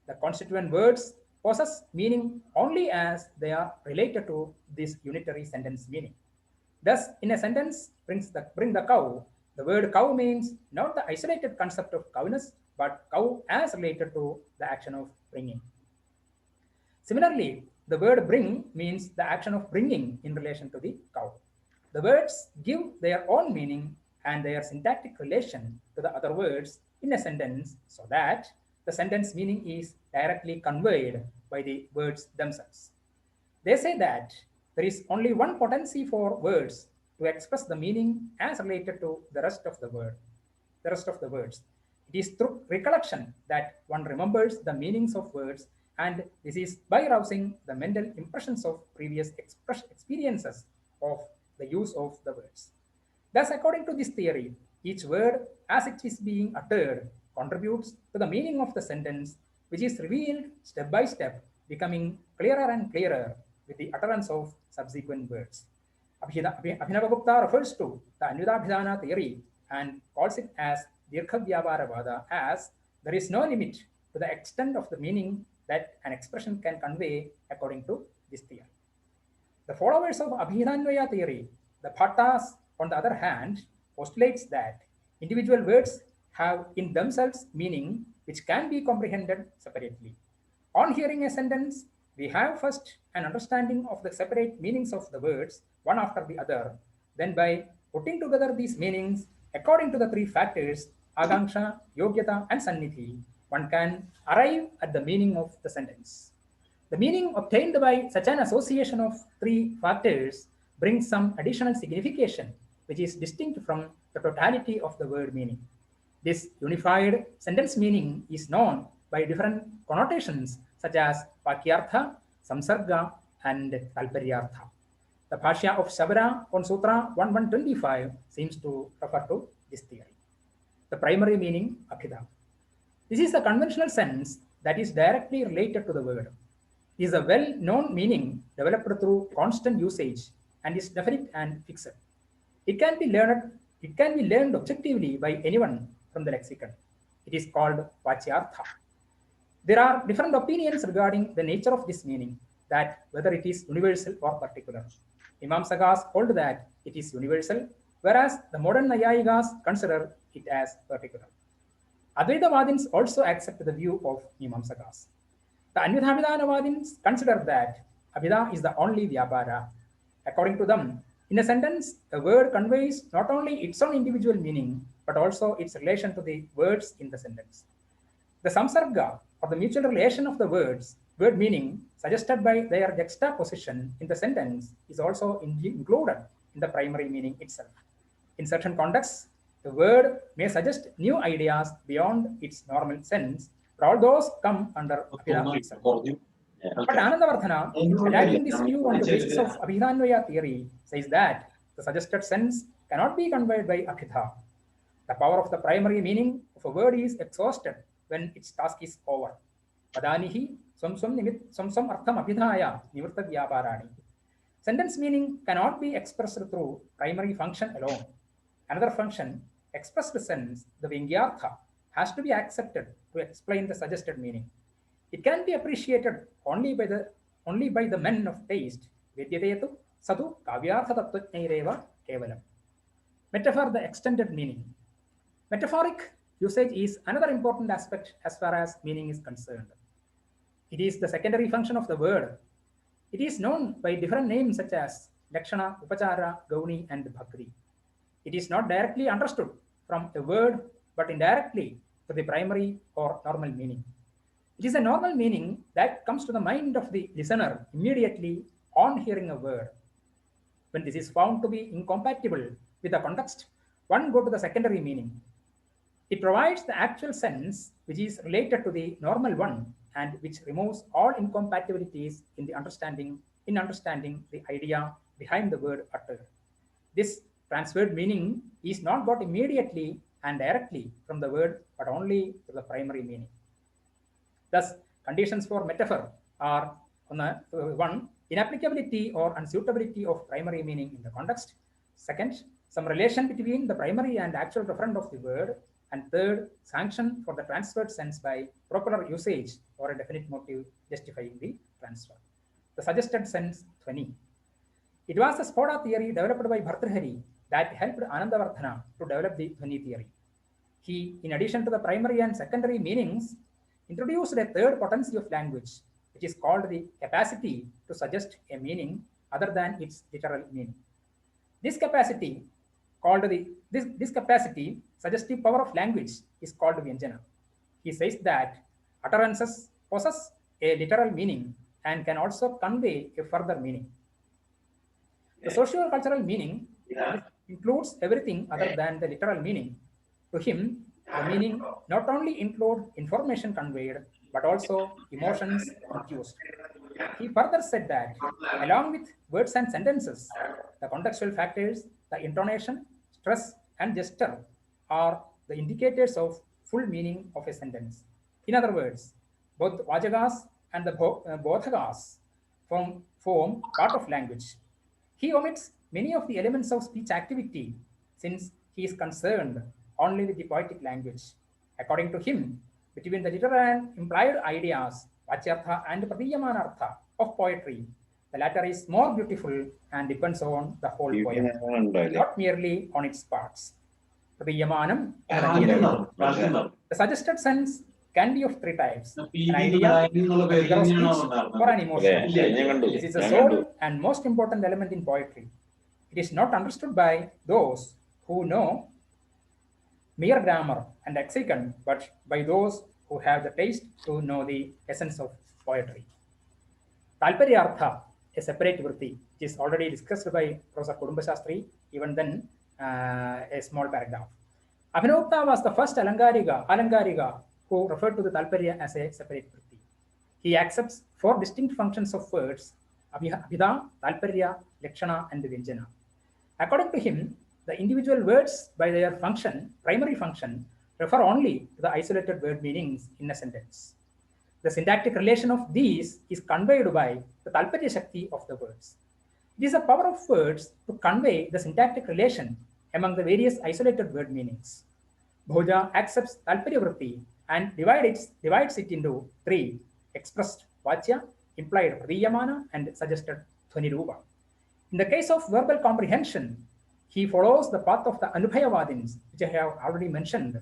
The constituent words possess meaning only as they are related to this unitary sentence meaning. Thus, in a sentence, bring the cow, the word cow means not the isolated concept of cowness, but cow as related to the action of bringing. Similarly, the word bring means the action of bringing in relation to the cow. The words give their own meaning and their syntactic relation to the other words in a sentence so that the sentence meaning is directly conveyed by the words themselves. They say that there is only one potency for words to express the meaning as related to the rest of the words. It is through recollection that one remembers the meanings of words, and this is by arousing the mental impressions of previous experiences of the use of the words. Thus, according to this theory, each word as it is being uttered contributes to the meaning of the sentence, which is revealed step by step, becoming clearer and clearer with the utterance of subsequent words. Abhinavagupta refers to the Anvidabhidhana theory and calls it as Dirghavyavaravada, as there is no limit to the extent of the meaning that an expression can convey according to this theory. The followers of Abhidhanvaya theory, the Bhattas, on the other hand, postulates that individual words have in themselves meaning which can be comprehended separately. On hearing a sentence, we have first an understanding of the separate meanings of the words, one after the other. Then by putting together these meanings according to the three factors, Aganksha, Yogyata, and Sannidhi, one can arrive at the meaning of the sentence. The meaning obtained by such an association of three factors brings some additional signification, which is distinct from the totality of the word meaning. This unified sentence meaning is known by different connotations such as Vakyartha, Samsarga, and Talparyartha. The Bhashya of Sabara on Sutra 1125 seems to refer to this theory. The primary meaning, Abhida. This is the conventional sense that is directly related to the word. It is a well-known meaning developed through constant usage and is definite and fixed. It can be learned objectively by anyone from the lexicon. It is called Vachyartha. There are different opinions regarding the nature of this meaning, that whether it is universal or particular. Mimamsakas hold that it is universal, whereas the modern Nayayikas consider it as particular. Advaitavadins also accept the view of Mimamsakas. The Anyuthamidhanavadins consider that Abhida is the only Vyapara. According to them, in a sentence, a word conveys not only its own individual meaning, but also its relation to the words in the sentence. The samsarga, or the mutual relation of the words, word meaning, suggested by their juxtaposition in the sentence, is also included in the primary meaning itself. In certain contexts, the word may suggest new ideas beyond its normal sense, but all those come under Abhida itself. But Anandavardhana, attacking this view on the basis of Abhidanvaya theory, says that the suggested sense cannot be conveyed by Abhida. The power of the primary meaning of a word is exhausted when its task is over. Padanihi swam artham abhidhaya nivritta vyaparani. Sentence meaning cannot be expressed through primary function alone. Another function, expressed sense, the Vingyartha, has to be accepted to explain the suggested meaning. It can be appreciated only by the men of taste. Vidyatetu sadu kavyartha tattvajnaireva kevalam. Metaphor, the extended meaning. Metaphoric usage is another important aspect as far as meaning is concerned. It is the secondary function of the word. It is known by different names such as Lakshana, Upachara, Gauni, and Bhakri. It is not directly understood from a word, but indirectly to the primary or normal meaning. It is a normal meaning that comes to the mind of the listener immediately on hearing a word. When this is found to be incompatible with the context, one goes to the secondary meaning. It provides the actual sense which is related to the normal one and which removes all incompatibilities in understanding the idea behind the word uttered. This transferred meaning is not got immediately and directly from the word, but only to the primary meaning. Thus, conditions for metaphor are one, inapplicability or unsuitability of primary meaning in the context. Second, some relation between the primary and actual referent of the word. And third, sanction for the transferred sense by proper usage or a definite motive justifying the transfer. The suggested sense, Dhvani. It was the Sphota theory developed by Bhartrhari that helped Anandavardhana to develop the Dhvani theory. He, in addition to the primary and secondary meanings, introduced a third potency of language, which is called the capacity to suggest a meaning other than its literal meaning. This capacity, suggestive power of language, is called Vyanjana. He says that utterances possess a literal meaning and can also convey a further meaning. The socio-cultural meaning includes everything other than the literal meaning. To him, the meaning not only includes information conveyed, but also emotions infused. He further said that, along with words and sentences, the contextual factors, the intonation, stress, and gesture are the indicators of full meaning of a sentence. In other words, both Vajagas and the Bodhagas form part of language. He omits many of the elements of speech activity since he is concerned only with the poetic language. According to him, between the literal and implied ideas, Vachyartha and Pratiyamanartha of poetry, the latter is more beautiful and depends on the whole poem, not merely on its parts. Pratiyamanam. The suggested sense can be of three types: an PD idea, a figure of speech, or an emotion. Yeah. This is the sole and most important element in poetry. It is not understood by those who know mere grammar and lexicon, but by those who have the taste to know the essence of poetry. Talparyartha, a separate vritti, which is already discussed by Professor KUTUMBA Shastri, even then a small paragraph. Abhinavakta was the first Alangariga who referred to the Talparya as a separate vritti. He accepts four distinct functions of words: Abhida, Talparya, Lakshana, and Vyanjana. According to him, the individual words by their function, primary function, refer only to the isolated word meanings in a sentence. The syntactic relation of these is conveyed by the Talparya Shakti of the words. It is the power of words to convey the syntactic relation among the various isolated word meanings. Bhoja accepts Talparya Vritti and divides it into three: expressed Vachya, implied Pradiyamana, and suggested Dhvani. In the case of verbal comprehension, he follows the path of the Anubhayavadins, which I have already mentioned,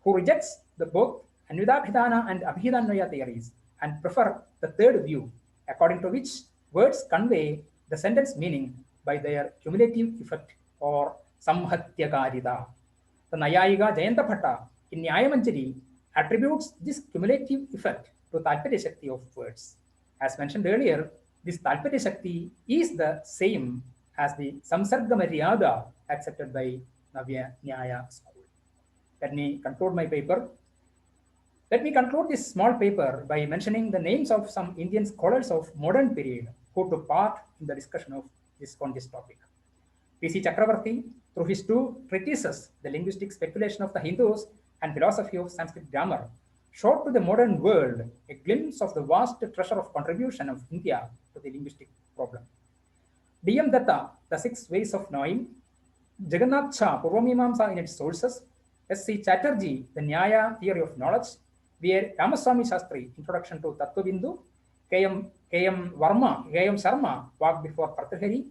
who rejects the both Anvidabhidana and Abhidhanvaya theories and prefer the third view, according to which words convey the sentence meaning by their cumulative effect or Samhatyakarida. The Nayayiga Jayanta Bhatta in Nyayamanjari attributes this cumulative effect to Talparya Shakti of words. As mentioned earlier, this Talparya Shakti is the same as the Samsarga Maryada accepted by Navya Nyaya school. Let me conclude my paper. Let me conclude this small paper by mentioning the names of some Indian scholars of modern period who took part in the discussion of on this topic. P.C. Chakravarti, through his two treatises, The Linguistic Speculation of the Hindus and Philosophy of Sanskrit Grammar, showed to the modern world a glimpse of the vast treasure of contribution of India to the linguistic problem. D.M. Datta, The Six Ways of Knowing, Jagannath Shah, Purvamimamsa in its sources, S.C. Chatterjee, The Nyaya Theory of Knowledge, V.A. Ramaswamy Shastri, Introduction to Tattvabindu, K.M. Sharma, Walk Before Pratyahari,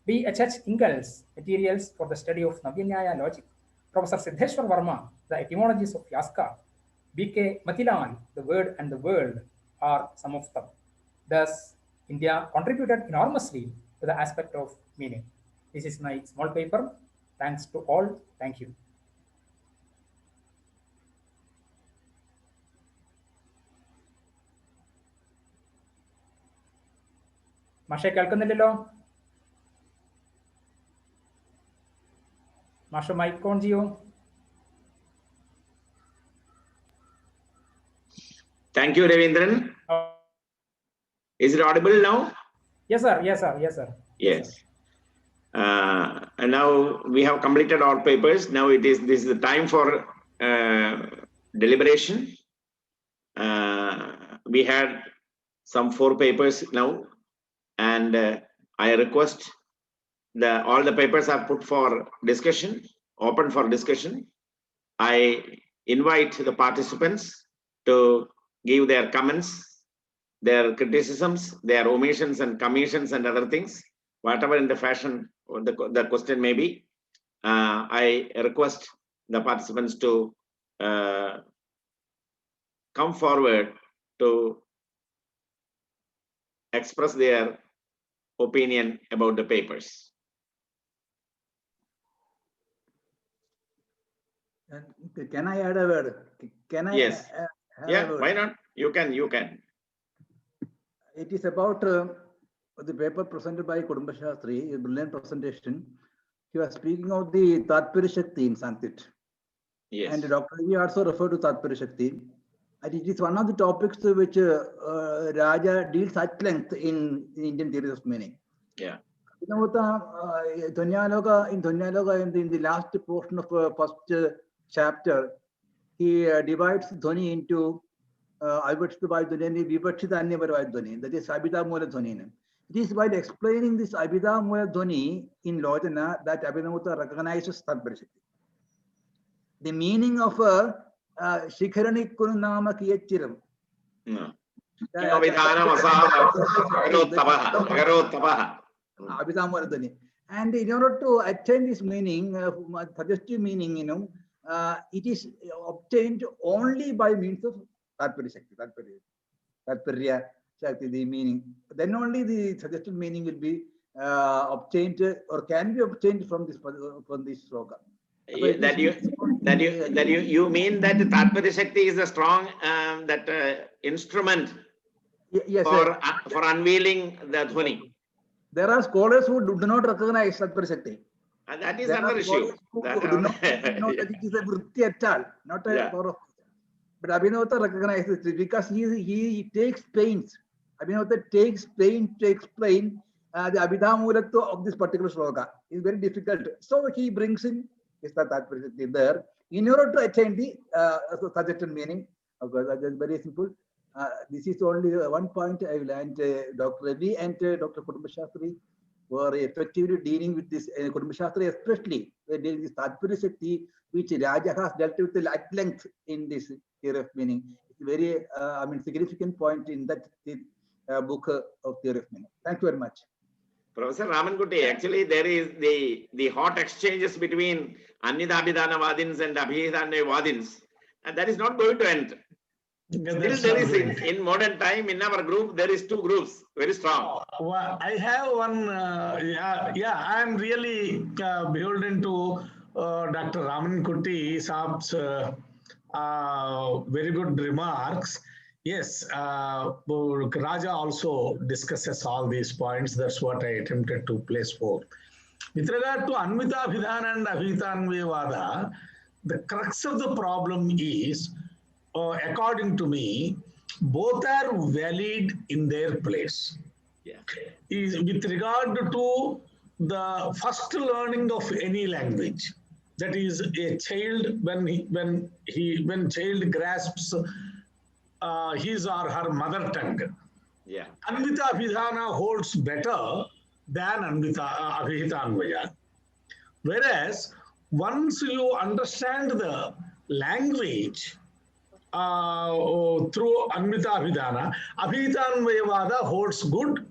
B.H.H. Ingalls, Materials for the Study of Navya Nyaya Logic, Professor Siddheshwar Verma, The Etymologies of Yaska, B.K. Matilal, The Word and the World are some of them. Thus, India contributed enormously to the aspect of meaning. This is my small paper. Thanks to all. Thank you. മാഷെ കേൾക്കുന്നില്ലല്ലോ? മാഷ് mic on ചെയ്യൂ. Thank you, Ravindran. Is it audible now? Yes, sir. Yes, sir. Yes, sir. Yes. And now we have completed our papers. Now this is the time for deliberation. We had some 4 papers now, and I request all the papers are put for discussion, open for discussion. I invite the participants to give their comments, their criticisms, their omissions and commissions and other things, whatever in the fashion the question may be. I request the participants to come forward to express their opinion about the papers. Can I add a word? Can I? Yes. Yeah, why not? You can. It is about the paper presented by KUTUMBA Shastri, a brilliant presentation. He was speaking of the Tatparya Shakti in Sanskrit. Yes. And Dr. V also referred to Tatparya Shakti. And it is one of the topics which Raja deals at length in Indian theories of meaning. Yeah. You know, in Dhvanyaloka, in the last portion of first chapter, he divides Dhvani into Avivakshita Dhvani and Vivakshita Anyavarvaya Dhvani, that is Abhida Mula Dhvani. It is while explaining this Abhida Mula Dhvani in Lojana that Abhinavata recognizes Tatparya Shakti. The meaning of Shikharani Kununama Kiyachiram. And in order to attain this meaning, suggestive meaning, it is obtained only by means of Tatparya Shakti, the meaning. Then only the suggested meaning will be obtained or can be obtained from this sloka. That you mean that Tatparya Shakti is a strong instrument for unveiling the Dhvani. There are scholars who do not recognize Tatparya Shakti. And that is another issue. Who do not know that it is a vritti at all, not a power of. But Abhinavata recognizes it because he takes pains. Abhinavata takes pains to explain the Abhidhamulatva of this particular sloka. It's very difficult. So he brings in is the Tatparya Shakti there in order to attain the suggested meaning. Of course, that is very simple. This is only one point I will and Dr. Ravi and Dr. KUTUMBA Shastri were effectively dealing with this. KUTUMBA Shastri especially were dealing with Tatparya Shakti, which Raja has dealt with at length in this theory of meaning. It's a very significant point in that book of theory of meaning. Thank you very much. Professor Ramankutty, actually there is the hot exchanges between Annidabhidhana Vadins and Abhidhana Vadins, and that is not going to end. Still there is in modern time in our group there is two groups very strong. Well, I have one. I am really beholden to Dr. Ramankutty Saab's very good remarks. Yes, Raja also discusses all these points. That's what I attempted to place forth. With regard to Anvita Abhidhana and Abhitanvayavada, the crux of the problem is, according to me, both are valid in their place. Yeah. With regard to the first learning of any language, that is a child when child grasps his or her mother tongue. Yeah. Anvita Abhidhana holds better than Anvita Abhitanvaya. Whereas once you understand the language through Anvita Abhidhana, Abhitanvayavada holds good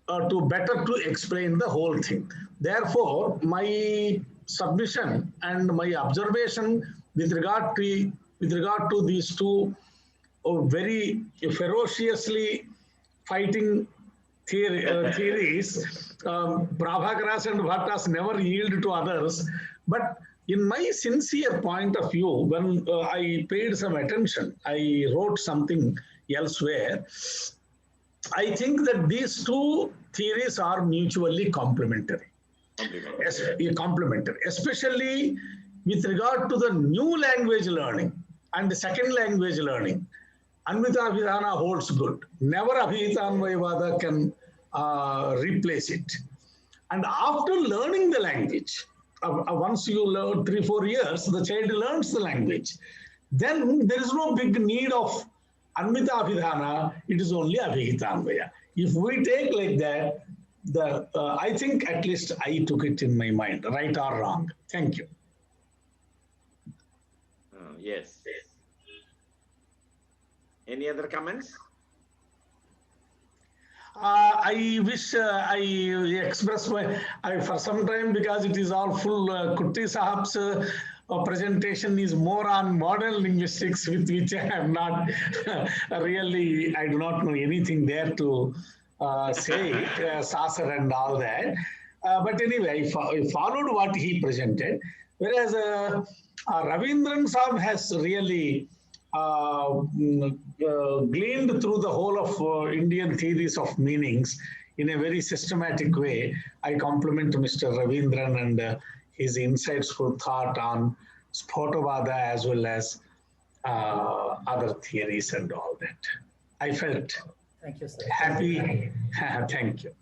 to explain the whole thing. Therefore, my submission and my observation with regard to these two very ferociously fighting theories, Prabhakaras and Bhattas never yield to others. But in my sincere point of view, when I paid some attention, I wrote something elsewhere. I think that these two theories are mutually complementary. Complementary, especially with regard to the new language learning and the second language learning. Anvita Abhidhana holds good. Never Abhitanvayavada can replace it. And after learning the language, once you learn 3-4 years, the child learns the language. Then there is no big need of Anvita Abhidhana, it is only Abhitanvaya. If we take like that, I think at least I took it in my mind, right or wrong. Thank you. Yes. Any other comments? I wish I express for some time, because it is all full. Kutty Sahab's presentation is more on modern linguistics, with which I have not really, I do not know anything there to say, Sasar and all that. But anyway, I followed what he presented, whereas Ravindran Sahab has really gleaned through the whole of Indian theories of meanings in a very systematic way. I compliment Mr. Ravindran and his insightful thought on Sphota as well as other theories and all that. I felt happy. Thank you.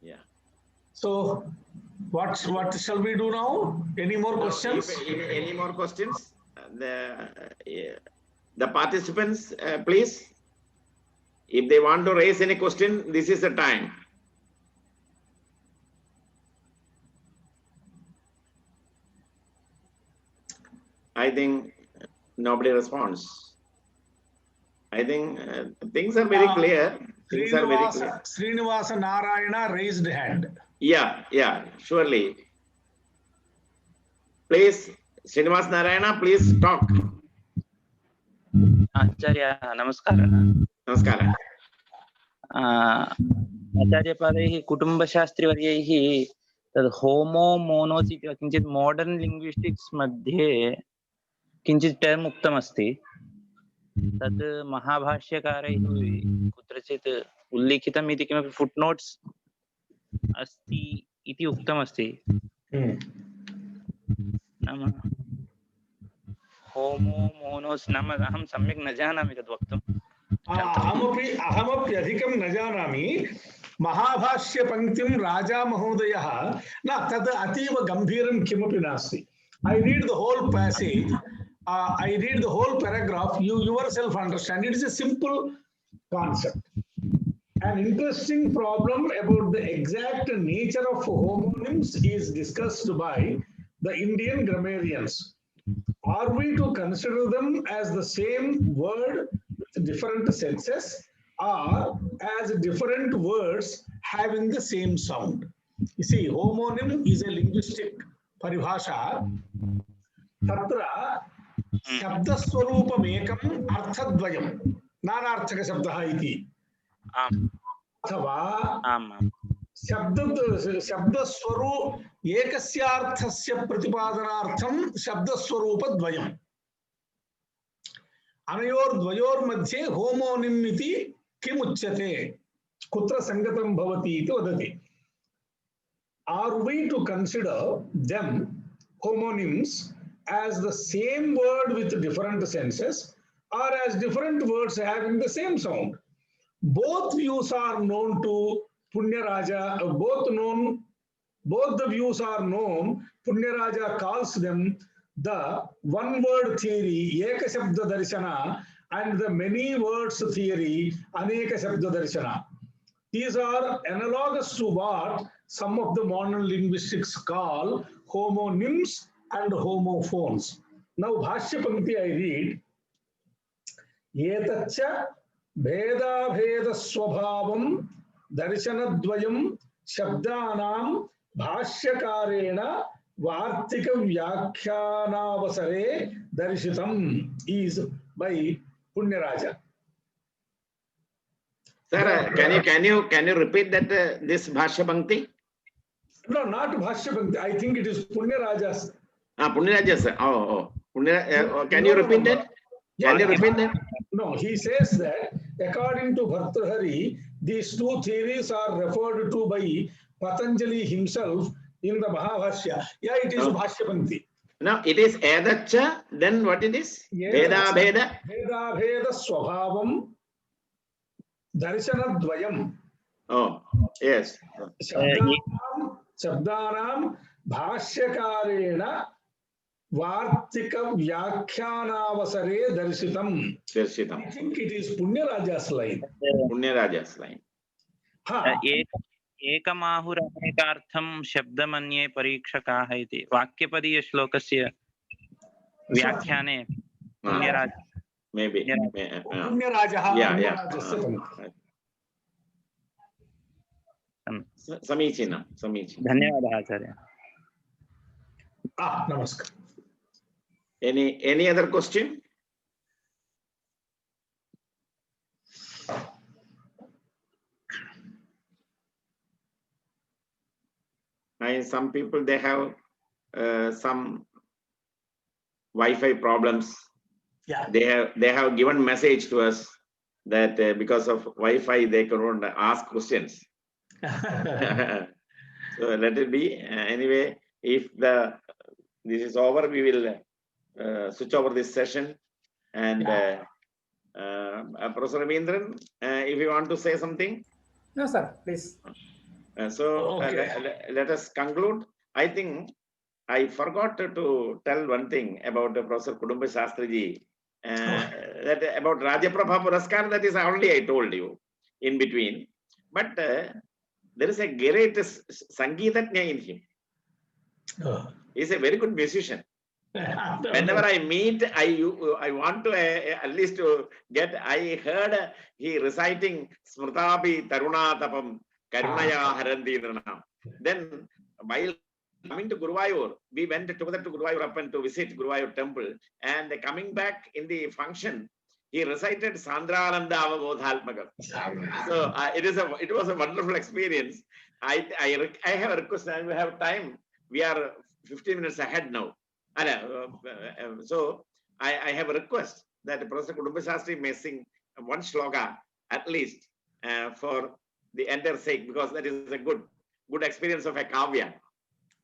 Yeah. So, what shall we do now? Any more questions? Any more questions? The participants, please, if they want to raise any question, this is the time. I think nobody responds. I think things are very clear. Things are very clear. Srinivasa Narayana raised hand. Yeah, surely. Please, Srinivasa Narayana, please talk. आचार्य नमस्कार. Namaskara. आचार्यपादैः कुटुम्बशास्त्रिवर्यैः तद् होमो मोनोस् इति किञ्चित् मॉडर्न् लिंग्विस्टिक्स् मध्ये किञ्चित् term उक्तमस्ति. तत् महाभाष्यकारैः कुत्रचित् उल्लिखितम् इति किमपि फुट्नोट्स् अस्ति इति उक्तमस्ति. नाम होमो मोनोस् नाम अहं सम्यक् न जानामि तद् वक्तुम्. अहमपि अधिकं न जानामि. महाभाष्यपङ्क्तिं राजा महोदयः न तद् अतीव गम्भीरं किमपि नास्ति. I read the whole passage. I read the whole paragraph. You yourself understand. It is a simple concept. An interesting problem about the exact nature of homonyms is discussed by the Indian grammarians. Are we to consider them as the same word with different senses or as different words having the same sound? You see, homonym is a linguistic paribhasha. Tatra शब्दस्वरूपमेकम् अर्थद्वयं नानार्थकशब्दः इति अथवा एकस्यार्थस्य प्रतिपादनार्थं शब्दस्वरूपद्वयम् अनयोर्द्वयोर्मध्ये होमोनिम् इति किम् उच्यते कुत्र सङ्गतं भवति इति वदति. Are we to consider them homonyms as the same word with different senses or as different words having the same sound? Both views are known to Punyaraja. Both the views are known. Punyaraja calls them the one word theory, Eka Shabda Darshana, and the many words theory, Aneka Shabda Darshana. These are analogous to what some of the modern linguistics call homonyms and homophones. Now, Bhashya Pankti I read, Yetacha Bheda Bheda Swabhavam Darshanadvayam Shabdanam Bhashyakarena Vartika Vyakyanavasare Darshitam is by Punyaraja. Sir, can you repeat that this Bhashya Pankti? No, not Bhashya Pankti. I think it is Punyaraja's. Punyaraja's. Can you repeat that? Can you repeat that? No, he says that according to Bhartrhari, these two theories are referred to by Patanjali himself in the Mahabhashya. Yeah, it is Bhashya Pankti. No, it is Edacha, then what it is? Veda Veda. Veda Veda Swabhavam Darshanadvayam. Oh, yes. Shabdanam Bhashyakarena Vartika Vyakyanavasare Darshitam. I think it is Punyaraja's line. Punyaraja's line. एकमाहुरनेकार्थं शब्दमन्ये परीक्षकाः इति वाक्यपदीय श्लोकस्य व्याख्याने पुण्यराज maybe Punyarajaः Samichinam. धन्यवादः आचार्य. Namaskar. Any other question? Some people, they have some Wi-Fi problems. Yeah. They have given message to us that because of Wi-Fi they cannot ask questions. So let it be. Anyway, if this is over, we will switch over this session. And Professor Ravindran, if you want to say something. No, sir, please. Let us conclude. I think I forgot to tell one thing about Professor Kutumba Shastriji. That about Rajaprabha Puraskar, that is already I told you in between. But there is a great Sangeetajna in him. He's a very good musician. Whenever I meet, I want to at least to get. I heard he reciting Smrtapi Tarunatapam Karunaya Harandinranam. Then while coming to Guruvayur, we went together to Guruvayur to visit Guruvayur temple, and coming back in the function, he recited Sandrananda Avabodhalmakam. So it was a wonderful experience. I have a request, and we have time. We are 15 minutes ahead now. So I have a request that Professor Kutumba Shastri may sing one shloka at least for the entire sake, because that is a good experience of a kavya.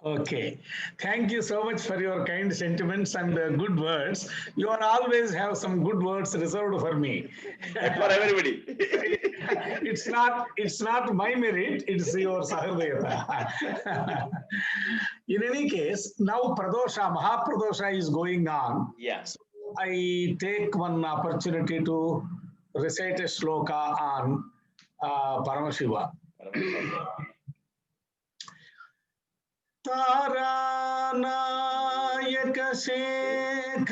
Okay. Thank you so much for your kind sentiments and good words. You are always have some good words reserved for me. For everybody. It's not my merit, it's your Sahadevata. In any case, now Pradosha, Mahapradosha is going on. Yeah. So I take one opportunity to recite a shloka on Paramashiva. तारानायक शेखराय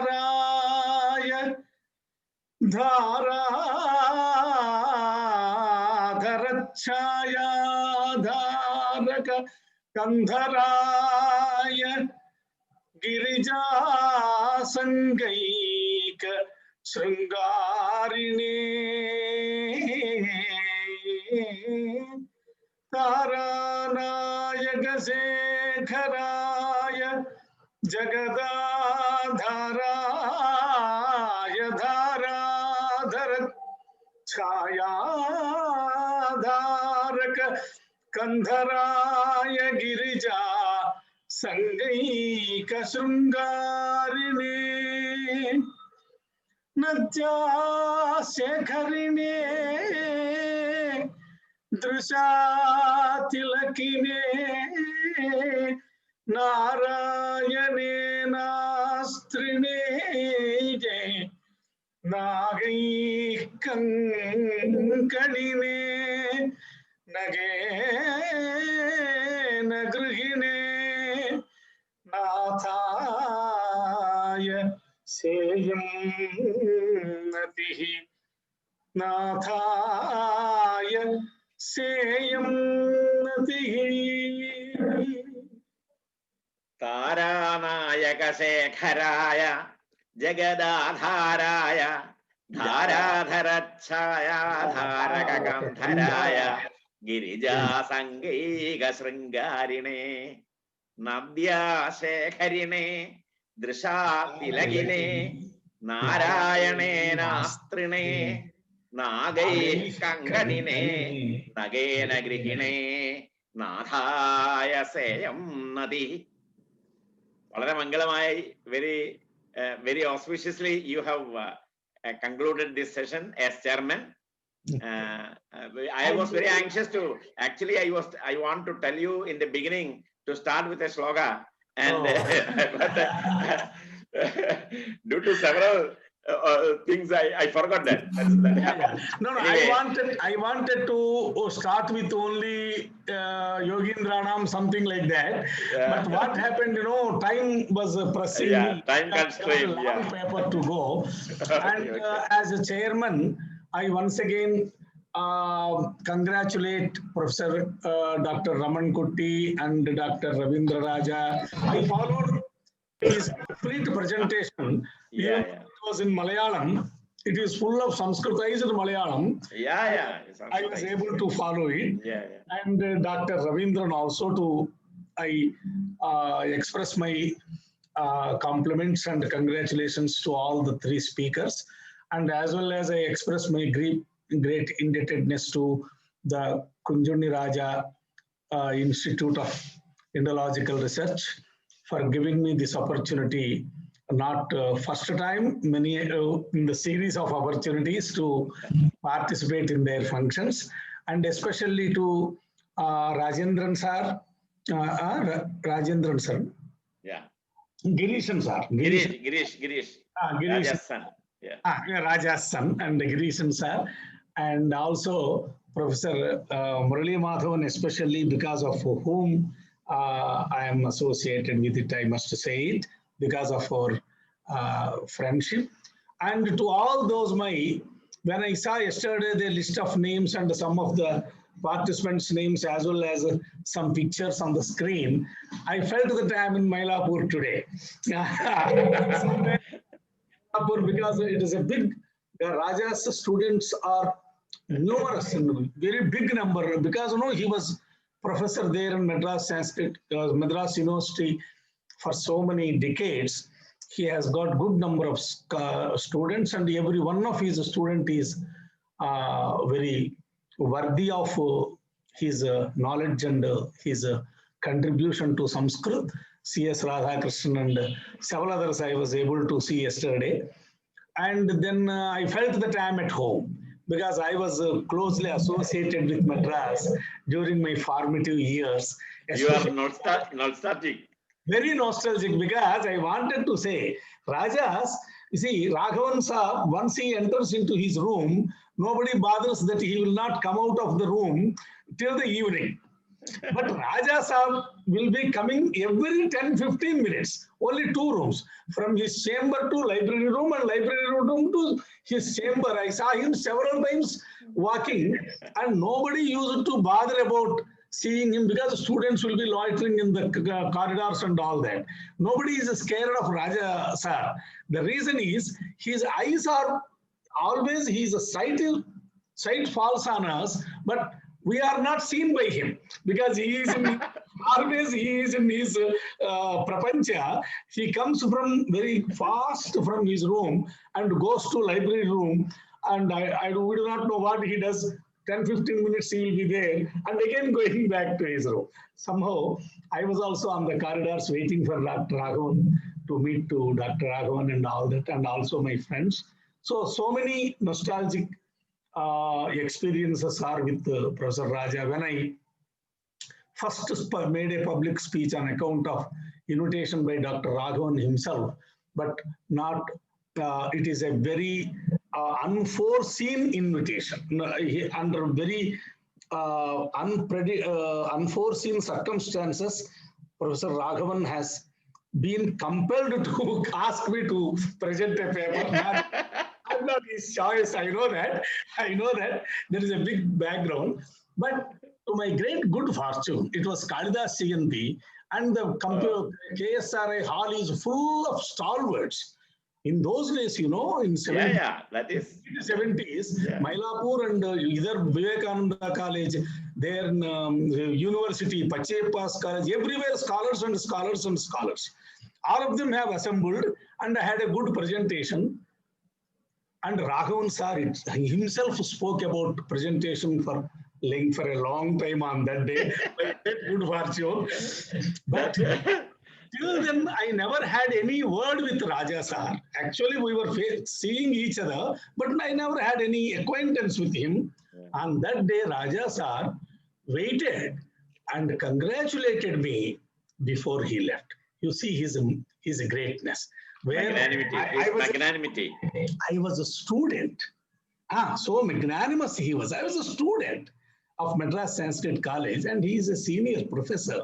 जगदाधाराय धाराधरच्छायाधारक कंधराय गिरिजासंगैक शृंगारिणे तारानायक शेखराय जगदाधाराय धाराधर छायाधारक कंधराय Girija संगैक शृंगारिणे नद्या शेखरिणे दृशा तिलकिने नारायणे नास्त्रिणे नागैः कङ्कणिने again गृहिणे नाथाय सेयं नतिः नाथाय सेयं नतिः तारानायक शेखराय जगदाधाराय धाराधरच्छायाधारककन्धराय गिरिजासङ्गैक शृङ्गारिणे नद्या शेखरिणे दृशा तिलकिने नारायणेनास्त्रिणे नागैः कङ्कणिने again गृहिणे नाथाय सेयं नदी. വളരെ മംഗളമായി, very auspiciously you have concluded this session as chairman. I was very anxious to, actually I want to tell you in the beginning to start with a shloka, and but, due to several things I forgot that. That happened. No, Anyway. I wanted to start with only Yogindranam, something like that. But what happened, time was pressing me. Time constraint. Long paper to go. And as a chairman, I once again congratulate Professor Dr. Ramankutty and Dr. Ravindra Raja. I followed his complete presentation. It was in Malayalam. It is full of Sanskritized Malayalam. I was able to follow it. And Dr. Ravindran also I express my compliments and congratulations to all the three speakers. And as well as I express my great indebtedness to the Kunjunni Raja Institute of Indological Research for giving me this opportunity. Not first time, many in the series of opportunities to participate in their functions, and especially to Rajendran sir, Girishan sir, Girish. Raja's son. Raja's son, and Girishan sir, and also Professor Murali Madhavan, especially because of whom I am associated with it, I must say it, because of our friendship. And to all those my when I saw yesterday the list of names and some of the participants' names as well as some pictures on the screen, I felt that I am in Mylapore today. Somewhere in Mylapore, because it is a big, the Raja's students are numerous, very big number, because he was professor there in Madras Sanskrit, Madras University for so many decades. He has got good number of students, and every one of his student is very worthy of his knowledge and his contribution to Sanskrit. C.S. Radhakrishnan and several others I was able to see yesterday. And then I felt that I am at home, because I was closely associated with Madras during my formative years. You are nostalgic. Very nostalgic, because I wanted to say, Rajas, you see, Raghavan Saab, once he enters into his room, nobody bothers that he will not come out of the room till the evening. But Raja Saab will be coming every 10-15 minutes, only 2 rooms, from his chamber to library room and library room to his chamber. I saw him several times walking, and nobody used to bother about seeing him, because the students will be loitering in the corridors and all that. Nobody is scared of Raja sir. The reason is his eyes are always, his sight falls on us, but we are not seen by him, because he is in, always he is in his prapancha. He comes from very fast from his room and goes to library room, and we do not know what he does. 10-15 minutes he will be there, and again going back to his room. Somehow, I was also on the corridors waiting for Dr. Raghavan to meet to Dr. Raghavan and all that, and also my friends. So many nostalgic experiences are with Professor Raja. When I first made a public speech on account of invitation by Dr. Raghavan himself, but not, it is a very unforeseen invitation. Under very unforeseen circumstances, Professor Raghavan has been compelled to ask me to present a paper. I'm not his choice, I know that. I know that there is a big background. But to my great good fortune, it was Kalidas CNP, and the KSRI hall is full of stalwarts. In those days, in 70s, that is 70s, Mylapore and either Vivekananda College, their university, Pacheppa's college, everywhere scholars and scholars and scholars. All of them have assembled, and I had a good presentation. And Raghavan sir himself spoke about presentation for a long time on that day. Good fortune. But till then, I never had any word with Raja sir. Actually, we were seeing each other, but I never had any acquaintance with him. On that day, Raja sir waited and congratulated me before he left. You see his greatness. Magnanimity. I was a student. So magnanimous he was. I was a student of Madras Sanskrit College, and he is a senior professor.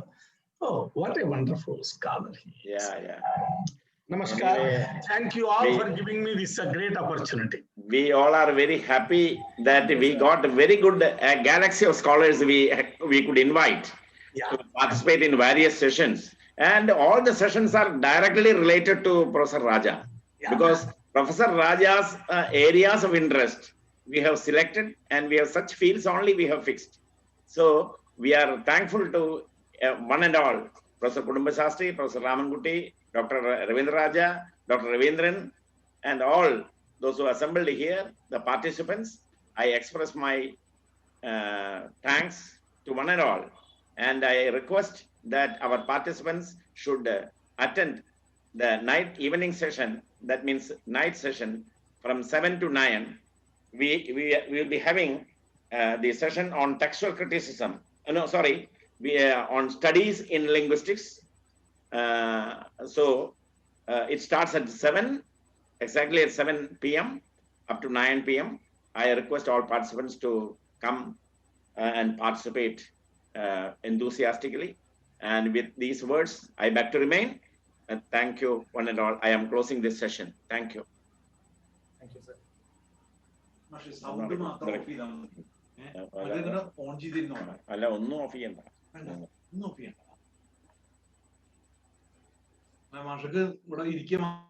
Oh, what a wonderful scholar he is. Namaskar. Anyway, thank you all for giving me this great opportunity. We all are very happy that we got a very good galaxy of scholars we could invite to participate in various sessions. And all the sessions are directly related to Professor Raja, because Professor Raja's areas of interest we have selected, and we have such fields only we have fixed. So we are thankful to one and all, Professor Kuttumba Shastri, Professor RAMANKUTTY, Dr. Ravindra Raja, Dr. Ravindran, and all those who assembled here, the participants. I express my thanks to one and all. And I request that our participants should attend the evening session, that means night session from 7 to 9. We will be having the session on textual criticism. On studies in linguistics. So it starts at 7, exactly at 7 p.m. up to 9 p.m. I request all participants to come and participate enthusiastically. And with these words, I beg to remain. And thank you, one and all. I am closing this session. Thank you. Thank you, sir. Sound മാത്രം of ചെയ്താൽ മതി. On ചെയ്തിരുന്നോളാം. അല്ല, ഒന്നും of ചെയ്യണ്ട. ഒന്നും of ചെയ്യണ്ട. മാഷക്ക് ഇവിടെ ഇരിക്കുക